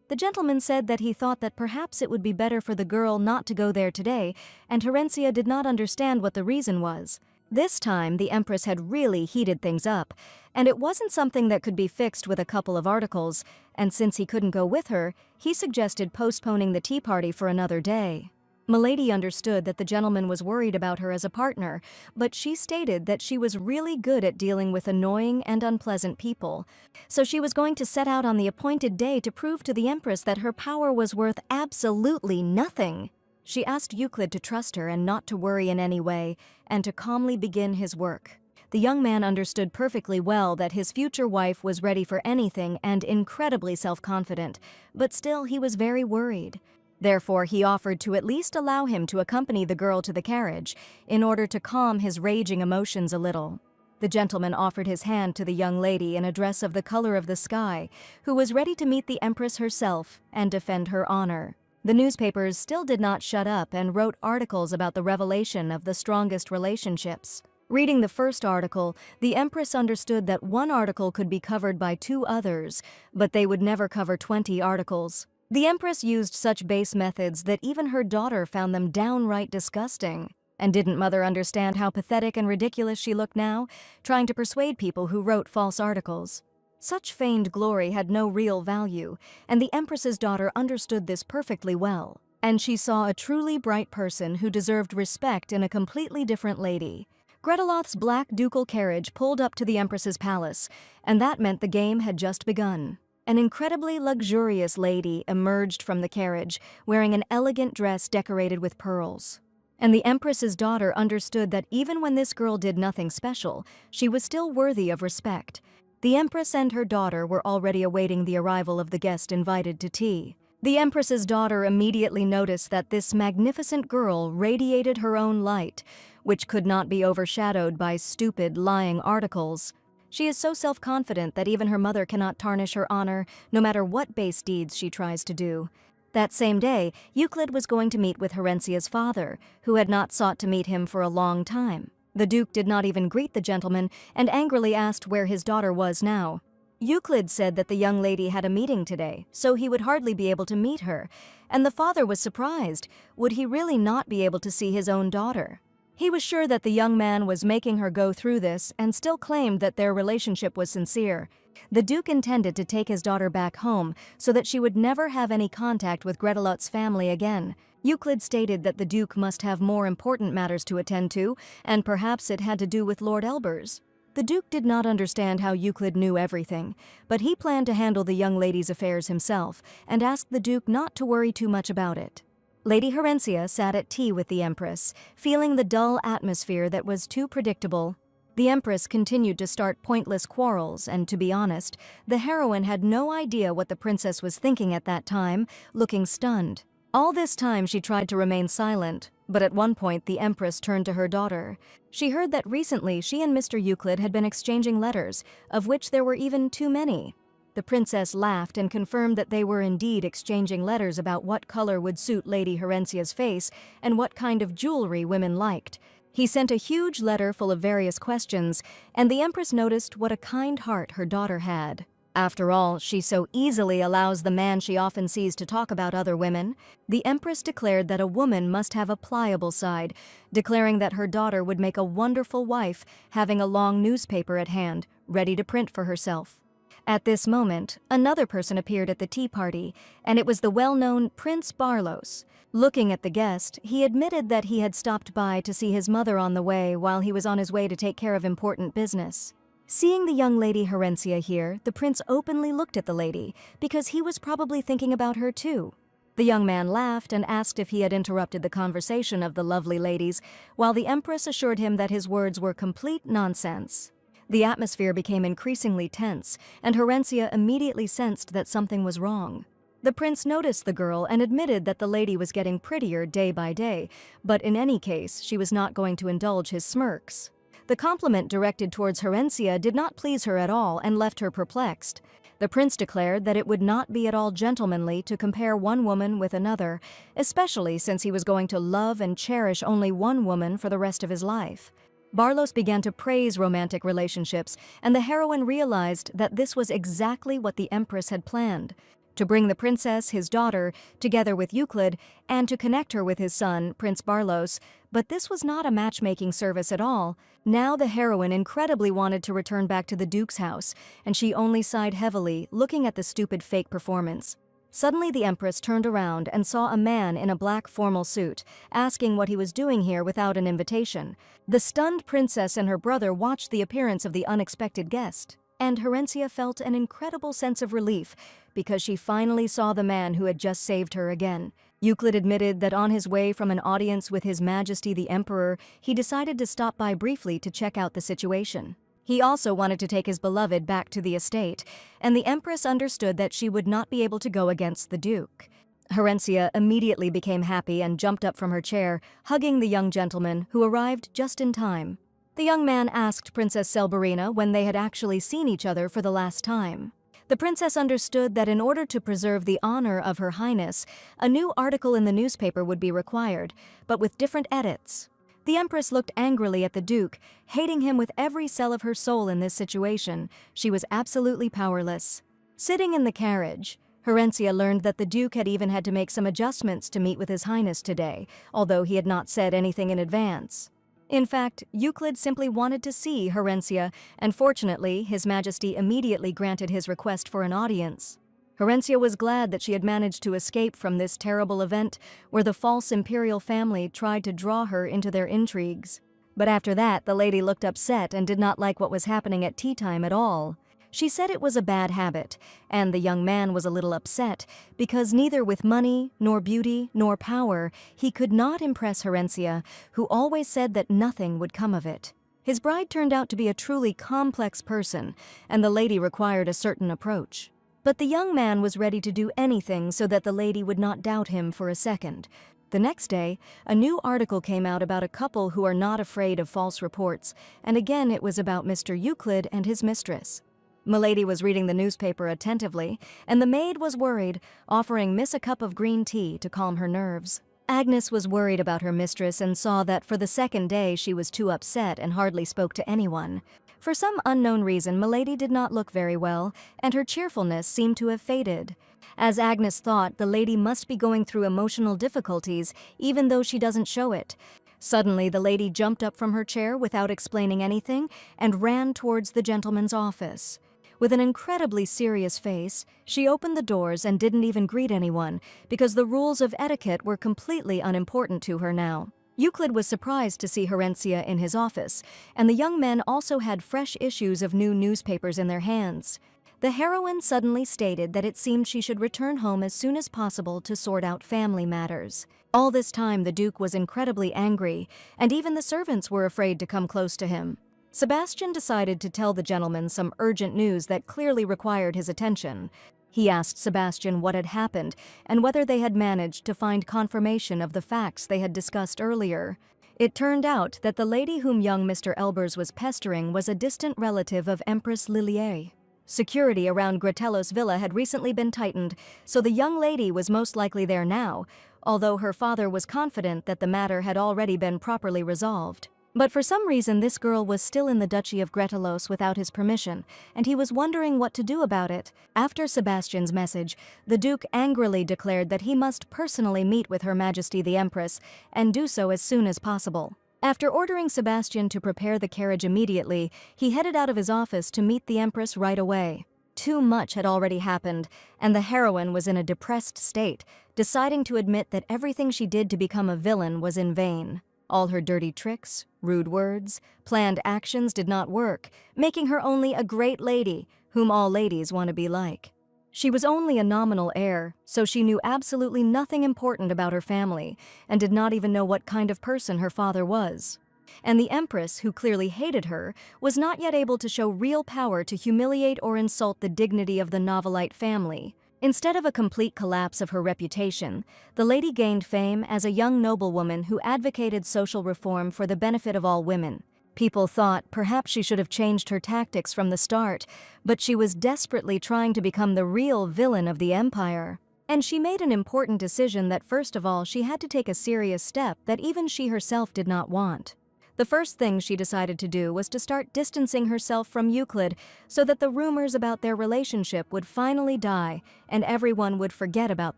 Speaker 1: The gentleman said that he thought that perhaps it would be better for the girl not to go there today, and Herencia did not understand what the reason was. This time, the Empress had really heated things up, and it wasn't something that could be fixed with a couple of articles, and since he couldn't go with her, he suggested postponing the tea party for another day. Milady understood that the gentleman was worried about her as a partner, but she stated that she was really good at dealing with annoying and unpleasant people, so she was going to set out on the appointed day to prove to the Empress that her power was worth absolutely nothing. She asked Euclid to trust her and not to worry in any way, and to calmly begin his work. The young man understood perfectly well that his future wife was ready for anything and incredibly self-confident, but still he was very worried. Therefore, he offered to at least allow him to accompany the girl to the carriage, in order to calm his raging emotions a little. The gentleman offered his hand to the young lady in a dress of the color of the sky, who was ready to meet the Empress herself and defend her honor. The newspapers still did not shut up and wrote articles about the revelation of the strongest relationships. Reading the first article, the Empress understood that one article could be covered by 2 others, but they would never cover 20 articles. The Empress used such base methods that even her daughter found them downright disgusting. And didn't Mother understand how pathetic and ridiculous she looked now, trying to persuade people who wrote false articles? Such feigned glory had no real value, and the Empress's daughter understood this perfectly well. And she saw a truly bright person who deserved respect in a completely different lady. Greteloth's black ducal carriage pulled up to the Empress's palace, and that meant the game had just begun. An incredibly luxurious lady emerged from the carriage, wearing an elegant dress decorated with pearls. And the Empress's daughter understood that even when this girl did nothing special, she was still worthy of respect. The Empress and her daughter were already awaiting the arrival of the guest invited to tea. The Empress's daughter immediately noticed that this magnificent girl radiated her own light, which could not be overshadowed by stupid, lying articles. She is so self-confident that even her mother cannot tarnish her honor, no matter what base deeds she tries to do. That same day, Euclid was going to meet with Herencia's father, who had not sought to meet him for a long time. The Duke did not even greet the gentleman and angrily asked where his daughter was now. Euclid said that the young lady had a meeting today, so he would hardly be able to meet her, and the father was surprised. Would he really not be able to see his own daughter? He was sure that the young man was making her go through this and still claimed that their relationship was sincere. The Duke intended to take his daughter back home so that she would never have any contact with Greteloth's family again. Euclid stated that the Duke must have more important matters to attend to, and perhaps it had to do with Lord Elbers. The Duke did not understand how Euclid knew everything, but he planned to handle the young lady's affairs himself and asked the Duke not to worry too much about it. Lady Herencia sat at tea with the Empress, feeling the dull atmosphere that was too predictable. The Empress continued to start pointless quarrels, and to be honest, the heroine had no idea what the princess was thinking at that time, looking stunned. All this time she tried to remain silent, but at one point the Empress turned to her daughter. She heard that recently she and Mr. Euclid had been exchanging letters, of which there were even too many. The princess laughed and confirmed that they were indeed exchanging letters about what color would suit Lady Herencia's face and what kind of jewelry women liked. He sent a huge letter full of various questions, and the Empress noticed what a kind heart her daughter had. After all, she so easily allows the man she often sees to talk about other women. The Empress declared that a woman must have a pliable side, declaring that her daughter would make a wonderful wife, having a long newspaper at hand, ready to print for herself. At this moment, another person appeared at the tea party, and it was the well-known Prince Barlos. Looking at the guest, he admitted that he had stopped by to see his mother on the way while he was on his way to take care of important business. Seeing the young Lady Herencia here, the prince openly looked at the lady, because he was probably thinking about her too. The young man laughed and asked if he had interrupted the conversation of the lovely ladies, while the Empress assured him that his words were complete nonsense. The atmosphere became increasingly tense, and Herencia immediately sensed that something was wrong. The prince noticed the girl and admitted that the lady was getting prettier day by day, but in any case, she was not going to indulge his smirks. The compliment directed towards Herencia did not please her at all and left her perplexed. The prince declared that it would not be at all gentlemanly to compare one woman with another, especially since he was going to love and cherish only one woman for the rest of his life. Barlos began to praise romantic relationships, and the heroine realized that this was exactly what the Empress had planned. To bring the princess, his daughter, together with Euclid, and to connect her with his son, Prince Barlos, but this was not a matchmaking service at all. Now the heroine incredibly wanted to return back to the Duke's house, and she only sighed heavily, looking at the stupid fake performance. Suddenly the Empress turned around and saw a man in a black formal suit, asking what he was doing here without an invitation. The stunned princess and her brother watched the appearance of the unexpected guest, and Herencia felt an incredible sense of relief because she finally saw the man who had just saved her again. Euclid admitted that on his way from an audience with His Majesty the Emperor, he decided to stop by briefly to check out the situation. He also wanted to take his beloved back to the estate, and the Empress understood that she would not be able to go against the Duke. Herencia immediately became happy and jumped up from her chair, hugging the young gentleman, who arrived just in time. The young man asked Princess Selberina when they had actually seen each other for the last time. The princess understood that in order to preserve the honor of Her Highness, a new article in the newspaper would be required, but with different edits. The Empress looked angrily at the Duke, hating him with every cell of her soul in this situation. She was absolutely powerless. Sitting in the carriage, Herencia learned that the Duke had even had to make some adjustments to meet with His Highness today, although he had not said anything in advance. In fact, Euclid simply wanted to see Herencia, and fortunately, His Majesty immediately granted his request for an audience. Herencia was glad that she had managed to escape from this terrible event where the false imperial family tried to draw her into their intrigues. But after that, the lady looked upset and did not like what was happening at tea time at all. She said it was a bad habit, and the young man was a little upset because neither with money, nor beauty, nor power, he could not impress Herencia, who always said that nothing would come of it. His bride turned out to be a truly complex person, and the lady required a certain approach. But the young man was ready to do anything so that the lady would not doubt him for a second. The next day, a new article came out about a couple who are not afraid of false reports, and again it was about Mr. Euclid and his mistress. Milady was reading the newspaper attentively, and the maid was worried, offering Miss a cup of green tea to calm her nerves. Agnes was worried about her mistress and saw that for the second day she was too upset and hardly spoke to anyone. For some unknown reason, Milady did not look very well, and her cheerfulness seemed to have faded. As Agnes thought, the lady must be going through emotional difficulties, even though she doesn't show it. Suddenly, the lady jumped up from her chair without explaining anything and ran towards the gentleman's office. With an incredibly serious face, she opened the doors and didn't even greet anyone, because the rules of etiquette were completely unimportant to her now. Euclid was surprised to see Herencia in his office, and the young men also had fresh issues of new newspapers in their hands. The heroine suddenly stated that it seemed she should return home as soon as possible to sort out family matters. All this time the Duke was incredibly angry, and even the servants were afraid to come close to him. Sebastian decided to tell the gentleman some urgent news that clearly required his attention. He asked Sebastian what had happened and whether they had managed to find confirmation of the facts they had discussed earlier. It turned out that the lady whom young Mr. Elbers was pestering was a distant relative of Empress Lilier. Security around Gratello's villa had recently been tightened, so the young lady was most likely there now, although her father was confident that the matter had already been properly resolved. But for some reason this girl was still in the Duchy of Gratellos without his permission, and he was wondering what to do about it. After Sebastian's message, the Duke angrily declared that he must personally meet with Her Majesty the Empress, and do so as soon as possible. After ordering Sebastian to prepare the carriage immediately, he headed out of his office to meet the Empress right away. Too much had already happened, and the heroine was in a depressed state, deciding to admit that everything she did to become a villain was in vain. All her dirty tricks, rude words, planned actions did not work, making her only a great lady, whom all ladies want to be like. She was only a nominal heir, so she knew absolutely nothing important about her family, and did not even know what kind of person her father was. And the Empress, who clearly hated her, was not yet able to show real power to humiliate or insult the dignity of the Novelite family. Instead of a complete collapse of her reputation, the lady gained fame as a young noblewoman who advocated social reform for the benefit of all women. People thought perhaps she should have changed her tactics from the start, but she was desperately trying to become the real villain of the empire. And she made an important decision that first of all she had to take a serious step that even she herself did not want. The first thing she decided to do was to start distancing herself from Euclid so that the rumors about their relationship would finally die and everyone would forget about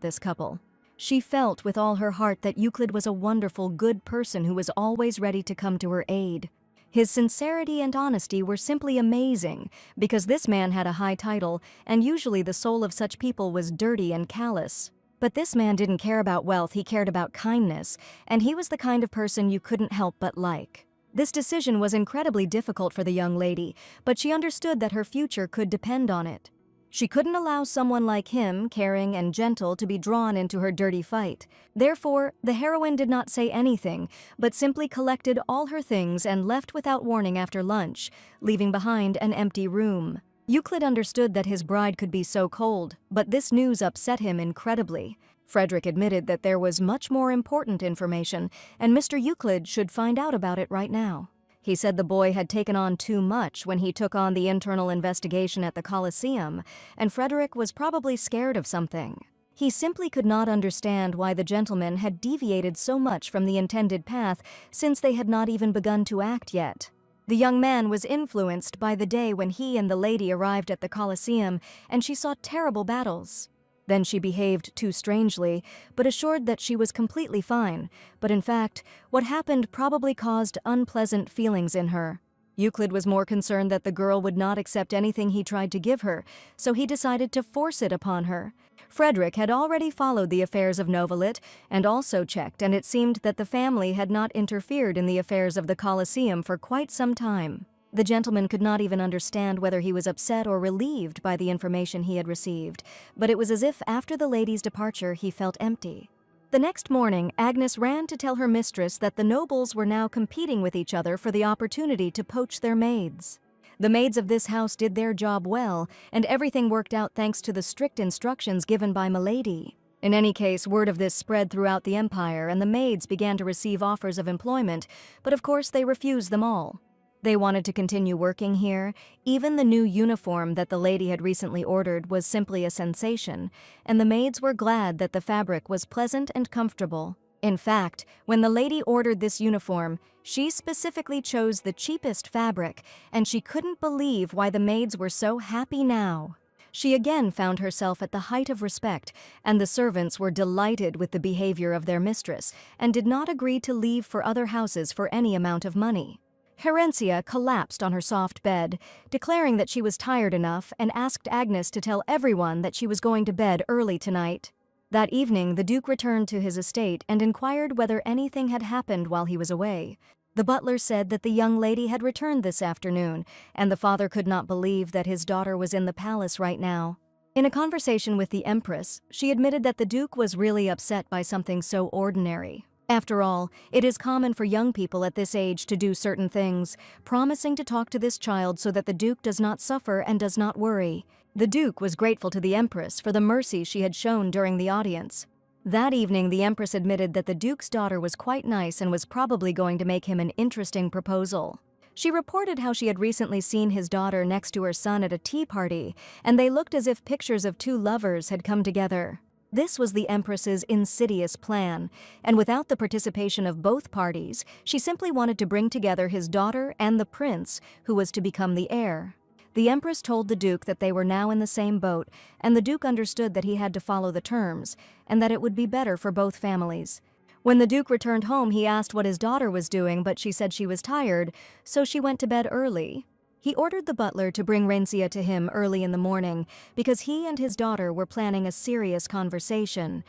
Speaker 1: this couple. She felt with all her heart that Euclid was a wonderful, good person who was always ready to come to her aid. His sincerity and honesty were simply amazing because this man had a high title, and usually the soul of such people was dirty and callous. But this man didn't care about wealth, he cared about kindness, and he was the kind of person you couldn't help but like. This decision was incredibly difficult for the young lady, but she understood that her future could depend on it. She couldn't allow someone like him, caring and gentle, to be drawn into her dirty fight. Therefore, the heroine did not say anything, but simply collected all her things and left without warning after lunch, leaving behind an empty room. Euclid understood that his bride could be so cold, but this news upset him incredibly. Frederick admitted that there was much more important information, and Mr. Euclid should find out about it right now. He said the boy had taken on too much when he took on the internal investigation at the Colosseum, and Frederick was probably scared of something. He simply could not understand why the gentleman had deviated so much from the intended path since they had not even begun to act yet. The young man was influenced by the day when he and the lady arrived at the Colosseum, and she saw terrible battles. Then she behaved too strangely, but assured that she was completely fine. But in fact, what happened probably caused unpleasant feelings in her. Euclid was more concerned that the girl would not accept anything he tried to give her, so he decided to force it upon her. Frederick had already followed the affairs of Novalit and also checked, and it seemed that the family had not interfered in the affairs of the Colosseum for quite some time. The gentleman could not even understand whether he was upset or relieved by the information he had received, but it was as if after the lady's departure he felt empty. The next morning, Agnes ran to tell her mistress that the nobles were now competing with each other for the opportunity to poach their maids. The maids of this house did their job well, and everything worked out thanks to the strict instructions given by Milady. In any case, word of this spread throughout the empire, and the maids began to receive offers of employment, but of course they refused them all. They wanted to continue working here. Even the new uniform that the lady had recently ordered was simply a sensation, and the maids were glad that the fabric was pleasant and comfortable. In fact, when the lady ordered this uniform, she specifically chose the cheapest fabric, and she couldn't believe why the maids were so happy now. She again found herself at the height of respect, and the servants were delighted with the behavior of their mistress, and did not agree to leave for other houses for any amount of money. Herencia collapsed on her soft bed, declaring that she was tired enough, and asked Agnes to tell everyone that she was going to bed early tonight. That evening, the Duke returned to his estate and inquired whether anything had happened while he was away. The butler said that the young lady had returned this afternoon, and the father could not believe that his daughter was in the palace right now. In a conversation with the Empress, she admitted that the Duke was really upset by something so ordinary. After all, it is common for young people at this age to do certain things, promising to talk to this child so that the Duke does not suffer and does not worry. The Duke was grateful to the Empress for the mercy she had shown during the audience. That evening, the Empress admitted that the Duke's daughter was quite nice and was probably going to make him an interesting proposal. She reported how she had recently seen his daughter next to her son at a tea party, and they looked as if pictures of two lovers had come together. This was the Empress's insidious plan, and without the participation of both parties, she simply wanted to bring together his daughter and the prince, who was to become the heir. The Empress told the Duke that they were now in the same boat, and the Duke understood that he had to follow the terms, and that it would be better for both families. When the Duke returned home, he asked what his daughter was doing, but she said she was tired, so she went to bed early. He ordered the butler to bring Herencia to him early in the morning, because he and his daughter were planning a serious conversation.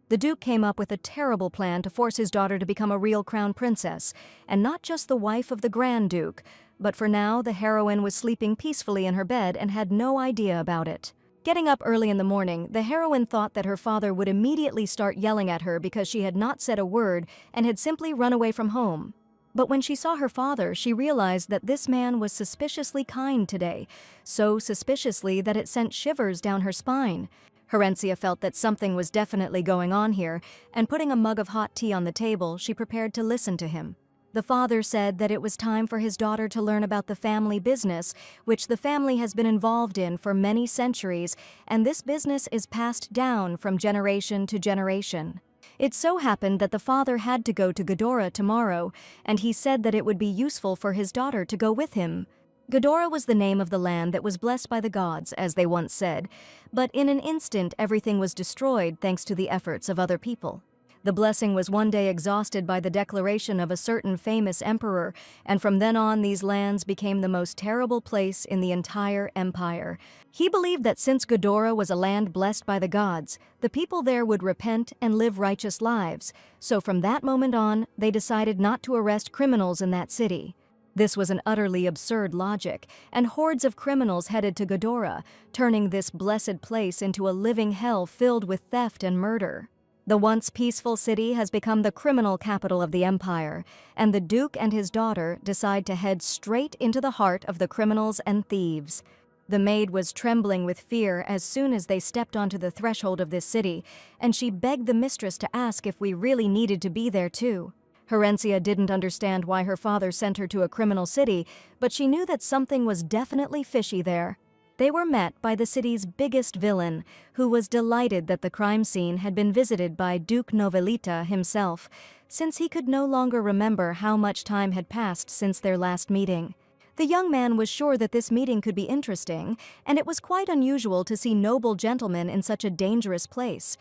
Speaker 1: The Duke came up with a terrible plan to force his daughter to become a real crown princess, and not just the wife of the Grand Duke, but for now the heroine was sleeping peacefully in her bed and had no idea about it. Getting up early in the morning, the heroine thought that her father would immediately start yelling at her because she had not said a word and had simply run away from home. But when she saw her father, she realized that this man was suspiciously kind today, so suspiciously that it sent shivers down her spine. Herencia felt that something was definitely going on here, and putting a mug of hot tea on the table, she prepared to listen to him. The father said that it was time for his daughter to learn about the family business, which the family has been involved in for many centuries, and this business is passed down from generation to generation. It so happened that the father had to go to Ghidorah tomorrow, and he said that it would be useful for his daughter to go with him. Ghidorah was the name of the land that was blessed by the gods, as they once said, but in an instant everything was destroyed thanks to the efforts of other people. The blessing was one day exhausted by the declaration of a certain famous emperor, and from then on these lands became the most terrible place in the entire empire. He believed that since Ghidorah was a land blessed by the gods, the people there would repent and live righteous lives, so from that moment on, they decided not to arrest criminals in that city. This was an utterly absurd logic, and hordes of criminals headed to Ghidorah, turning this blessed place into a living hell filled with theft and murder. The once peaceful city has become the criminal capital of the empire, and the Duke and his daughter decide to head straight into the heart of the criminals and thieves. The maid was trembling with fear as soon as they stepped onto the threshold of this city, and she begged the mistress to ask if we really needed to be there too. Herencia didn't understand why her father sent her to a criminal city, but she knew that something was definitely fishy there. They were met by the city's biggest villain, who was delighted that the crime scene had been visited by Duke Novelita himself, since he could no longer remember how much time had passed since their last meeting. The young man was sure that this meeting could be interesting, and it was quite unusual to see noble gentlemen in such a dangerous place.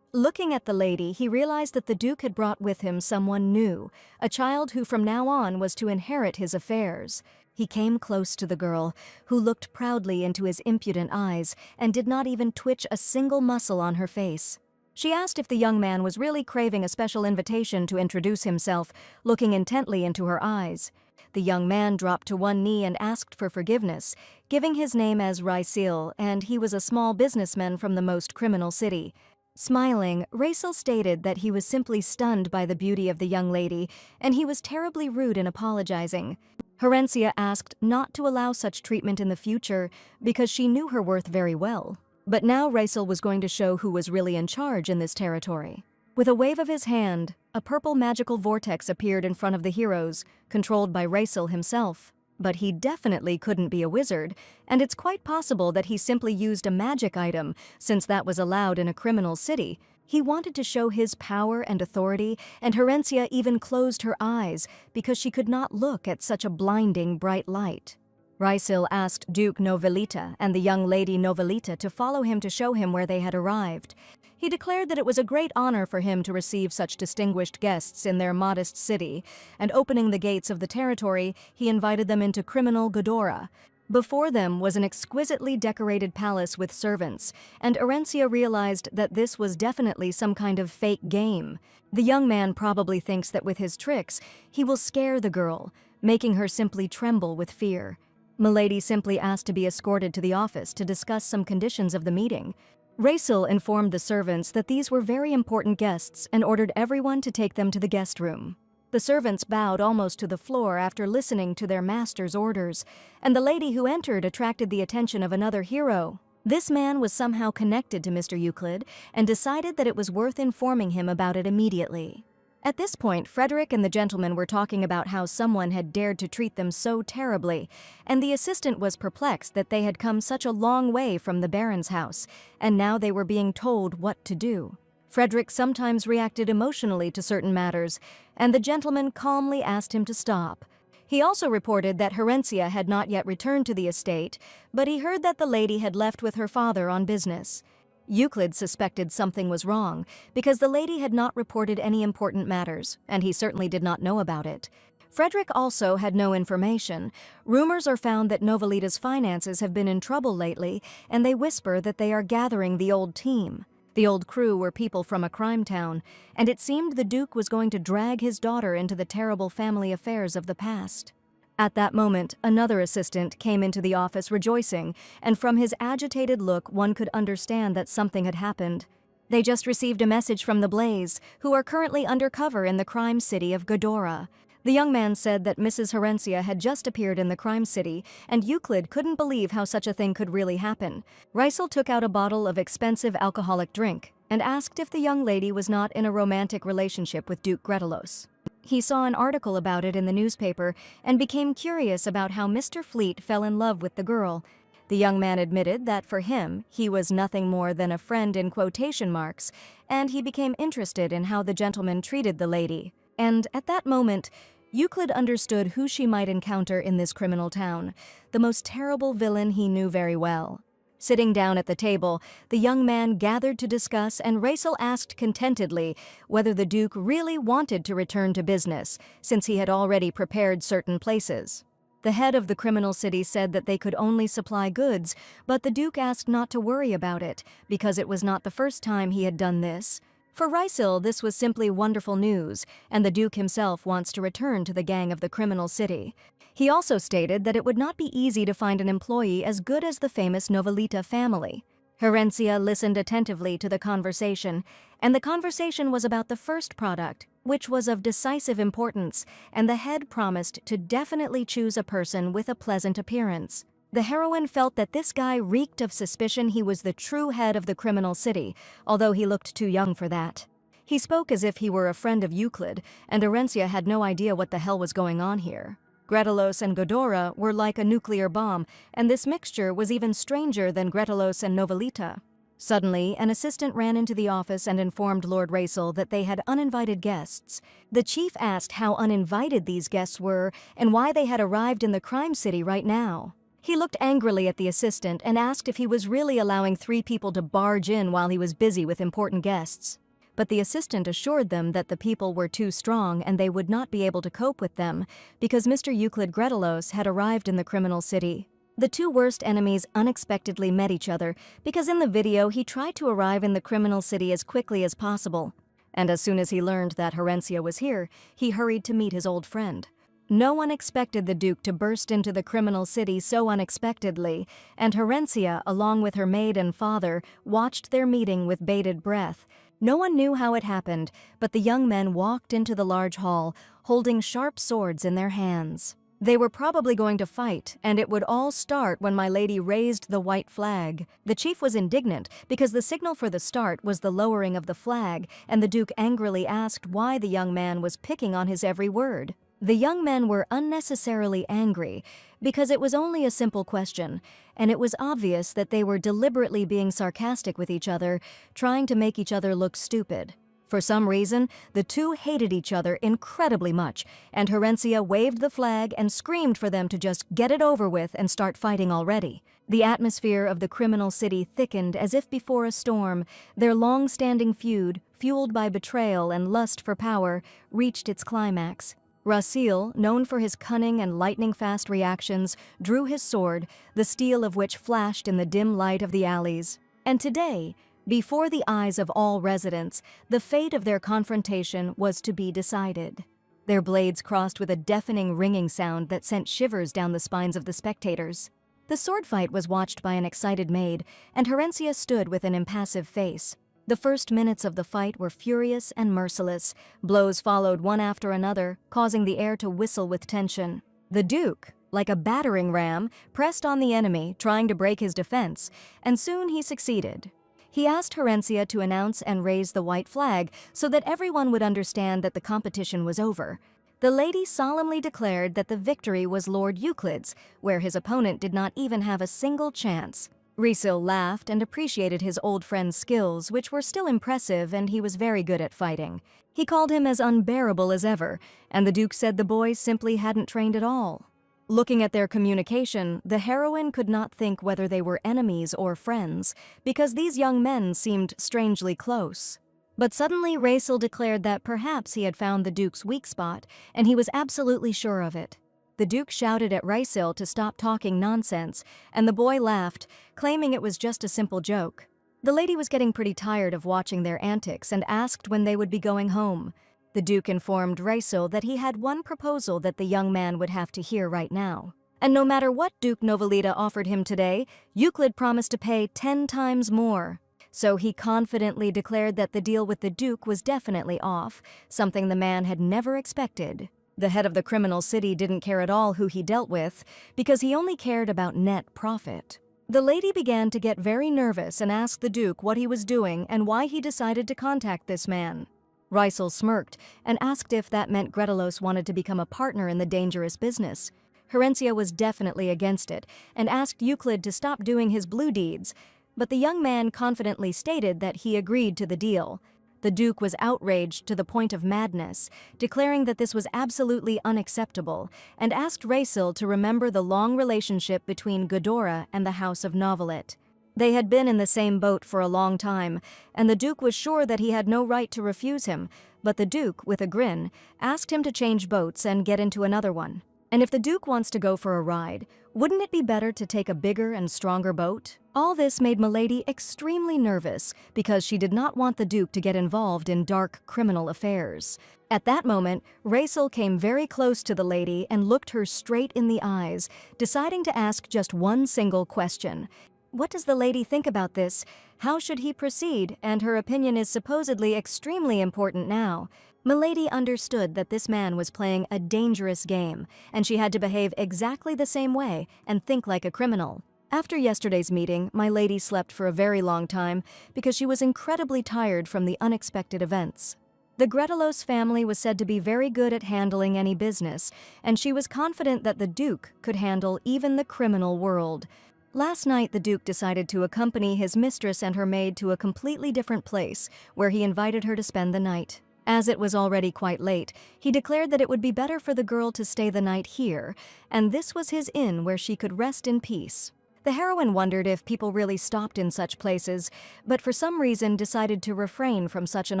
Speaker 1: Looking at the lady, he realized that the Duke had brought with him someone new, a child who from now on was to inherit his affairs. He came close to the girl, who looked proudly into his impudent eyes and did not even twitch a single muscle on her face. She asked if the young man was really craving a special invitation to introduce himself, looking intently into her eyes. The young man dropped to one knee and asked for forgiveness, giving his name as Raisil, and he was a small businessman from the most criminal city. Smiling, Raisil stated that he was simply stunned by the beauty of the young lady, and he was terribly rude in apologizing. Herencia asked not to allow such treatment in the future because she knew her worth very well. But now Raisil was going to show who was really in charge in this territory. With a wave of his hand, a purple magical vortex appeared in front of the heroes, controlled by Raisil himself. But he definitely couldn't be a wizard, and it's quite possible that he simply used a magic item, since that was allowed in a criminal city. He wanted to show his power and authority, and Herencia even closed her eyes because she could not look at such a blinding bright light. Raisil asked Duke Novelita and the young lady Novelita to follow him to show him where they had arrived. He declared that it was a great honor for him to receive such distinguished guests in their modest city, and opening the gates of the territory, he invited them into criminal Ghidorah. Before them was an exquisitely decorated palace with servants, and Herencia realized that this was definitely some kind of fake game. The young man probably thinks that with his tricks, he will scare the girl, making her simply tremble with fear. Milady simply asked to be escorted to the office to discuss some conditions of the meeting. Raisil informed the servants that these were very important guests and ordered everyone to take them to the guest room. The servants bowed almost to the floor after listening to their master's orders, and the lady who entered attracted the attention of another hero. This man was somehow connected to Mr. Euclid and decided that it was worth informing him about it immediately. At this point, Frederick and the gentleman were talking about how someone had dared to treat them so terribly, and the assistant was perplexed that they had come such a long way from the Baron's house, and now they were being told what to do. Frederick sometimes reacted emotionally to certain matters, and the gentleman calmly asked him to stop. He also reported that Herencia had not yet returned to the estate, but he heard that the lady had left with her father on business. Euclid suspected something was wrong, because the lady had not reported any important matters, and he certainly did not know about it. Frederick also had no information. Rumors are found that Novelita's finances have been in trouble lately, and they whisper that they are gathering the old team. The old crew were people from a crime town, and it seemed the Duke was going to drag his daughter into the terrible family affairs of the past. At that moment, another assistant came into the office rejoicing, and from his agitated look one could understand that something had happened. They just received a message from the Blaze, who are currently undercover in the crime city of Ghidorah. The young man said that Mrs. Herencia had just appeared in the crime city, and Euclid couldn't believe how such a thing could really happen. Raisil took out a bottle of expensive alcoholic drink and asked if the young lady was not in a romantic relationship with Duke Gretelos. He saw an article about it in the newspaper and became curious about how Mr. Fleet fell in love with the girl. The young man admitted that for him, he was nothing more than a friend in quotation marks, and he became interested in how the gentleman treated the lady. And at that moment, Euclid understood who she might encounter in this criminal town, the most terrible villain he knew very well. Sitting down at the table, the young man gathered to discuss, and Raisil asked contentedly whether the Duke really wanted to return to business, since he had already prepared certain places. The head of the criminal city said that they could only supply goods, but the Duke asked not to worry about it, because it was not the first time he had done this. For Raisil, this was simply wonderful news, and the Duke himself wants to return to the gang of the criminal city. He also stated that it would not be easy to find an employee as good as the famous Novelita family. Herencia listened attentively to the conversation, and the conversation was about the first product, which was of decisive importance, and the head promised to definitely choose a person with a pleasant appearance. The heroine felt that this guy reeked of suspicion he was the true head of the criminal city, although he looked too young for that. He spoke as if he were a friend of Euclid, and Orencia had no idea what the hell was going on here. Gretalos and Godora were like a nuclear bomb, and this mixture was even stranger than Gretalos and Novelita. Suddenly, an assistant ran into the office and informed Lord Racel that they had uninvited guests. The chief asked how uninvited these guests were and why they had arrived in the crime city right now. He looked angrily at the assistant and asked if he was really allowing 3 people to barge in while he was busy with important guests. But the assistant assured them that the people were too strong and they would not be able to cope with them because Mr. Euclid Gretalos had arrived in the criminal city. The 2 worst enemies unexpectedly met each other because in the video he tried to arrive in the criminal city as quickly as possible. And as soon as he learned that Horencia was here, he hurried to meet his old friend. No one expected the Duke to burst into the criminal city so unexpectedly, and Horencia, along with her maid and father, watched their meeting with bated breath. No one knew how it happened, but the young men walked into the large hall, holding sharp swords in their hands. They were probably going to fight, and it would all start when my lady raised the white flag. The chief was indignant because the signal for the start was the lowering of the flag, and the Duke angrily asked why the young man was picking on his every word. The young men were unnecessarily angry because it was only a simple question, and it was obvious that they were deliberately being sarcastic with each other, trying to make each other look stupid. For some reason, the 2 hated each other incredibly much, and Horencia waved the flag and screamed for them to just get it over with and start fighting already. The atmosphere of the criminal city thickened as if before a storm. Their long-standing feud, fueled by betrayal and lust for power, reached its climax. Racel, known for his cunning and lightning-fast reactions, drew his sword, the steel of which flashed in the dim light of the alleys. And today, before the eyes of all residents, the fate of their confrontation was to be decided. Their blades crossed with a deafening ringing sound that sent shivers down the spines of the spectators. The sword fight was watched by an excited maid, and Horencia stood with an impassive face. The first minutes of the fight were furious and merciless. Blows followed one after another, causing the air to whistle with tension. The Duke, like a battering ram, pressed on the enemy, trying to break his defense, and soon he succeeded. He asked Horencia to announce and raise the white flag so that everyone would understand that the competition was over. The lady solemnly declared that the victory was Lord Euclid's, where his opponent did not even have a single chance. Racel laughed and appreciated his old friend's skills, which were still impressive, and he was very good at fighting. He called him as unbearable as ever, and the Duke said the boys simply hadn't trained at all. Looking at their communication, the heroine could not think whether they were enemies or friends, because these young men seemed strangely close. But suddenly Racel declared that perhaps he had found the Duke's weak spot, and he was absolutely sure of it. The Duke shouted at Racel to stop talking nonsense, and the boy laughed, claiming it was just a simple joke. The lady was getting pretty tired of watching their antics and asked when they would be going home. The Duke informed Racel that he had one proposal that the young man would have to hear right now. And no matter what Duke Novelita offered him today, Euclid promised to pay 10 times more. So he confidently declared that the deal with the Duke was definitely off, something the man had never expected. The head of the criminal city didn't care at all who he dealt with, because he only cared about net profit. The lady began to get very nervous and asked the Duke what he was doing and why he decided to contact this man. Racel smirked and asked if that meant Gretalos wanted to become a partner in the dangerous business. Horencia was definitely against it and asked Euclid to stop doing his blue deeds, but the young man confidently stated that he agreed to the deal. The Duke was outraged to the point of madness, declaring that this was absolutely unacceptable, and asked Racel to remember the long relationship between Godora and the House of Novelet. They had been in the same boat for a long time, and the Duke was sure that he had no right to refuse him, but the Duke, with a grin, asked him to change boats and get into another one. And if the Duke wants to go for a ride, wouldn't it be better to take a bigger and stronger boat? All this made Milady extremely nervous because she did not want the Duke to get involved in dark criminal affairs. At that moment, Racel came very close to the lady and looked her straight in the eyes, deciding to ask just one single question. What does the lady think about this? How should he proceed? And her opinion is supposedly extremely important now. Milady understood that this man was playing a dangerous game, and she had to behave exactly the same way and think like a criminal. After yesterday's meeting, my lady slept for a very long time because she was incredibly tired from the unexpected events. The Gretelos family was said to be very good at handling any business, and she was confident that the Duke could handle even the criminal world. Last night, the Duke decided to accompany his mistress and her maid to a completely different place, where he invited her to spend the night. As it was already quite late, he declared that it would be better for the girl to stay the night here, and this was his inn where she could rest in peace. The heroine wondered if people really stopped in such places, but for some reason decided to refrain from such an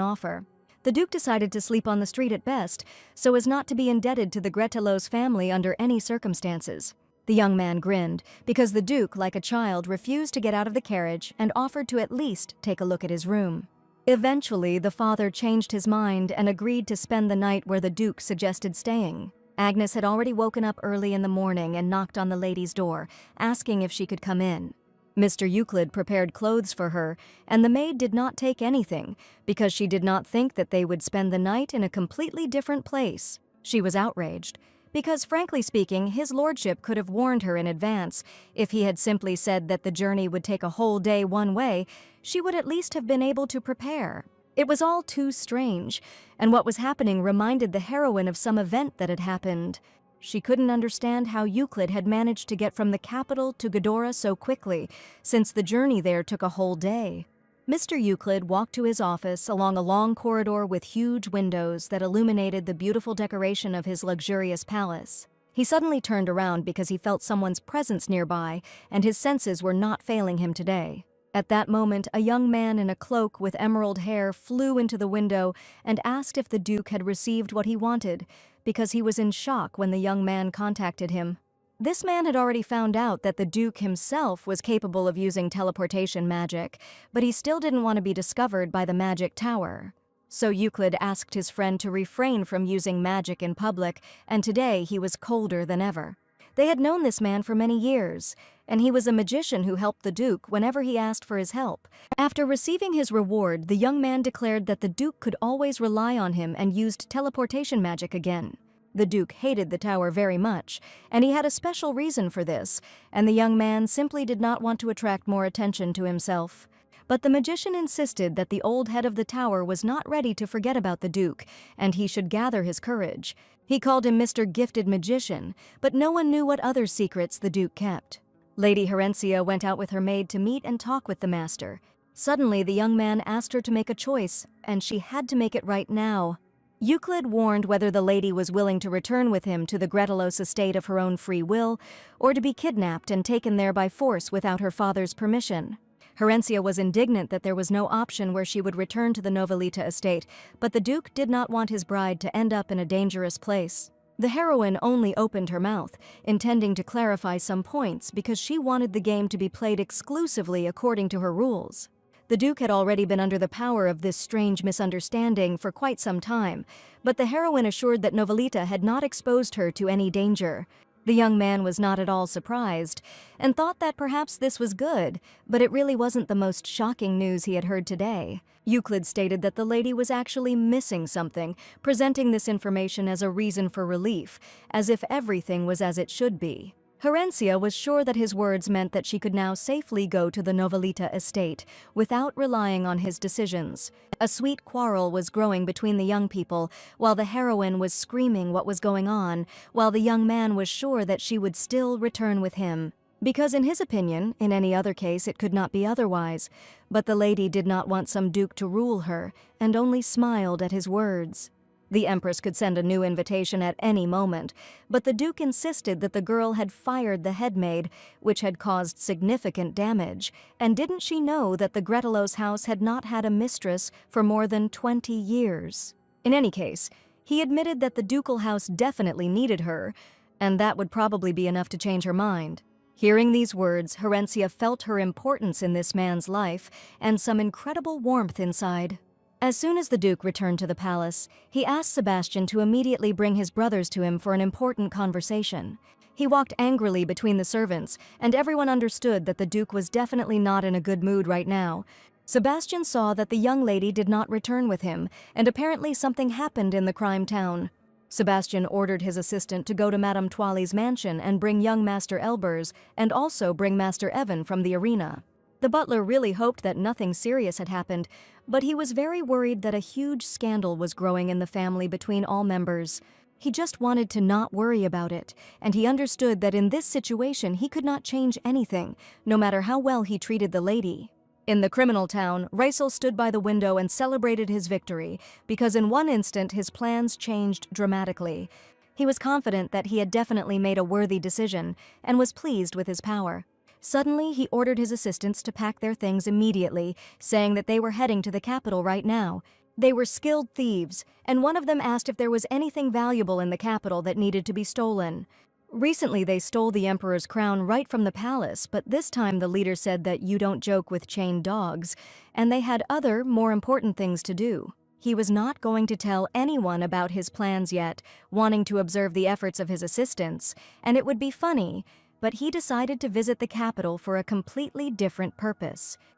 Speaker 1: offer. The Duke decided to sleep on the street at best, so as not to be indebted to the Gretelos family under any circumstances. The young man grinned, because the Duke, like a child, refused to get out of the carriage and offered to at least take a look at his room. Eventually, the father changed his mind and agreed to spend the night where the Duke suggested staying. Agnes had already woken up early in the morning and knocked on the lady's door, asking if she could come in. Mr. Euclid prepared clothes for her, and the maid did not take anything, because she did not think that they would spend the night in a completely different place. She was outraged, because frankly speaking, his lordship could have warned her in advance. If he had simply said that the journey would take a whole day one way, she would at least have been able to prepare. It was all too strange, and what was happening reminded the heroine of some event that had happened. She couldn't understand how Euclid had managed to get from the capital to Ghidorah so quickly, since the journey there took a whole day. Mr. Euclid walked to his office along a long corridor with huge windows that illuminated the beautiful decoration of his luxurious palace. He suddenly turned around because he felt someone's presence nearby, and his senses were not failing him today. At that moment, a young man in a cloak with emerald hair flew into the window and asked if the Duke had received what he wanted, because he was in shock when the young man contacted him. This man had already found out that the Duke himself was capable of using teleportation magic, but he still didn't want to be discovered by the magic tower. So Euclid asked his friend to refrain from using magic in public, and today he was colder than ever. They had known this man for many years, and he was a magician who helped the Duke whenever he asked for his help. After receiving his reward, the young man declared that the Duke could always rely on him and used teleportation magic again. The Duke hated the tower very much, and he had a special reason for this, and the young man simply did not want to attract more attention to himself. But the magician insisted that the old head of the tower was not ready to forget about the Duke, and he should gather his courage. He called him Mr. Gifted Magician, but no one knew what other secrets the Duke kept. Lady Herencia went out with her maid to meet and talk with the master. Suddenly, the young man asked her to make a choice, and she had to make it right now. Euclid warned whether the lady was willing to return with him to the Gretelos estate of her own free will, or to be kidnapped and taken there by force without her father's permission. Herencia was indignant that there was no option where she would return to the Novelita estate, but the Duke did not want his bride to end up in a dangerous place. The heroine only opened her mouth, intending to clarify some points because she wanted the game to be played exclusively according to her rules. The Duke had already been under the power of this strange misunderstanding for quite some time, but the heroine assured that Novelita had not exposed her to any danger. The young man was not at all surprised, and thought that perhaps this was good, but it really wasn't the most shocking news he had heard today. Euclid stated that the lady was actually missing something, presenting this information as a reason for relief, as if everything was as it should be. Herencia was sure that his words meant that she could now safely go to the Novelita estate without relying on his decisions. A sweet quarrel was growing between the young people, while the heroine was screaming what was going on, while the young man was sure that she would still return with him. Because in his opinion, in any other case it could not be otherwise. But the lady did not want some duke to rule her, and only smiled at his words. The Empress could send a new invitation at any moment, but the Duke insisted that the girl had fired the headmaid, which had caused significant damage, and didn't she know that the Gretelos house had not had a mistress for more than 20 years? In any case, he admitted that the ducal house definitely needed her, and that would probably be enough to change her mind. Hearing these words, Herencia felt her importance in this man's life, and some incredible warmth inside. As soon as the Duke returned to the palace, he asked Sebastian to immediately bring his brothers to him for an important conversation. He walked angrily between the servants, and everyone understood that the Duke was definitely not in a good mood right now. Sebastian saw that the young lady did not return with him, and apparently something happened in the crime town. Sebastian ordered his assistant to go to Madame Toile's mansion and bring young Master Elbers and also bring Master Evan from the arena. The butler really hoped that nothing serious had happened, but he was very worried that a huge scandal was growing in the family between all members. He just wanted to not worry about it, and he understood that in this situation he could not change anything, no matter how well he treated the lady. In the criminal town, Raisel stood by the window and celebrated his victory, because in one instant his plans changed dramatically. He was confident that he had definitely made a worthy decision, and was pleased with his power. Suddenly, he ordered his assistants to pack their things immediately, saying that they were heading to the capital right now. They were skilled thieves, and one of them asked if there was anything valuable in the capital that needed to be stolen. Recently, they stole the emperor's crown right from the palace, but this time the leader said that you don't joke with chained dogs, and they had other, more important things to do. He was not going to tell anyone about his plans yet, wanting to observe the efforts of his assistants, and it would be funny, but he decided to visit the capital for a completely different purpose.